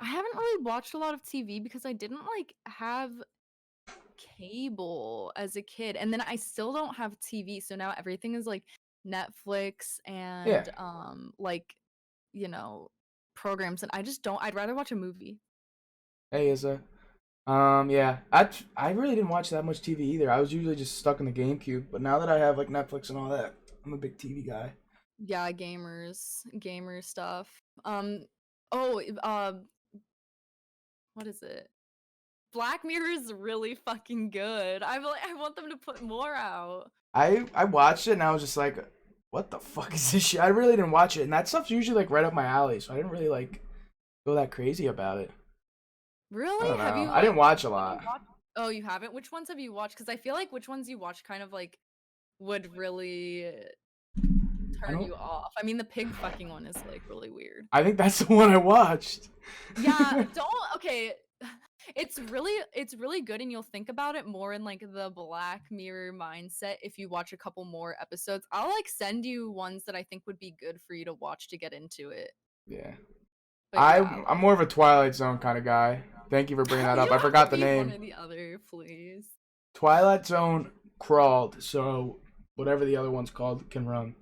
I haven't really watched a lot of TV because I didn't like have cable as a kid, and then I still don't have TV, so now everything is like Netflix Yeah. and like, you know, programs, and I just don't. I'd rather watch a movie. Hey, Izza. Yeah. I really didn't watch that much TV either. I was usually just stuck in the GameCube, but now that I have like Netflix and all that, I'm a big TV guy. Yeah, gamer stuff. Oh, what is it? Black Mirror is really fucking good. I want them to put more out. I watched it and I was just like, what the fuck is this shit? I really didn't watch it, and that stuff's usually like right up my alley, so I didn't really like go that crazy about it. I Really? don't Have know. you I didn't like watch a have you lot. watched? Oh, you haven't? Which ones have you watched? Because I feel like which ones you watch kind of like would really I turn don't. you off. I mean, the pig fucking one is like really weird. I think that's the one I watched. Yeah, don't okay. It's really good and you'll think about it more in like the Black Mirror mindset if you watch a couple more episodes. I'll like send you ones that I think would be good for you to watch to get into it. Yeah. But yeah, I'm more of a Twilight Zone kind of guy. Thank you for bringing that you up. I don't have forgot to the be one name. or the other, please. Twilight Zone crawled, so whatever the other one's called can run.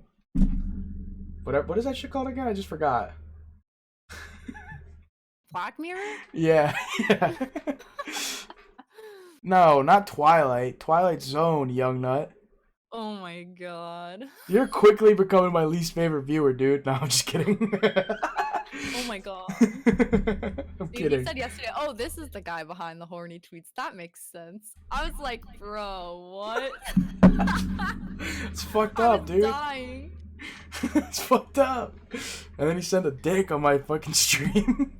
What is that shit called again? I just forgot. Black Mirror? Yeah. Yeah. No, not Twilight. Twilight Zone, young nut. Oh my god. You're quickly becoming my least favorite viewer, dude. No, I'm just kidding. Oh my god. I'm Dude, kidding. he said yesterday, oh, this is the guy behind the horny tweets. That makes sense. I was like, bro, what? It's fucked I up, was dude. dying. It's fucked up. And then he sent a dick on my fucking stream.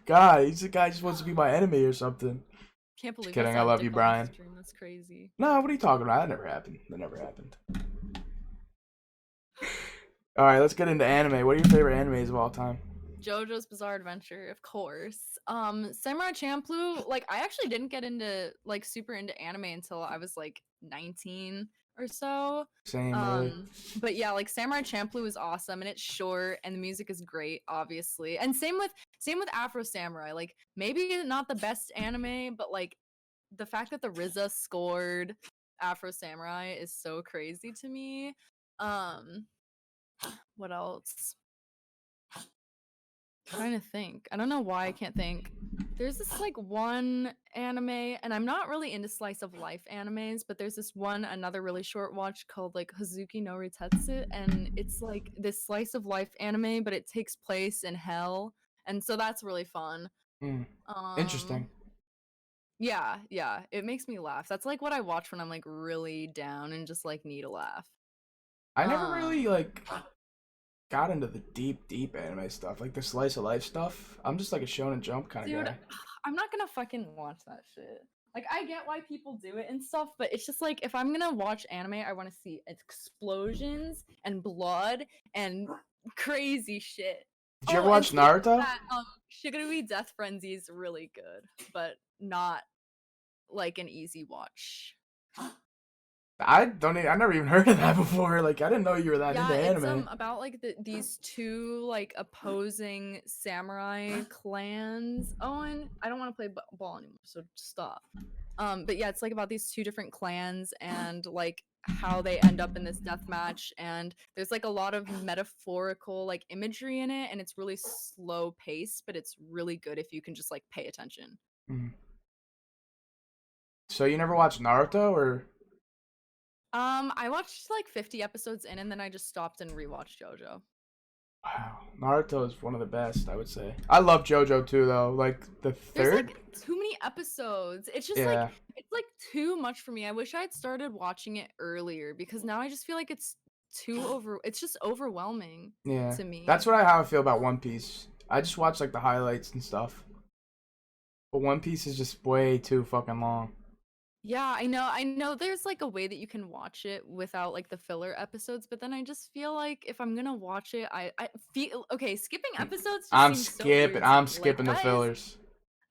God, he's the guy who just wants to be my enemy or something. Can't believe kidding, he I said love dick you, on Brian. the stream. That's crazy. No, what are you talking about? That never happened. That never happened. Alright, let's get into anime. What are your favorite animes of all time? JoJo's Bizarre Adventure, of course. Samurai Champloo, like I actually didn't get into like super into anime until I was like 19 or so. Same, really. But yeah, like Samurai Champloo is awesome and it's short and the music is great, obviously. And same with Afro Samurai. Like maybe not the best anime, but like the fact that the RZA scored Afro Samurai is so crazy to me. What else? Trying to think. I don't know why I can't think. There's this like one anime, and I'm not really into slice of life animes, but there's this one another really short watch called like Hazuki no Ritetsu, and it's like this slice of life anime, but it takes place in hell, and so that's really fun. Interesting. Yeah, it makes me laugh. That's like what I watch when I'm like really down and just like need a laugh. I never really like got into the deep anime stuff, like the slice of life stuff. I'm just like a Shonen Jump kind of Dude, guy. I'm not gonna fucking watch that shit. Like, I get why people do it and stuff, but it's just like if I'm gonna watch anime, I want to see explosions and blood and crazy shit. Did you ever and watch speaking of Naruto? that, Shigarui Death Frenzy is really good, but not like an easy watch. I never even heard of that before. Like I didn't know you were that into It's anime. about like these two like opposing samurai clans. Owen, I don't want to play ball anymore, so stop. But yeah, it's like about these two different clans and like how they end up in this death match, and there's like a lot of metaphorical like imagery in it, and it's really slow paced, but it's really good if you can just like pay attention. So you never watched Naruto, or? I watched like 50 episodes in, and then I just stopped and rewatched JoJo. Wow, Naruto is one of the best, I would say. I love JoJo too, though. Like the There's third. like too many episodes. It's just Yeah. like it's like too much for me. I wish I had started watching it earlier because now I just feel like it's it's just overwhelming Yeah. to me. That's how I feel about One Piece. I just watch like the highlights and stuff. But One Piece is just way too fucking long. Yeah, I know there's like a way that you can watch it without like the filler episodes, but then I just feel like if I'm gonna watch it, I feel okay, skipping episodes just seems so weird to I'm me. skipping the Like, fillers.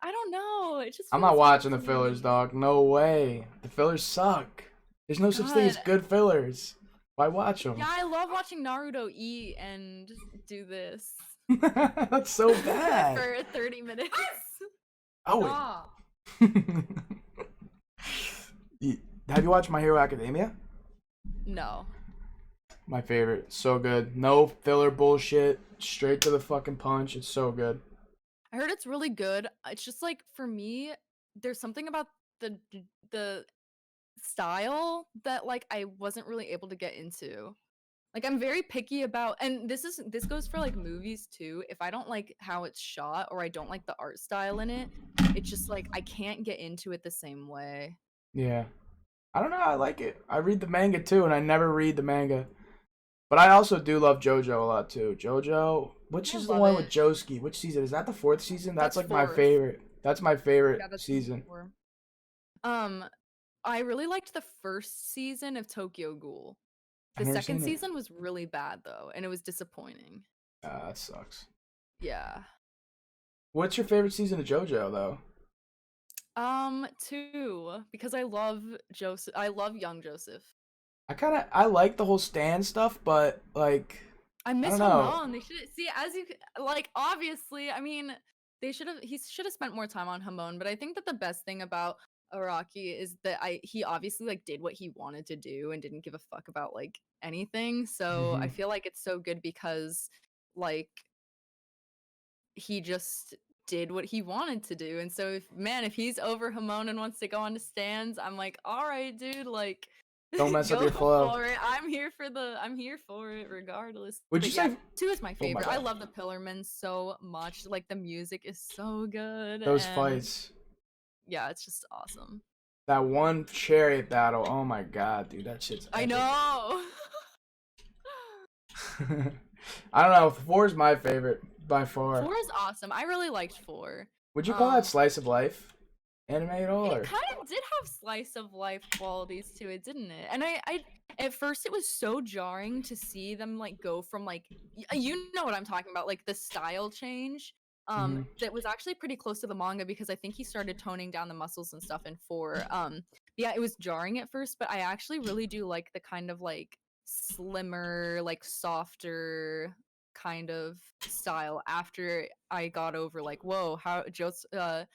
I don't know. It just I'm feels not good watching the to fillers, me. dog. No way. The fillers suck. There's no such thing as God. good fillers. Why watch them? Yeah, I love watching Naruto eat and do this That's so bad. for 30 minutes. Oh, Stop. have you watched My Hero Academia? No. My favorite. So good. No filler bullshit. Straight to the fucking punch. It's so good. I heard it's really good. It's just like for me, there's something about the style that like I wasn't really able to get into. Like I'm very picky about, and this goes for like movies too. If I don't like how it's shot or I don't like the art style in it, it's just like I can't get into it the same way. Yeah. I don't know. I like it. I read the manga too, and I never read the manga. But I also do love JoJo a lot too. JoJo, which I is the love one with it. Josuke? Which season? Is that the 4th season? That's like my Fourth. favorite. That's my favorite Yeah, that's season. four. I really liked the first season of Tokyo Ghoul. The I've never second seen it. season was really bad though, and it was disappointing. That sucks. Yeah. What's your favorite season of JoJo though? Two, because I love Joseph. I love young Joseph. I like the whole Stan stuff, but like I I miss don't know. Hamon. They should see as you like. Obviously, I mean, they should have. He should have spent more time on Hamon. But I think that the best thing about Araki is that he obviously like did what he wanted to do and didn't give a fuck about like anything. So I Mhm. feel like it's so good because like he just did what he wanted to do. And so if he's over Hamon and wants to go on to stands, I'm like, all right, dude, like Don't mess up go your flow. for it. I'm here for it regardless. Would you But yeah, say? 2 is my Oh my favorite. I god, love the Pillarmen so much. Like the music is so good those and fights. yeah, it's just awesome. That one chariot battle. Oh my god, dude, that shit's I epic. know. I don't know. 4 is my favorite by far. 4 is awesome. I really liked 4. Would you call that slice of life anime at all? It Or? kind of did have slice of life qualities to it, didn't it? And I at first it was so jarring to see them like go from like you know what I'm talking about, like the style change. Mhm. That was actually pretty close to the manga because I think he started toning down the muscles and stuff in 4. Yeah, it was jarring at first, but I actually really do like the kind of like slimmer, like softer kind of style after I got over like, whoa, how Jotaro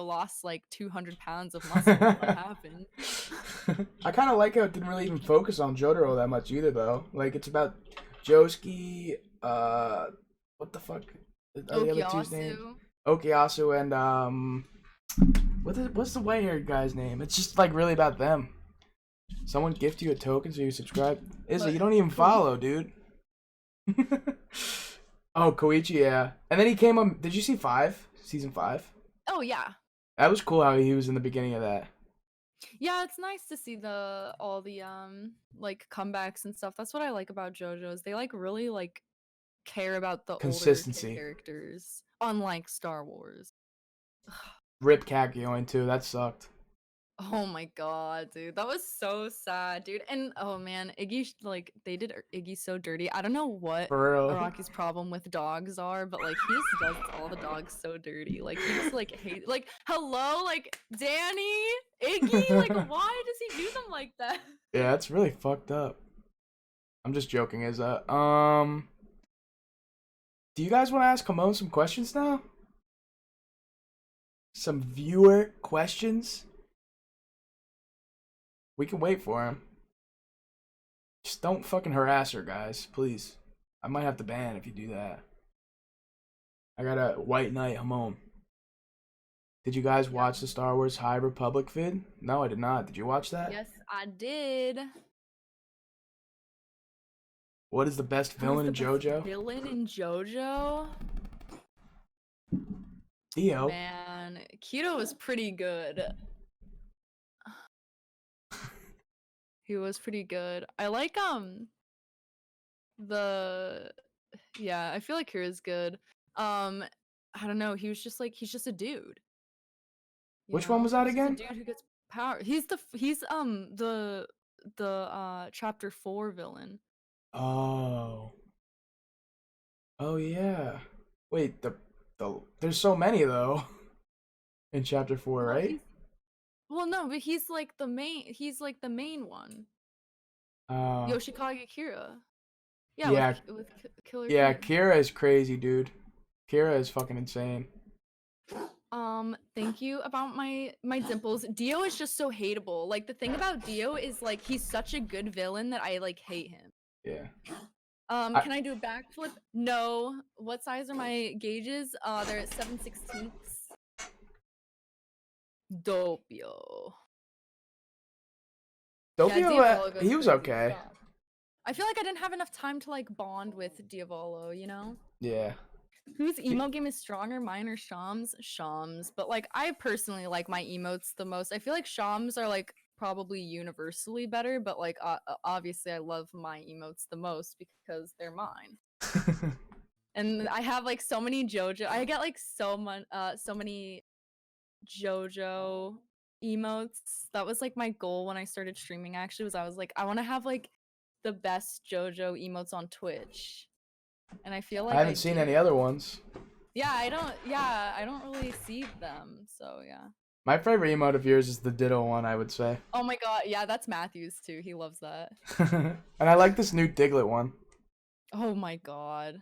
lost like 200 pounds of muscle. What happened? I kind of like how it didn't really even focus on Jotaro that much either, though. Like it's about Josuke. What the fuck? Are the other two's name? Okuyasu. Okuyasu and what's the white haired guy's name? It's just like really about them. Someone gift you a token so you subscribe. Izzy, you don't even follow, dude. Oh, Koichi, yeah. And then he came on. Did you see 5? Season 5? Oh yeah. That was cool how he was in the beginning of that. Yeah, it's nice to see all the like comebacks and stuff. That's what I like about JoJo's. They like really like care about the Consistency. older characters, unlike Star Wars. Rip Kakyoin too. That sucked. Oh my god, dude. That was so sad, dude. And oh man, Iggy like they did Iggy so dirty. I don't know what For real. Araki's problem with dogs are, but like he just does all the dogs so dirty. Like he just like hate like hello, like Danny, Iggy, like why does he do them like that? Yeah, that's really fucked up. I'm just joking, is that do you guys want to ask Hamon some questions now? Some viewer questions? We can wait for him. Just don't fucking harass her, guys, please. I might have to ban if you do that. I got a White Knight Hamon. Did you guys watch the Star Wars High Republic vid? No, I did not. Did you watch that? Yes, I did. What is the best villain in JoJo? Villain in JoJo? Dio. Man, Kido was pretty good. He was pretty good. I like the yeah, I feel like Kira's good. I don't know, he was just like he's just a dude. Which one was that He's just again? a dude who gets power. He's the chapter 4 villain. Oh. Oh yeah. Wait, the There's so many though in chapter 4, Well, right? well, no, but he's like the main. He's like the main one. Uh, Yoshikage Kira. Yeah, yeah, with Killer yeah. Queen. Kira is crazy, dude. Kira is fucking insane. Thank you about my dimples. Dio is just so hateable. Like the thing about Dio is like he's such a good villain that I like hate him. Yeah. Can I do a backflip? No. What size are my gauges? They're at 7/16. Doppio. Yeah, Doppio, Diavolo goes he was crazy. okay. Stop. I feel like I didn't have enough time to like bond with Diavolo, you know? Yeah. Whose emo game is stronger, mine or Sham's? Sham's. But like I personally like my emotes the most. I feel like Sham's are like probably universally better, but like obviously I love my emotes the most because they're mine. And I have like so many JoJo. I get like so many JoJo emotes. That was like my goal when I started streaming actually was I was like I want to have like the best JoJo emotes on Twitch. And I feel I like haven't seen any other ones. Yeah, I don't really see them. So, yeah. My favorite emote of yours is the Ditto one, I would say. Oh my god, yeah, that's Matthew's too. He loves that. And I like this new Diglett one. Oh my god.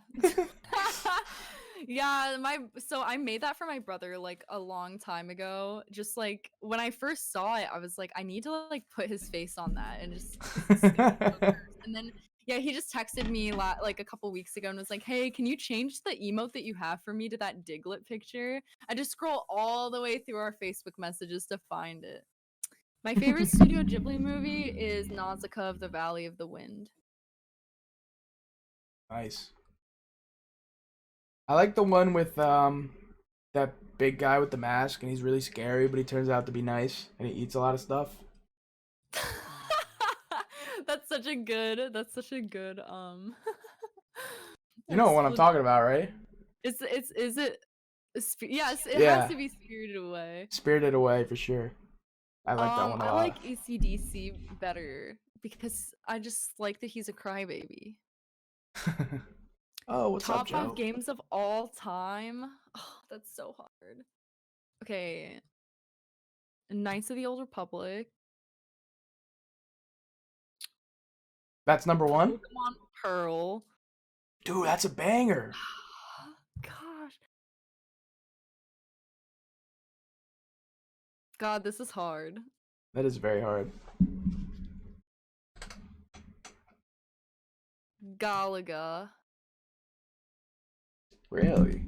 Yeah, so I made that for my brother like a long time ago. Just like when I first saw it, I was like, I need to like put his face on that and just and then yeah, he just texted me like a couple weeks ago and was like, "Hey, can you change the emote that you have for me to that Diglett picture?" I just scroll all the way through our Facebook messages to find it. My favorite Studio Ghibli movie is Nausicaa of the Valley of the Wind. Nice. I like the one with that big guy with the mask and he's really scary, but he turns out to be nice and he eats a lot of stuff. That's such a good You know what I'm talking about, right? Is it yes, it Yeah. has to be Spirited Away. Spirited Away for sure. I like that one a lot. I like AC/DC better because I just like that he's a crybaby. Oh, what's Top up, 5 Joe? games of all time. Oh, that's so hard. Okay. Knights of the Old Republic. That's number 1? Pokemon Pearl. Dude, that's a banger. Gosh. God, this is hard. That is very hard. Galaga. Really?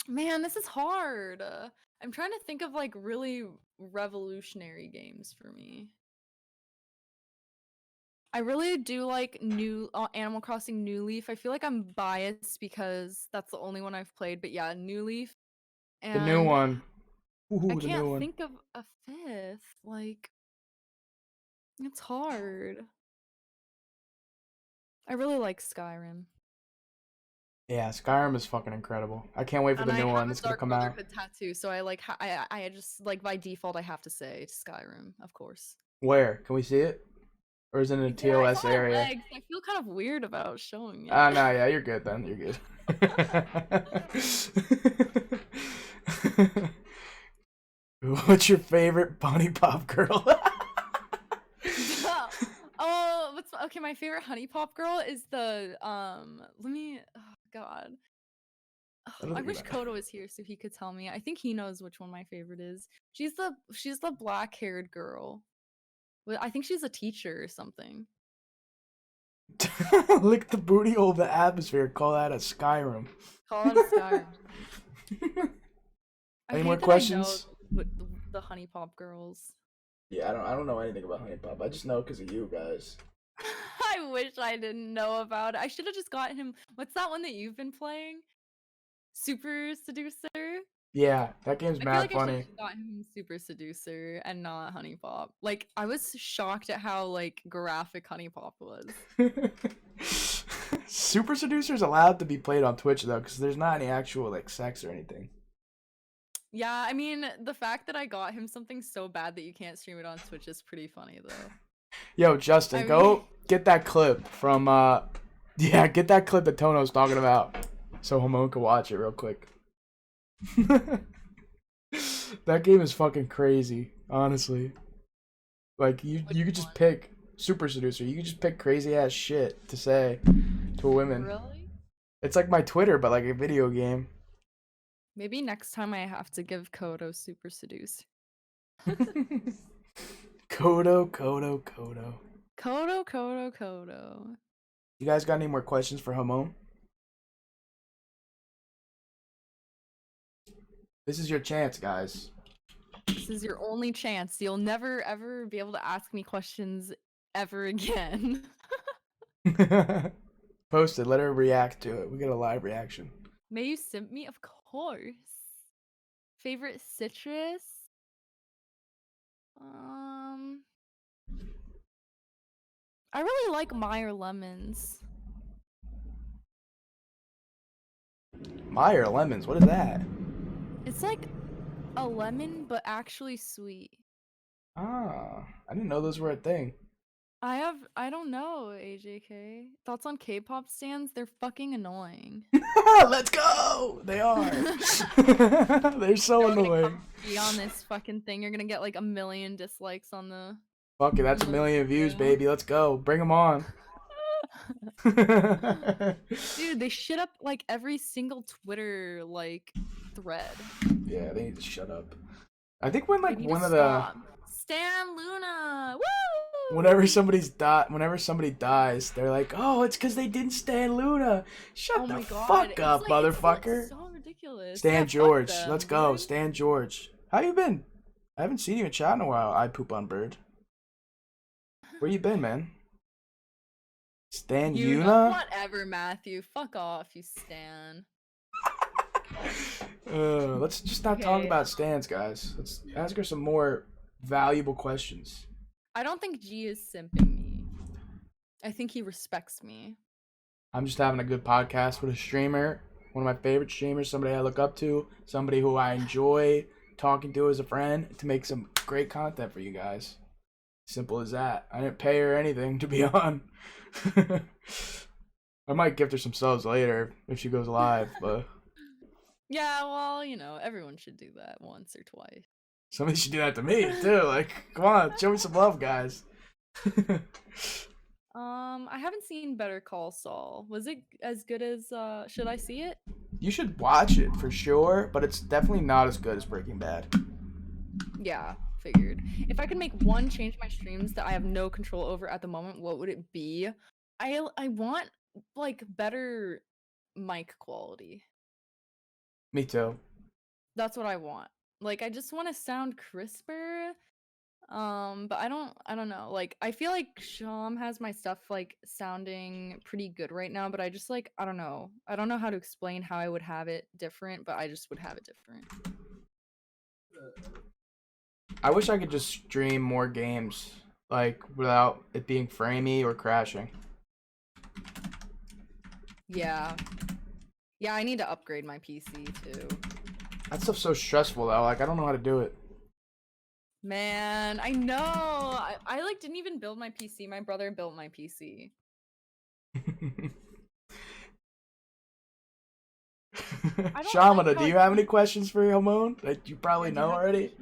Man, this is hard. I'm trying to think of like really revolutionary games for me. I really do like new Animal Crossing New Leaf. I feel like I'm biased because that's the only one I've played, but yeah, New Leaf. And The new one. Ooh, I the new can't one. think of a fifth. Like, it's hard. I really like Skyrim. Yeah, Skyrim is fucking incredible. I can't wait for the new one. It's gonna come out. Tattoo, so I like I just like by default I have to say Skyrim, of course. Where? Can we see it? Or is it in a TOS area? Legs. I feel kind of weird about showing it. No, yeah, you're good then. You're good. What's your favorite Bunny Pop girl? Oh, okay? My favorite Honey Pop girl is the Let me. Oh God. I wish Kodo was here so he could tell me. I think he knows which one my favorite is. She's the black-haired girl. I think she's a teacher or something. Lick the booty hole of the atmosphere. Call that a Skyrim. Call it a Skyrim. Any more questions? The Honey Pop girls. Yeah, I don't know anything about Honey Pop. I just know because of you guys. I wish I didn't know about it. I should have just got him. What's that one that you've been playing? Super Seducer? Yeah, that game's mad funny. I should have got him Super Seducer and not Honey Pop. Like, I was shocked at how like graphic Honey Pop was. Super Seducer is allowed to be played on Twitch though, because there's not any actual like sex or anything. Yeah, I mean, the fact that I got him something so bad that you can't stream it on Twitch is pretty funny though. Yo, Justin, go get that clip from Yeah, get that clip that Tono's talking about, so Hamon can watch it real quick. That game is fucking crazy, honestly. Like you could just pick Super Seducer. You could just pick crazy ass shit to say to women. Really? It's like my Twitter, but like a video game. Maybe next time I have to give Kodo Super Seduce. Kodo. Kodo. You guys got any more questions for Hamon? This is your chance, guys. This is your only chance. You'll never ever be able to ask me questions ever again. Post it. Let her react to it. We get a live reaction. May you simp me? Of course. Favorite citrus? I really like Meyer lemons. Meyer lemons. What is that? It's like a lemon, but actually sweet. Ah, I didn't know those were a thing. I don't know, AJK. Thoughts on K-pop stands? They're fucking annoying. Let's go! They are. They're so annoying. Be on this fucking thing. You're gonna get like 1 million dislikes on the. Fuck it, that's 1 million views, baby. Let's go. Bring them on. Dude, they shit up like every single Twitter like thread. Yeah, they need to shut up. I think when like They need one to of the stop. Stan Luna. Woo! whenever somebody dies, they're like, "Oh, it's because they didn't stand Luna." Shut the fuck up, motherfucker. It's so ridiculous. Stan Yeah, George, fuck them, let's go. dude. Stan George. How you been? I haven't seen you in chat in a while. I poop on bird. Where you been, man? Stan Yuna? Whatever, Matthew. Fuck off, you Stan. Let's just not talk about Stans, guys. Let's ask her some more valuable questions. I don't think G is simping me. I think he respects me. I'm just having a good podcast with a streamer, one of my favorite streamers, somebody I look up to, somebody who I enjoy talking to as a friend to make some great content for you guys. Simple as that. I didn't pay her anything to be on. I might gift her some subs later if she goes live, but Yeah, well, you know, everyone should do that once or twice. somebody should do that to me too. Like, come on, show me some love, guys. I haven't seen Better Call Saul. Was it as good as should I see it? You should watch it for sure, but it's definitely not as good as Breaking Bad. Yeah, figured. If I could make one change my streams that I have no control over at the moment, what would it be? I want like better mic quality. Me too. That's what I want. Like I just want to sound crisper. But I don't know. Like I feel like Sham has my stuff like sounding pretty good right now, but I just like I don't know. I don't know how to explain how I would have it different, but I just would have it different. I wish I could just stream more games, like without it being framey or crashing. Yeah. Yeah, I need to upgrade my PC too. That stuff's so stressful though. Like I don't know how to do it. Man, I know. I like didn't even build my PC. My brother built my PC. Shamana, do you have any questions for Hamon that you probably know already?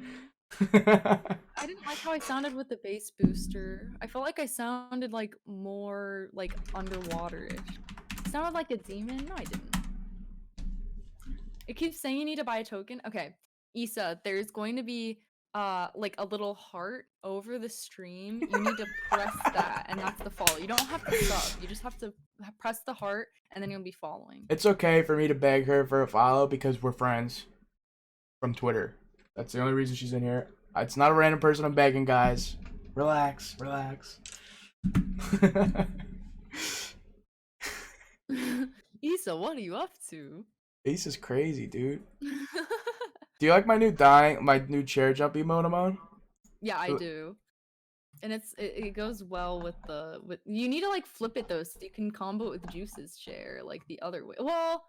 I didn't like how I sounded with the bass booster. I felt like I sounded like more like underwater-ish. It sounded like a demon. No, I didn't. It keeps saying you need to buy a token. Okay, Issa, there's going to be like a little heart over the stream. You need to press that, and that's the follow. You don't have to sub. You just have to press the heart, and then you'll be following. It's okay for me to beg her for a follow because we're friends from Twitter. That's the only reason she's in here. It's not a random person I'm begging, guys. Relax. Issa, what are you up to? Ace is crazy, dude. Do you like my new chair jump emote I'm on? Yeah, I do. And it goes well with you need to like flip it though so you can combo it with Juice's chair like the other way. Well,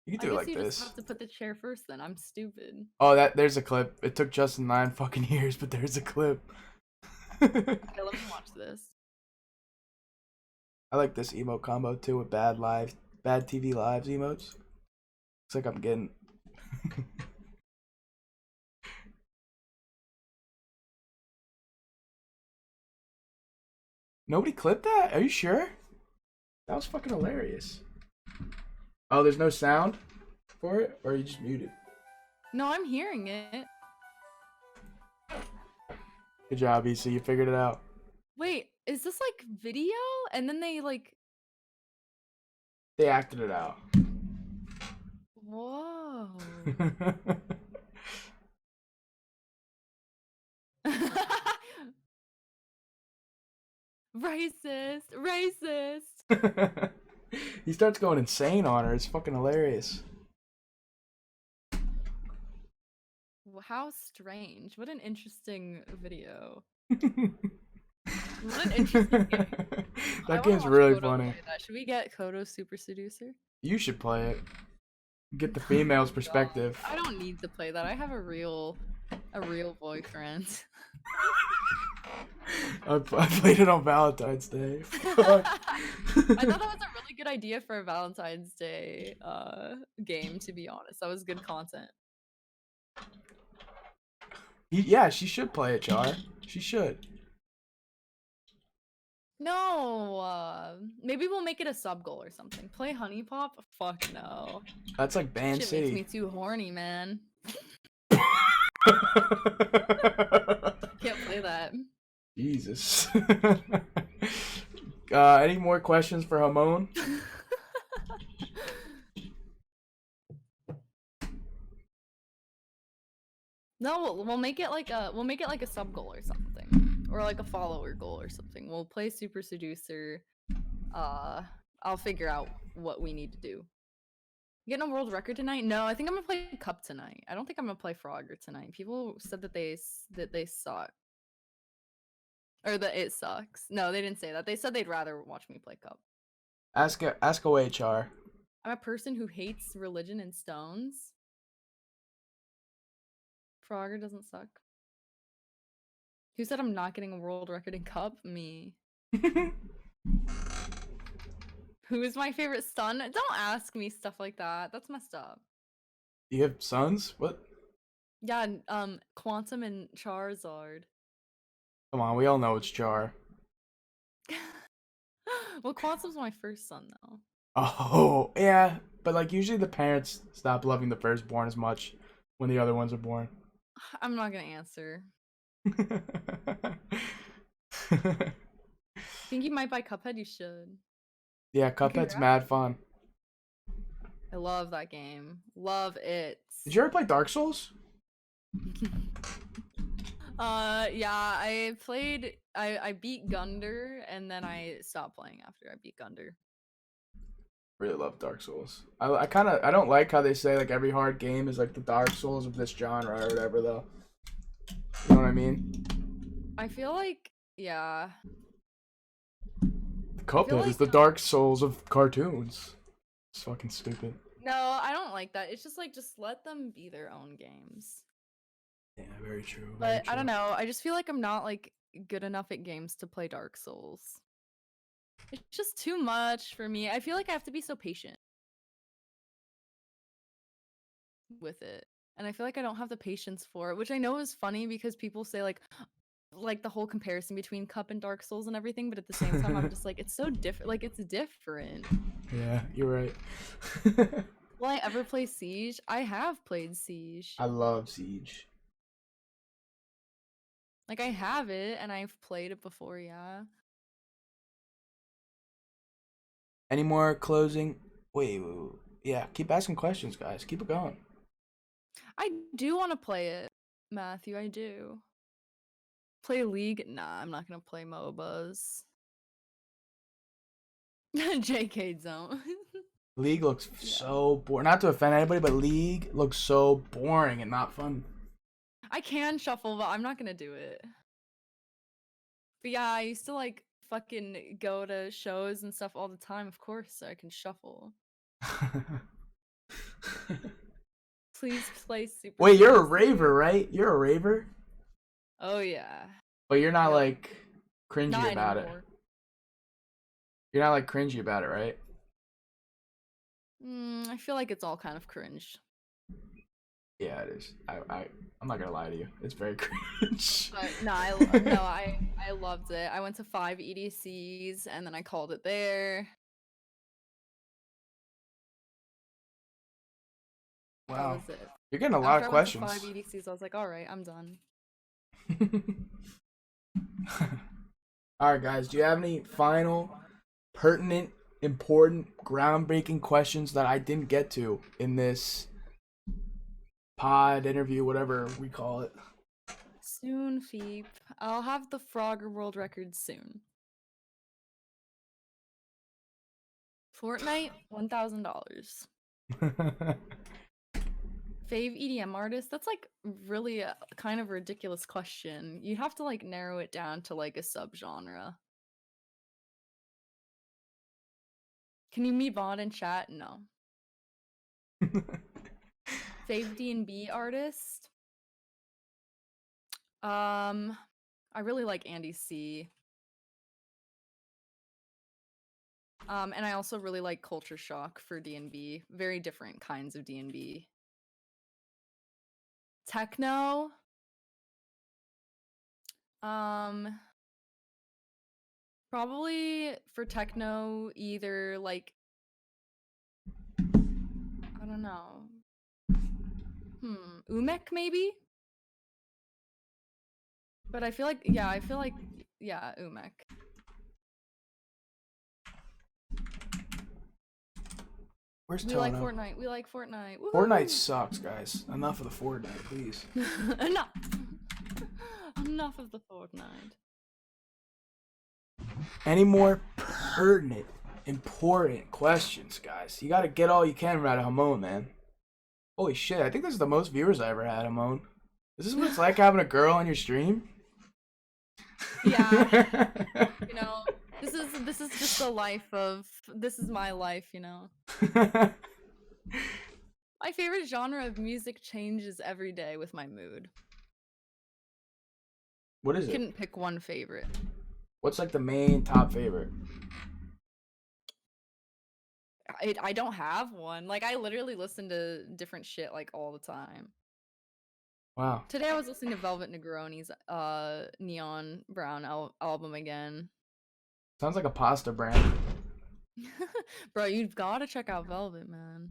You can do it like you this. just have to put the chair first then. I'm stupid. Oh, there's a clip. It took Justin 9 fucking years, but there's a clip. Okay, let me watch this. I like this emote combo too with bad TV lives emotes. It's like I'm getting. Nobody clipped that? Are you sure? That was fucking hilarious. Oh, there's no sound for it? Or are you just muted? No, I'm hearing it. Good job, EC. You figured it out. Wait, is this like video? And then they like... They acted it out. Whoa. Racist. Racist. He starts going insane on her. It's fucking hilarious. How strange. What an interesting video. What an interesting game. That game's really funny. Should we get Kodo Super Seducer? You should play it. Get the female's No, perspective. I don't need to play that. I have a real boyfriend. I played it on Valentine's Day. I thought that was a really good idea for a Valentine's Day game, to be honest. That was good content. Yeah, she should play it, Char. She should. No, maybe we'll make it a sub goal or something. Play Honey Pop? Fuck no. That's like Band Shit City. makes me too horny, man. Can't play that. Jesus. Any more questions for Hamon? No, we'll make it like a sub goal or something, or like a follower goal or something. We'll play Super Seducer. I'll figure out what we need to do. Getting a world record tonight? No, I think I'm gonna play Cup tonight. I don't think I'm gonna play Frogger tonight. People said that they suck, or that it sucks. No, they didn't say that. They said they'd rather watch me play Cup. Ask away, Char. I'm a person who hates religion and stones. Frogger doesn't suck. Who said I'm not getting a world record in Cup? Me. Who is my favorite son? Don't ask me stuff like that. That's messed up. You have sons? What? Yeah, Quantum and Charizard. Come on, we all know it's Char. Well, Quantum's my first son, though. Oh, yeah. But like usually the parents stop loving the firstborn as much when the other ones are born. I'm not gonna answer. Think you might buy Cuphead? You should. Yeah, Cuphead's mad fun. I love that game. Love it. Did you ever play Dark Souls? Yeah, I played. I beat Gunder, and then I stopped playing after I beat Gunder. Really love Dark Souls. I don't like how they say like every hard game is like the Dark Souls of this genre or whatever though. You know what I mean? I feel like, yeah. Cuphead is the Dark Souls of cartoons. It's fucking stupid. No, I don't like that. It's just like, just let them be their own games. Yeah, very true. But I don't know. I just feel like I'm not like good enough at games to play Dark Souls. It's just too much for me. I feel like I have to be so patient with it. And I feel like I don't have the patience for it, which I know is funny because people say like the whole comparison between Cup and Dark Souls and everything, but at the same time I'm just like, it's so different. Like, it's different. Yeah, you're right. Will I ever play Siege? I have played Siege. I love Siege. Like, I have it and I've played it before, yeah. Any more closing? Wait. Yeah, keep asking questions, guys. Keep it going. I do want to play it, Matthew. I do. Play League? Nah, I'm not gonna play MOBAs. JK Zone. League looks so boring. Not to offend anybody, but League looks so boring and not fun. I can shuffle, but I'm not gonna do it. But yeah, I used to like fucking go to shows and stuff all the time, of course, so I can shuffle. Please play Super. Wait, you're a raver, right? You're a raver? Oh yeah. But you're not No. like cringy Not about anymore. it. You're not like cringy about it, right? I feel like it's all kind of cringe. Yeah, it is. I'm not gonna lie to you. It's very cringe. But no, I loved it. I went to 5 EDCs and then I called it there. That Wow. was it. You're getting a lot After of I went to questions. 5 EDCs, I was like, all right, I'm done. All right, guys. Do you have any final, pertinent, important, groundbreaking questions that I didn't get to in this pod interview, whatever we call it? Soon, Feep. I'll have the Frogger world record soon. Fortnite, $1,000. Fave EDM artist? That's like really a kind of ridiculous question. You'd have to like narrow it down to like a subgenre. Can you meet Vaughn in chat? No. Fave D&B artist? I really like Andy C. And I also really like Culture Shock for D&B. Very different kinds of D&B. Techno? Probably for techno, either like I don't know. Umek maybe? But I feel like yeah, Umek. Where's We Tono? like Fortnite. We like Fortnite. Woohoo! Fortnite sucks, guys. Enough of the Fortnite, please. Enough. Enough of the Fortnite. Any more pertinent, important questions, guys? You gotta get all you can out of Hamon, man. Holy shit, I think this is the most viewers I ever had, Hamon. Is this what it's like having a girl on your stream? Yeah. You know, this is just the life of this is my life, you know. My favorite genre of music changes every day with my mood. What is it? Couldn't pick one favorite. What's like the main top favorite? I don't have one. Like I literally listen to different shit like all the time. Wow. Today I was listening to Velvet Negroni's Neon Brown album again. Sounds like a pasta brand. Bro, you've got to check out Velvet, man.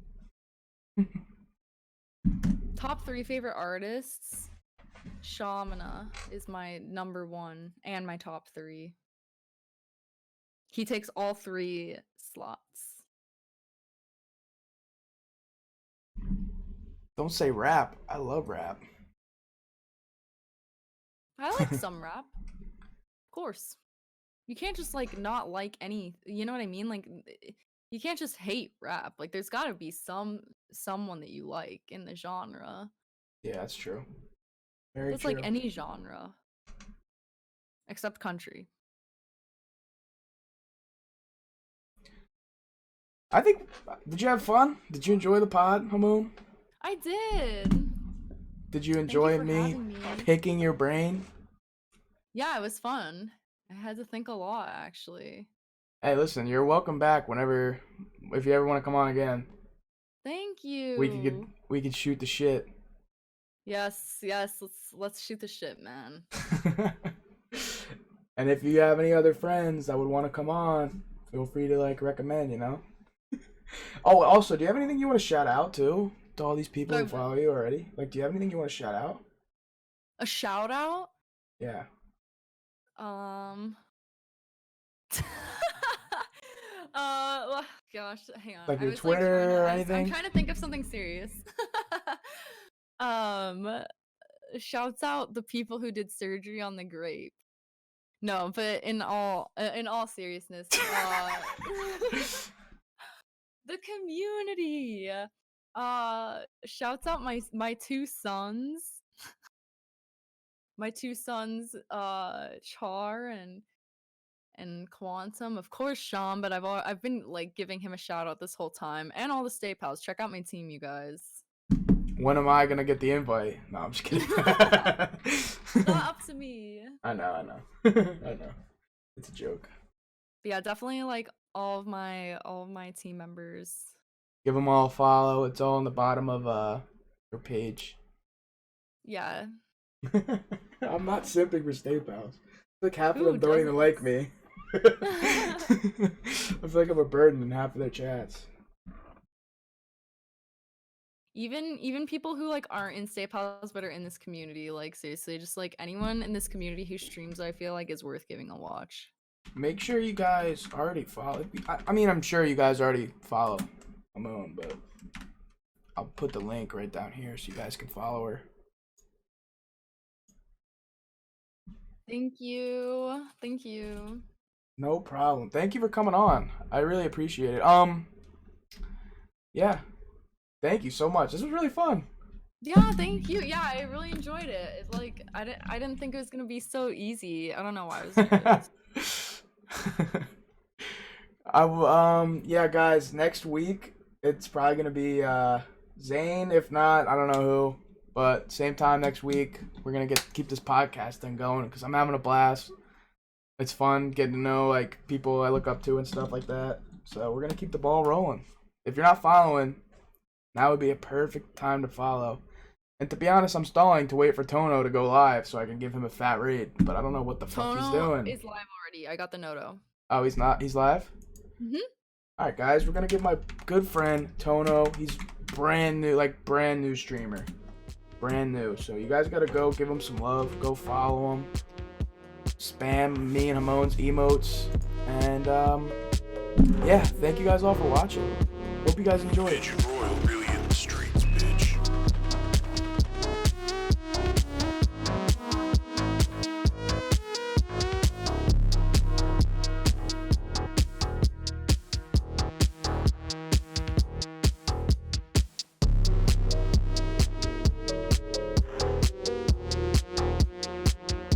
Top 3 favorite artists. Shamana is my number 1 and my top 3. He takes all 3 slots. Don't say rap. I love rap. I like some rap. Of course. You can't just like not like any, you know what I mean? Like you can't just hate rap. Like there's got to be someone that you like in the genre. Yeah, that's true. Very That's true. like any genre. Except country. I think. Did you have fun? Did you enjoy the pod, Hamoon? I did. Did you enjoy for me having me. picking your brain? Yeah, it was fun. I had to think a lot, actually. Hey, listen, you're welcome back whenever, if you ever want to come on again. Thank you. We could shoot the shit. Yes, let's shoot the shit, man. And if you have any other friends that would want to come on, feel free to like recommend, you know. Oh, also, do you have anything you want to shout out to all these people who follow you already? Like, do you have anything you want to shout out? A shout out? Yeah. Well, gosh, hang on. Like I your was, Twitter or I'm anything? trying to think of something serious. Shouts out the people who did surgery on the grape. No, but in all seriousness, the community. Shouts out my 2 sons. My 2 sons, Char and Quantum, of course Sean, but I've been like giving him a shout out this whole time, and all the Stay Pals. Check out my team, you guys. When am I gonna get the invite? No, I'm just kidding. It's not up to me. I know. I know. It's a joke. But yeah, definitely like all of my team members. Give them all a follow. It's all on the bottom of your page. Yeah. I'm not simping for Stay Pals. Like half of Who them don't even doesn't? like me. I feel like I'm a burden in half of their chats. Even people who like aren't in Stay Pals but are in this community, like seriously, just like anyone in this community who streams, I feel like is worth giving a watch. Make sure you guys already follow. I mean, I'm sure you guys already follow Hamon, but I'll put the link right down here so you guys can follow her. Thank you. Thank you. No problem. Thank you for coming on. I really appreciate it. Yeah. Thank you so much. This was really fun. Yeah, thank you. Yeah, I really enjoyed it. It's like I didn't think it was gonna be so easy. I don't know why I was nervous. Yeah, guys, next week it's probably gonna be Zane. If not, I don't know who. But same time next week, we're gonna keep this podcast thing going because I'm having a blast. It's fun getting to know like people I look up to and stuff like that. So we're gonna keep the ball rolling. If you're not following, now would be a perfect time to follow. And to be honest, I'm stalling to wait for Tono to go live so I can give him a fat raid. But I don't know what the fuck he's doing. Is live already. I got the noto. Oh, he's not? He's live? Mhm. Alright, guys, we're gonna give my good friend Tono. He's brand new streamer. Brand new. So you guys gotta go give him some love. Go follow him. Spam me and Hamon's emotes. And yeah, thank you guys all for watching. Hope you guys enjoyed it.